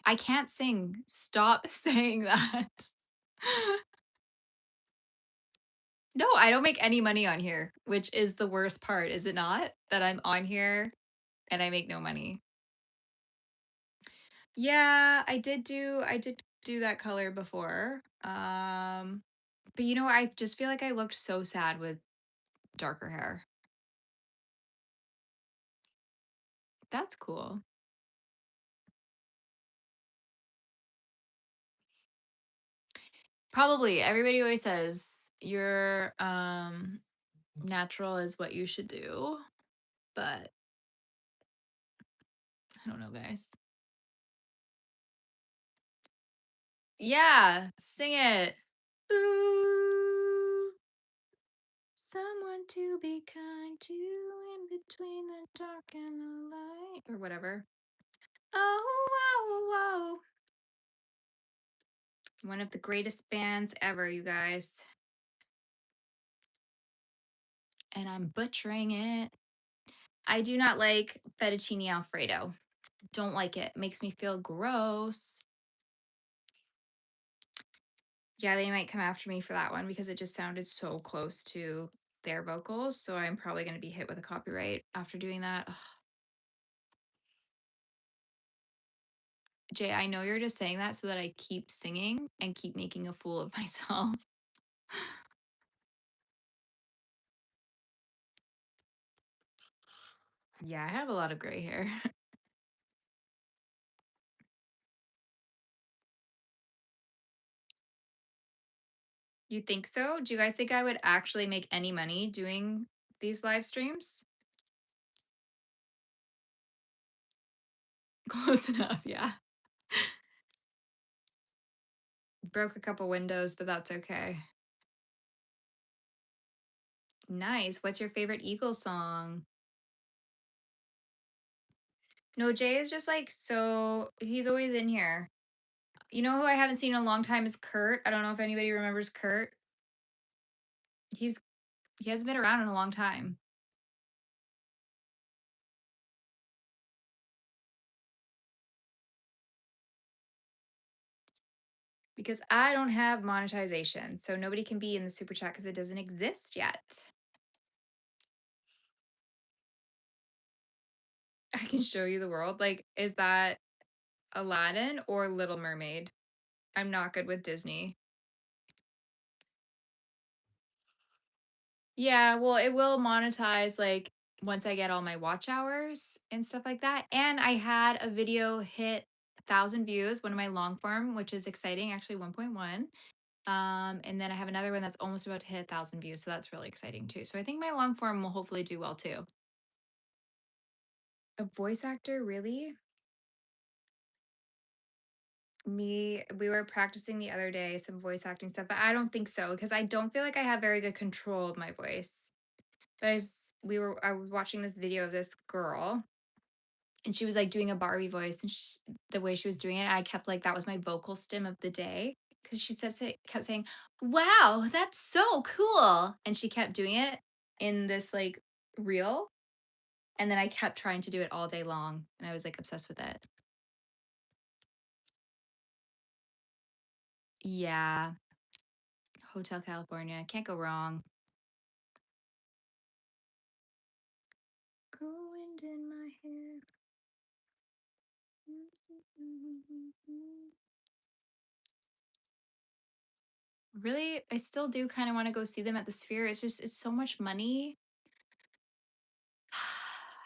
I can't sing. Stop saying that. No, I don't make any money on here, which is the worst part, is it not? That I'm on here and I make no money. Yeah, I did do that color before. But you know, I just feel like I looked so sad with darker hair. That's cool. Probably. Everybody always says your natural is what you should do, but I don't know, guys. Yeah, sing it. Ooh, someone to be kind to in between the dark and the light, or whatever. Oh, whoa, whoa. One of the greatest bands ever, you guys. And I'm butchering it. I do not like fettuccine alfredo. Don't like it. Makes me feel gross. Yeah, they might come after me for that one because it just sounded so close to their vocals. So I'm probably going to be hit with a copyright after doing that. Ugh. Jay, I know you're just saying that so that I keep singing and keep making a fool of myself. Yeah, I have a lot of gray hair. You think so? Do you guys think I would actually make any money doing these live streams? Close enough, yeah. Broke a couple windows, but that's okay. Nice. What's your favorite Eagles song? No, Jay is just like so he's always in here. You know who I haven't seen in a long time is Kurt. I don't know if anybody remembers Kurt. He's he hasn't been around in a long time. Because I don't have monetization. So nobody can be in the super chat because it doesn't exist yet. I can show you the world. Like, is that Aladdin or Little Mermaid? I'm not good with Disney. Yeah, well, it will monetize like once I get all my watch hours and stuff like that. And I had a video hit 1,000 views, one of my long form, which is exciting, actually 1.1. And then I have another one that's almost about to hit 1,000 views. So that's really exciting too. So I think my long form will hopefully do well too. A voice actor, really? We were practicing the other day some voice acting stuff, but I don't think so because I don't feel like I have very good control of my voice. But I was watching this video of this girl and she was like doing a Barbie voice and the way she was doing it, I kept like that was my vocal stim of the day because she kept saying, "Wow, that's so cool," and she kept doing it in this like reel, and then I kept trying to do it all day long, and I was like obsessed with it. Yeah, Hotel California, can't go wrong. Cool wind in my hair. Really, I still do kind of want to go see them at the Sphere. It's just it's so much money.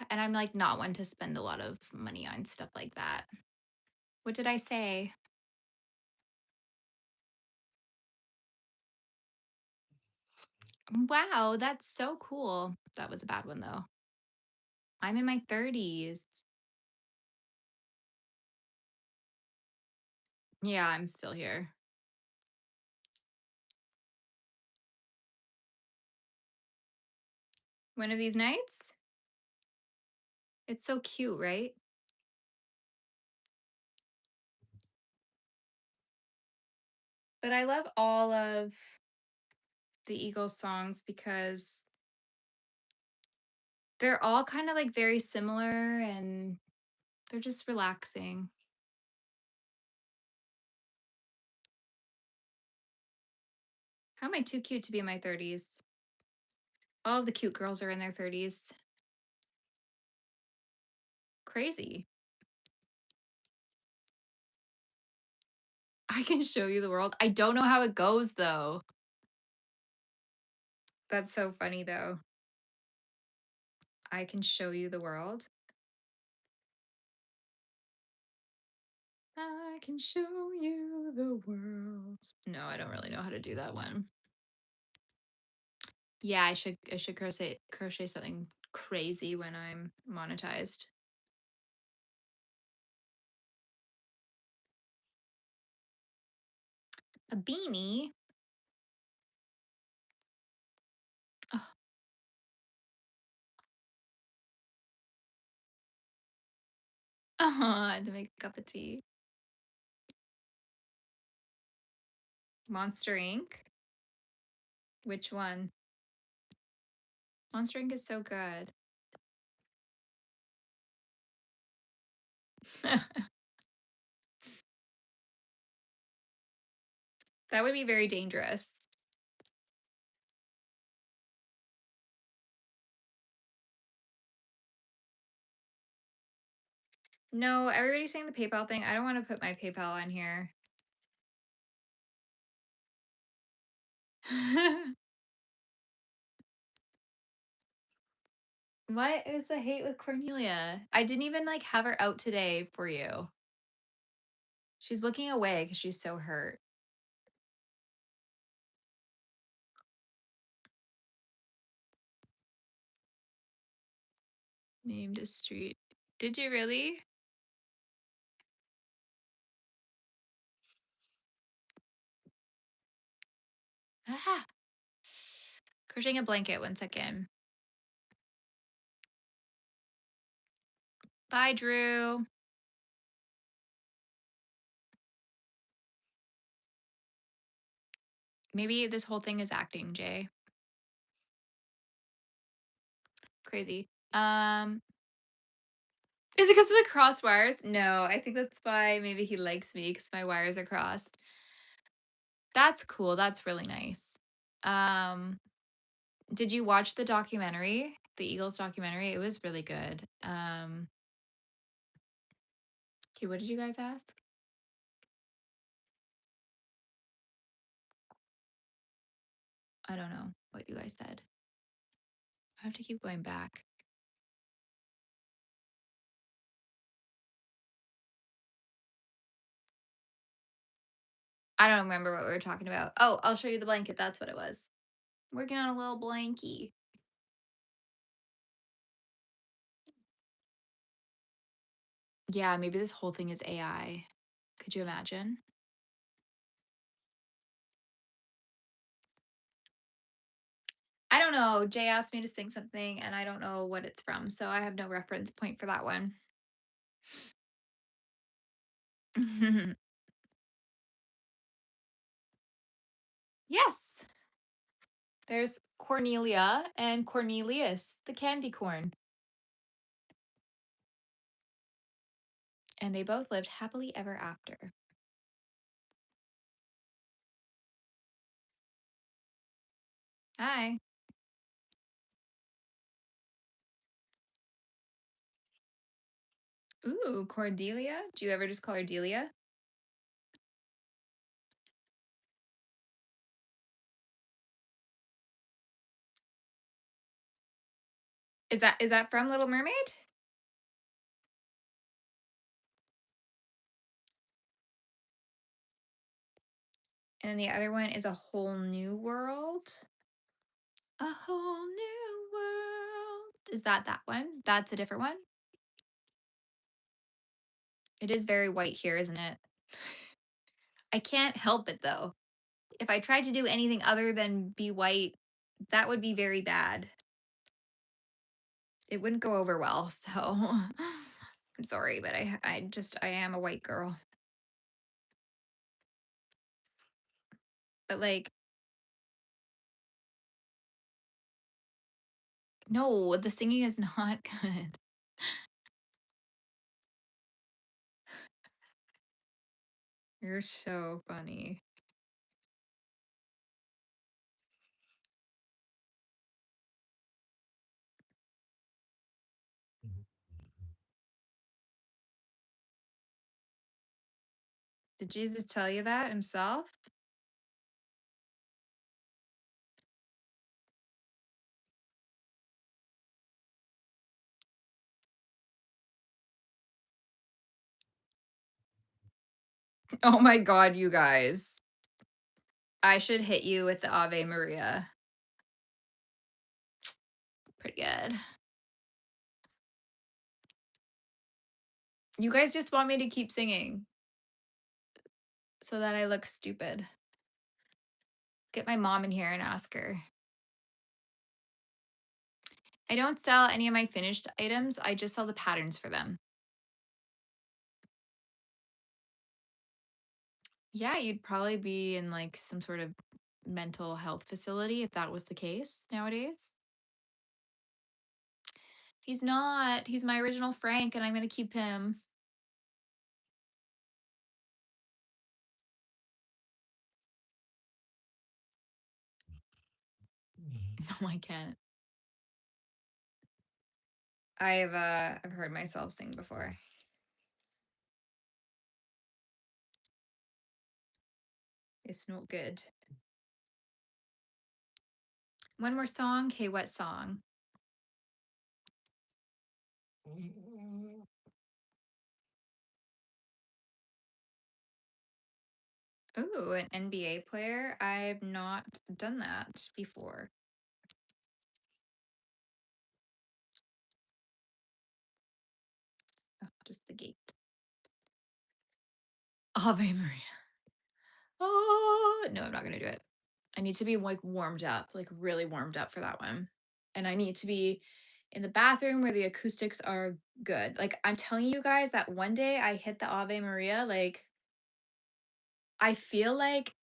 And I'm like not one to spend a lot of money on stuff like that. What did I say? Wow, that's so cool. That was a bad one though. I'm in my 30s. Yeah, I'm still here. One of these nights? It's so cute, right? But I love all of the Eagles songs because they're all kind of like very similar and they're just relaxing. How am I too cute to be in my 30s? All of the cute girls are in their 30s. Crazy. I can show you the world. I don't know how it goes though. That's so funny though. I can show you the world. I can show you the world. No, I don't really know how to do that one. Yeah, I should crochet something crazy when I'm monetized. A beanie? Oh, to make a cup of tea. Monster Inc. Which one? Monster Inc. is so good. That would be very dangerous. No, everybody's saying the PayPal thing. I don't want to put my PayPal on here. What is the hate with Cornelia? I didn't even like have her out today for you. She's looking away because she's so hurt. Named a street. Did you really? Ah. Crocheting a blanket 1 second. Bye, Drew. Maybe this whole thing is acting, Jay. Crazy. Is it because of the cross wires? No, I think that's why maybe he likes me because my wires are crossed. That's cool. That's really nice. Um, did you watch the documentary, the Eagles documentary? It was really good. Okay, what did you guys ask? I don't know what you guys said. I have to keep going back. I don't remember what we were talking about. Oh, I'll show you the blanket. That's what it was. Working on a little blankie. Yeah, maybe this whole thing is AI Could you imagine? I don't know. Jay asked me to sing something and I don't know what it's from, so I have no reference point for that one. Yes. There's Cornelia and Cornelius, the candy corn. And they both lived happily ever after. Hi. Ooh, Cordelia. Do you ever just call her Delia? Is that from Little Mermaid? And then the other one is A Whole New World. A Whole New World. Is that one? That's a different one? It is very white here, isn't it? I can't help it though. If I tried to do anything other than be white, that would be very bad. It wouldn't go over well, so I'm sorry, but I am a white girl. But like, no, the singing is not good. You're so funny. Did Jesus tell you that himself? Oh my god, you guys. I should hit you with the Ave Maria. Pretty good. You guys just want me to keep singing so that I look stupid. Get my mom in here and ask her. I don't sell any of my finished items. I just sell the patterns for them. Yeah, you'd probably be in like some sort of mental health facility if that was the case nowadays. He's not. He's my original Frank, and I'm going to keep him. No, I can't. I've heard myself sing before. It's not good. One more song. Okay, what song? Ooh, an NBA player. I've not done that before. Oh, just the gate. Ave Maria. Oh, no, I'm not going to do it. I need to be like warmed up, like really warmed up for that one. And I need to be in the bathroom where the acoustics are good. Like I'm telling you guys that one day I hit the Ave Maria, like I feel like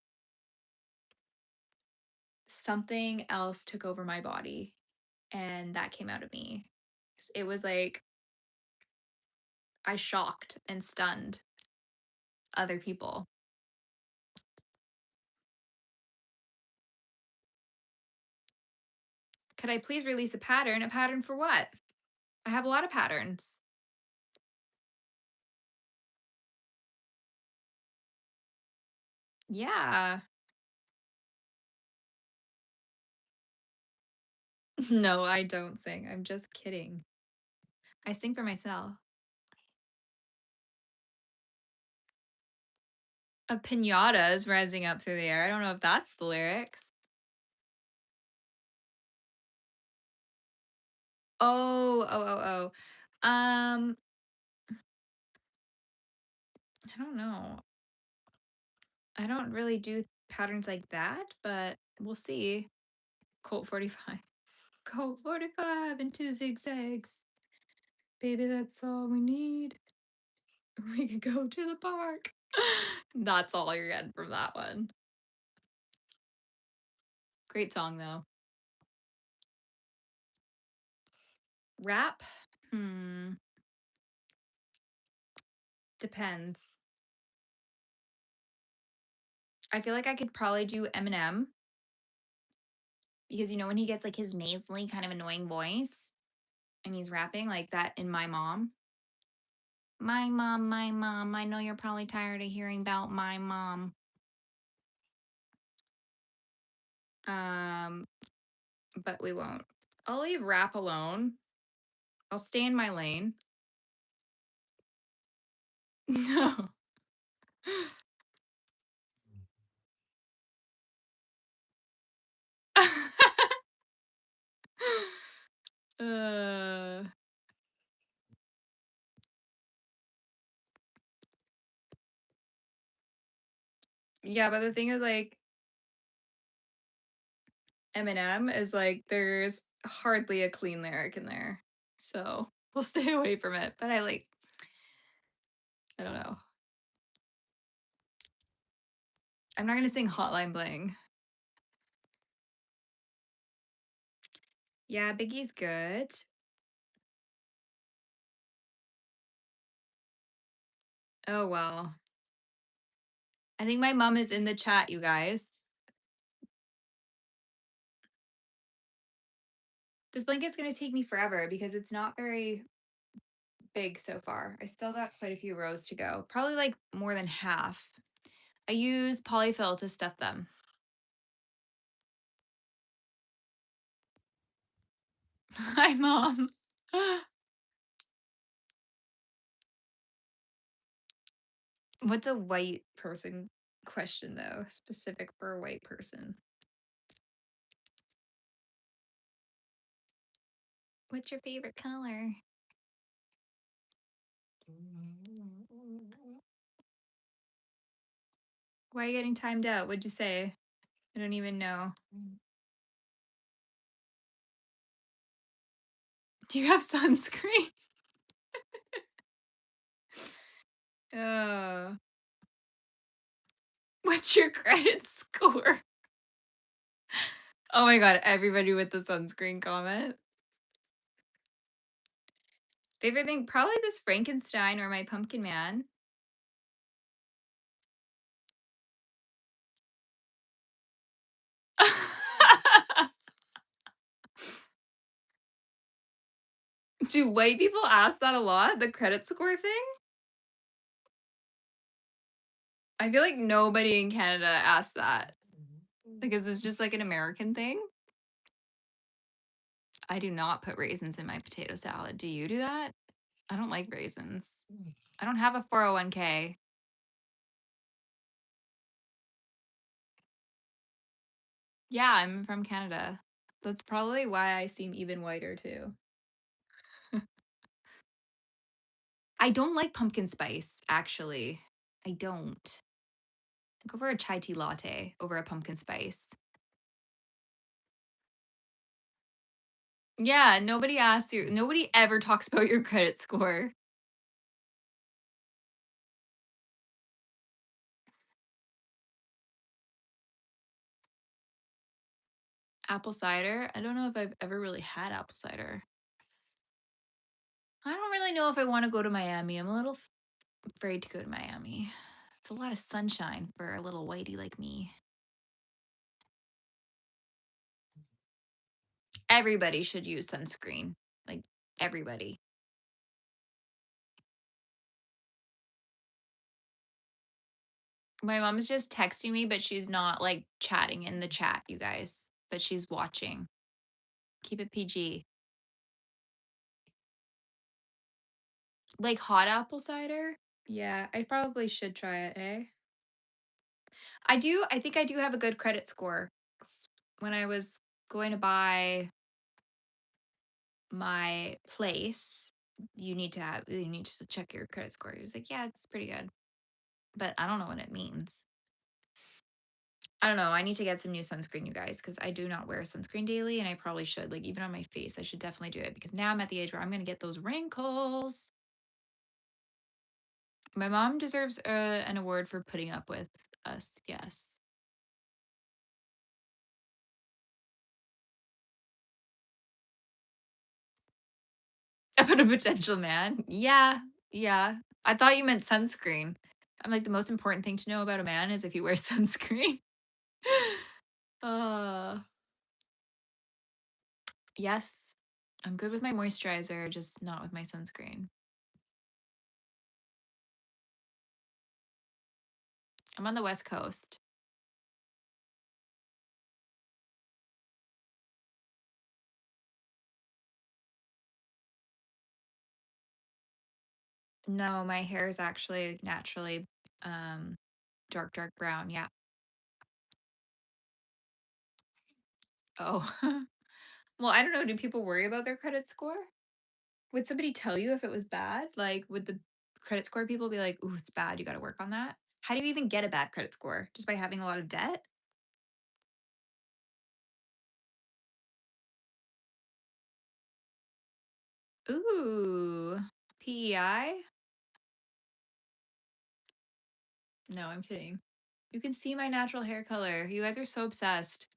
something else took over my body and that came out of me. It was like I shocked and stunned other people. Could I please release a pattern? A pattern for what? I have a lot of patterns. Yeah. No, I don't sing. I'm just kidding. I sing for myself. A pinata is rising up through the air. I don't know if that's the lyrics. Oh, oh, oh, oh. I don't know. I don't really do patterns like that, but we'll see. Colt 45. Colt 45 and two zigzags. Baby, that's all we need. We could go to the park. That's all you're getting from that one. Great song though. Rap? Hmm. Depends. I feel like I could probably do Eminem because you know when he gets like his nasally kind of annoying voice and he's rapping like that in My Mom. My mom. I know you're probably tired of hearing about my mom. Um, but we won't. I'll leave rap alone. I'll stay in my lane. No. uh, yeah, but the thing is like Eminem is like there's hardly a clean lyric in there. So we'll stay away from it. But I don't know. I'm not gonna sing Hotline Bling. Yeah, Biggie's good. Oh well. I think my mom is in the chat, you guys. This blanket's gonna take me forever because it's not very big so far. I still got quite a few rows to go. Probably like more than half. I use polyfill to stuff them. Hi, mom. What's a white person question though? Specific for a white person. What's your favorite color? Why are you getting timed out? What'd you say? I don't even know. Do you have sunscreen? Oh. What's your credit score? Oh my god, everybody with the sunscreen comment. Favorite thing, probably this Frankenstein or my pumpkin man. Do white people ask that a lot? The credit score thing? I feel like nobody in Canada asks that. Because it's just like an American thing. I do not put raisins in my potato salad. Do you do that? I don't like raisins. I don't have a 401k. Yeah, I'm from Canada. That's probably why I seem even whiter too. I don't like pumpkin spice, actually. I don't. I go for a chai tea latte over a pumpkin spice. Yeah, nobody asks you. Nobody ever talks about your credit score. Apple cider? I don't know if I've ever really had apple cider. I don't really know if I want to go to Miami. I'm a little afraid to go to Miami. It's a lot of sunshine for a little whitey like me. Everybody should use sunscreen. Like everybody. My mom's just texting me, but she's not like chatting in the chat, you guys. But she's watching. Keep it PG. Like hot apple cider? Yeah, I probably should try it, eh? I think I do have a good credit score. When I was going to buy my place, you need to check your credit score. He was like, yeah, it's pretty good. But I don't know what it means. I don't know. I need to get some new sunscreen, you guys, because I do not wear sunscreen daily, and I probably should. Like, even on my face, I should definitely do it because now I'm at the age where I'm going to get those wrinkles. My mom deserves an award for putting up with us. Yes. About a potential man. Yeah. Yeah. I thought you meant sunscreen. I'm like, the most important thing to know about a man is if he wears sunscreen. uh, yes. I'm good with my moisturizer, just not with my sunscreen. I'm on the West Coast. No, my hair is actually naturally um dark, dark brown. Yeah. Oh. Well, I don't know. Do people worry about their credit score? Would somebody tell you if it was bad? Like, would the credit score people be like, "Ooh, it's bad. You got to work on that"? How do you even get a bad credit score? Just by having a lot of debt? Ooh, PEI? No, I'm kidding. You can see my natural hair color. You guys are so obsessed.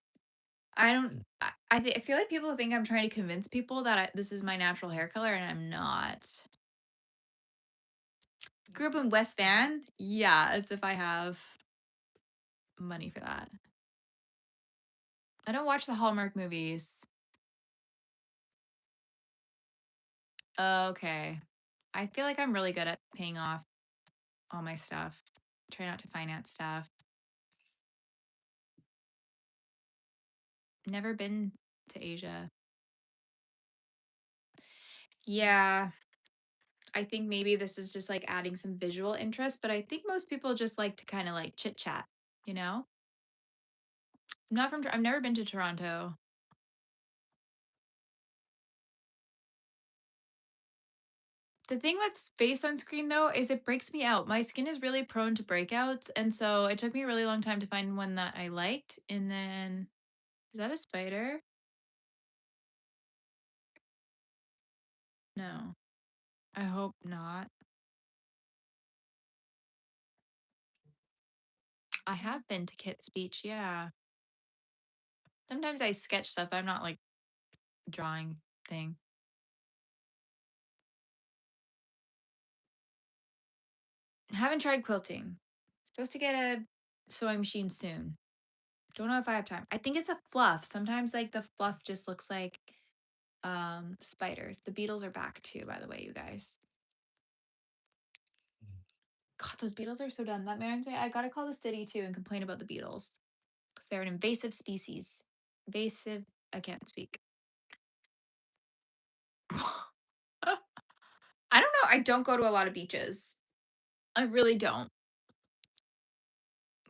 I don't. I feel like people think I'm trying to convince people that this is my natural hair color, and I'm not. Grew up in West Van? Yeah, as if I have money for that. I don't watch the Hallmark movies. Okay. I feel like I'm really good at paying off all my stuff. Try not to finance stuff. Never been to Asia. Yeah, I think maybe this is just like adding some visual interest, but I think most people just like to kind of like chit chat, you know? I'm not from, I've never been to Toronto. The thing with face sunscreen though is it breaks me out. My skin is really prone to breakouts. And so it took me a really long time to find one that I liked. And then, is that a spider? No, I hope not. I have been to Kit's Beach. Yeah. Sometimes I sketch stuff. I'm not like drawing thing. Haven't tried quilting. Supposed to get a sewing machine soon. Don't know if I have time. I think it's a fluff. Sometimes like the fluff just looks like spiders. The beetles are back too, by the way, you guys. God, those beetles are so dumb. That reminds me, I gotta call the city too and complain about the beetles. Because they're an invasive species. Invasive, I can't speak. I don't know. I don't go to a lot of beaches. I really don't.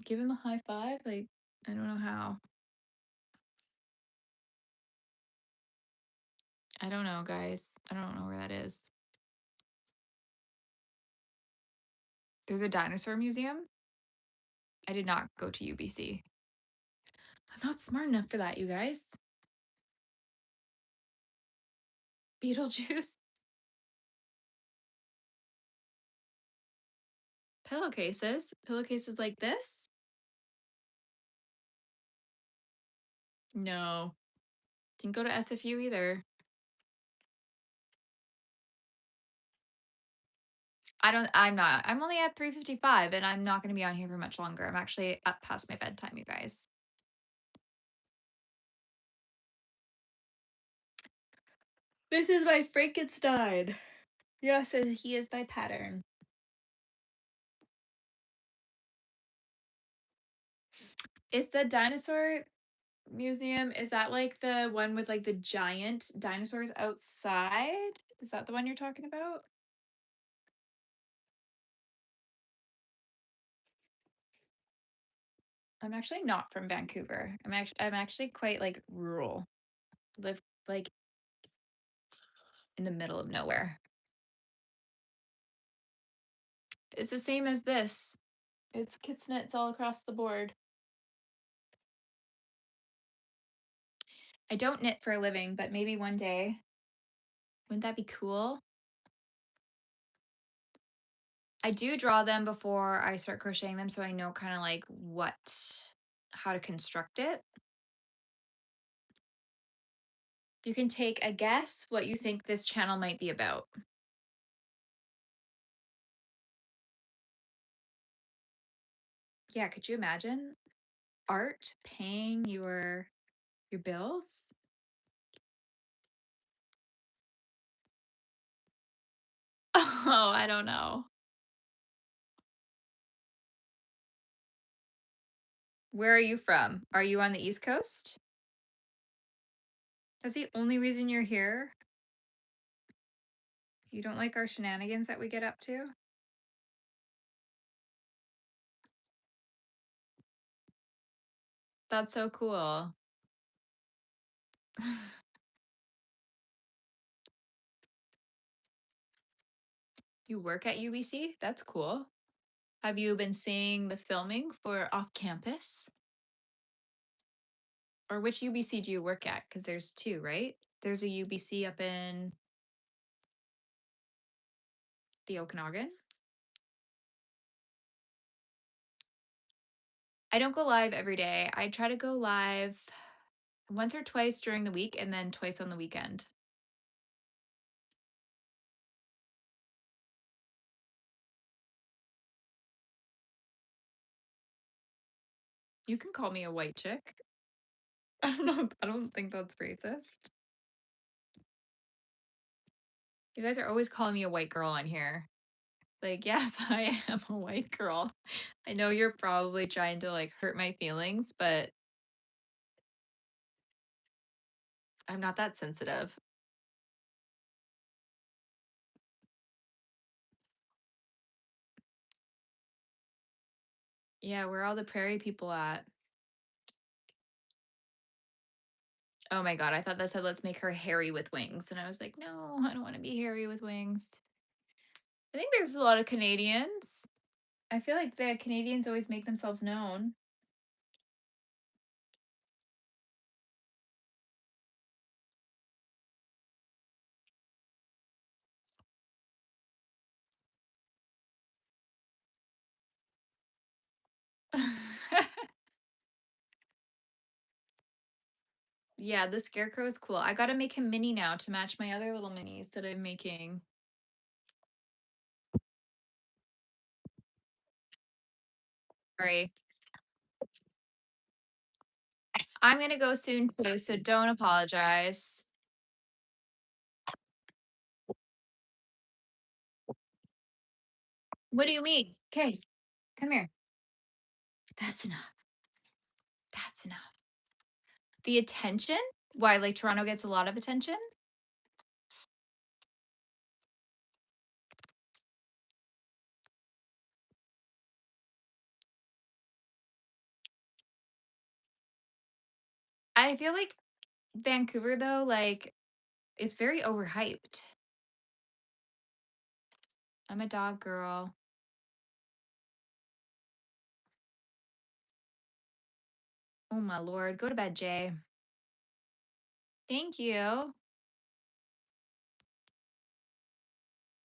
Give him a high five? Like, I don't know how. I don't know, guys. I don't know where that is. There's a dinosaur museum. I did not go to UBC. I'm not smart enough for that, you guys. Beetlejuice. Pillowcases. Pillowcases like this? No. Didn't go to SFU either. I'm not. I'm only at 3:55 and I'm not going to be on here for much longer. I'm actually up past my bedtime, you guys. This is my Frankenstein. Yes, he is my pattern. Is the dinosaur museum, is that like the one with like the giant dinosaurs outside? Is that the one you're talking about? I'm actually not from Vancouver. I'm actually quite like rural. Live like in the middle of nowhere. It's the same as this. It's Kitsnits all across the board. I don't knit for a living, but maybe one day. Wouldn't that be cool? I do draw them before I start crocheting them so I know kind of like how to construct it. You can take a guess what you think this channel might be about. Yeah, could you imagine art paying your bills? Oh, I don't know. Where are you from? Are you on the East Coast? That's the only reason you're here? You don't like our shenanigans that we get up to? That's so cool. You work at UBC? That's cool. Have you been seeing the filming for off campus? Or which UBC do you work at? Because there's two, right? There's a UBC up in the Okanagan. I don't go live every day. I try to go live once or twice during the week and then twice on the weekend. You can call me a white chick. I don't know. I don't think that's racist. You guys are always calling me a white girl on here. Like, yes, I am a white girl. I know you're probably trying to like hurt my feelings, but I'm not that sensitive. Yeah, where are all the prairie people at? Oh my God, I thought that said let's make her hairy with wings. And I was like, no, I don't want to be hairy with wings. I think there's a lot of Canadians. I feel like the Canadians always make themselves known. Yeah, the scarecrow is cool. I got to make him mini now to match my other little minis that I'm making. Sorry. I'm going to go soon too, so don't apologize. What do you mean? Okay, come here. That's enough. That's enough. The attention? Why, like Toronto gets a lot of attention? I feel like Vancouver, though, like, it's very overhyped. I'm a dog girl. Oh my lord. Go to bed, Jay. Thank you.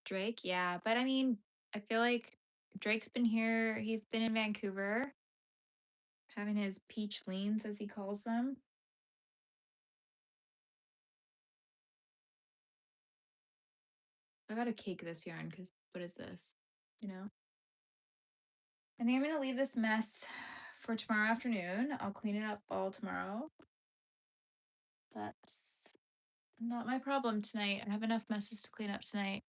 Drake, yeah. But I mean, I feel like Drake's been here. He's been in Vancouver having his peach leans, as he calls them. I got a cake this yarn because what is this? You know? I think I'm going to leave this mess for tomorrow afternoon. I'll clean it up all tomorrow. That's not my problem tonight. I have enough messes to clean up tonight.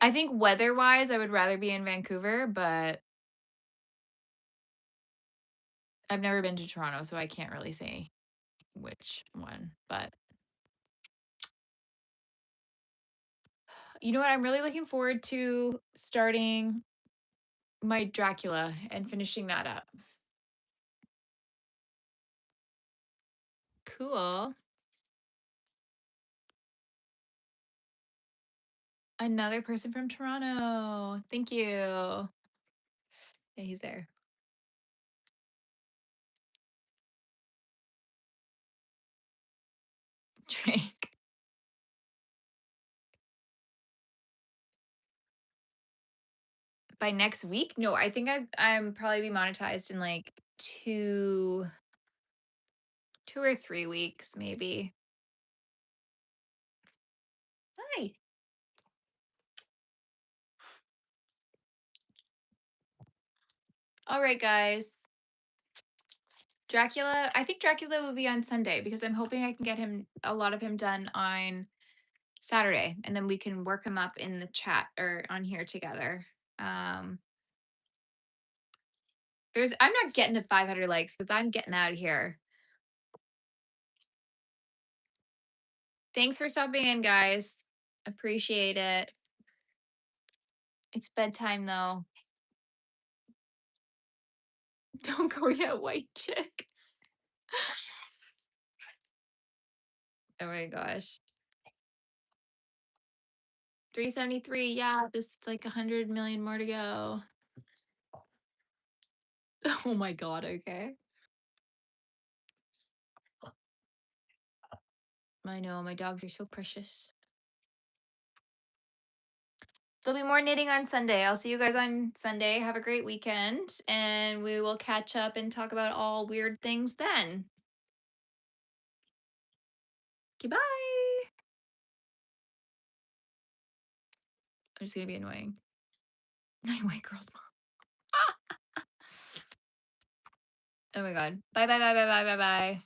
I think weather-wise, I would rather be in Vancouver, but I've never been to Toronto, so I can't really say which one. But you know what? I'm really looking forward to starting my Dracula and finishing that up. Cool. Another person from Toronto. Thank you. Yeah, he's there. Drink. By next week? No, I think I'm probably be monetized in like 2 or 3 weeks, maybe. Hi. All right, guys. Dracula, I think Dracula will be on Sunday because I'm hoping I can get him a lot of him done on Saturday, and then we can work him up in the chat or on here together. Um, I'm not getting to 500 likes because I'm getting out of here. Thanks for stopping in, guys. Appreciate it. It's bedtime though. Don't go yet, white chick. Oh my gosh. 373. Yeah, just like 100 million more to go. Oh my god, okay. I know, my dogs are so precious. There'll be more knitting on Sunday. I'll see you guys on Sunday. Have a great weekend, and we will catch up and talk about all weird things then. Okay, bye. I'm just gonna be annoying. White girl's mom. Oh my god. Bye bye bye bye bye bye bye.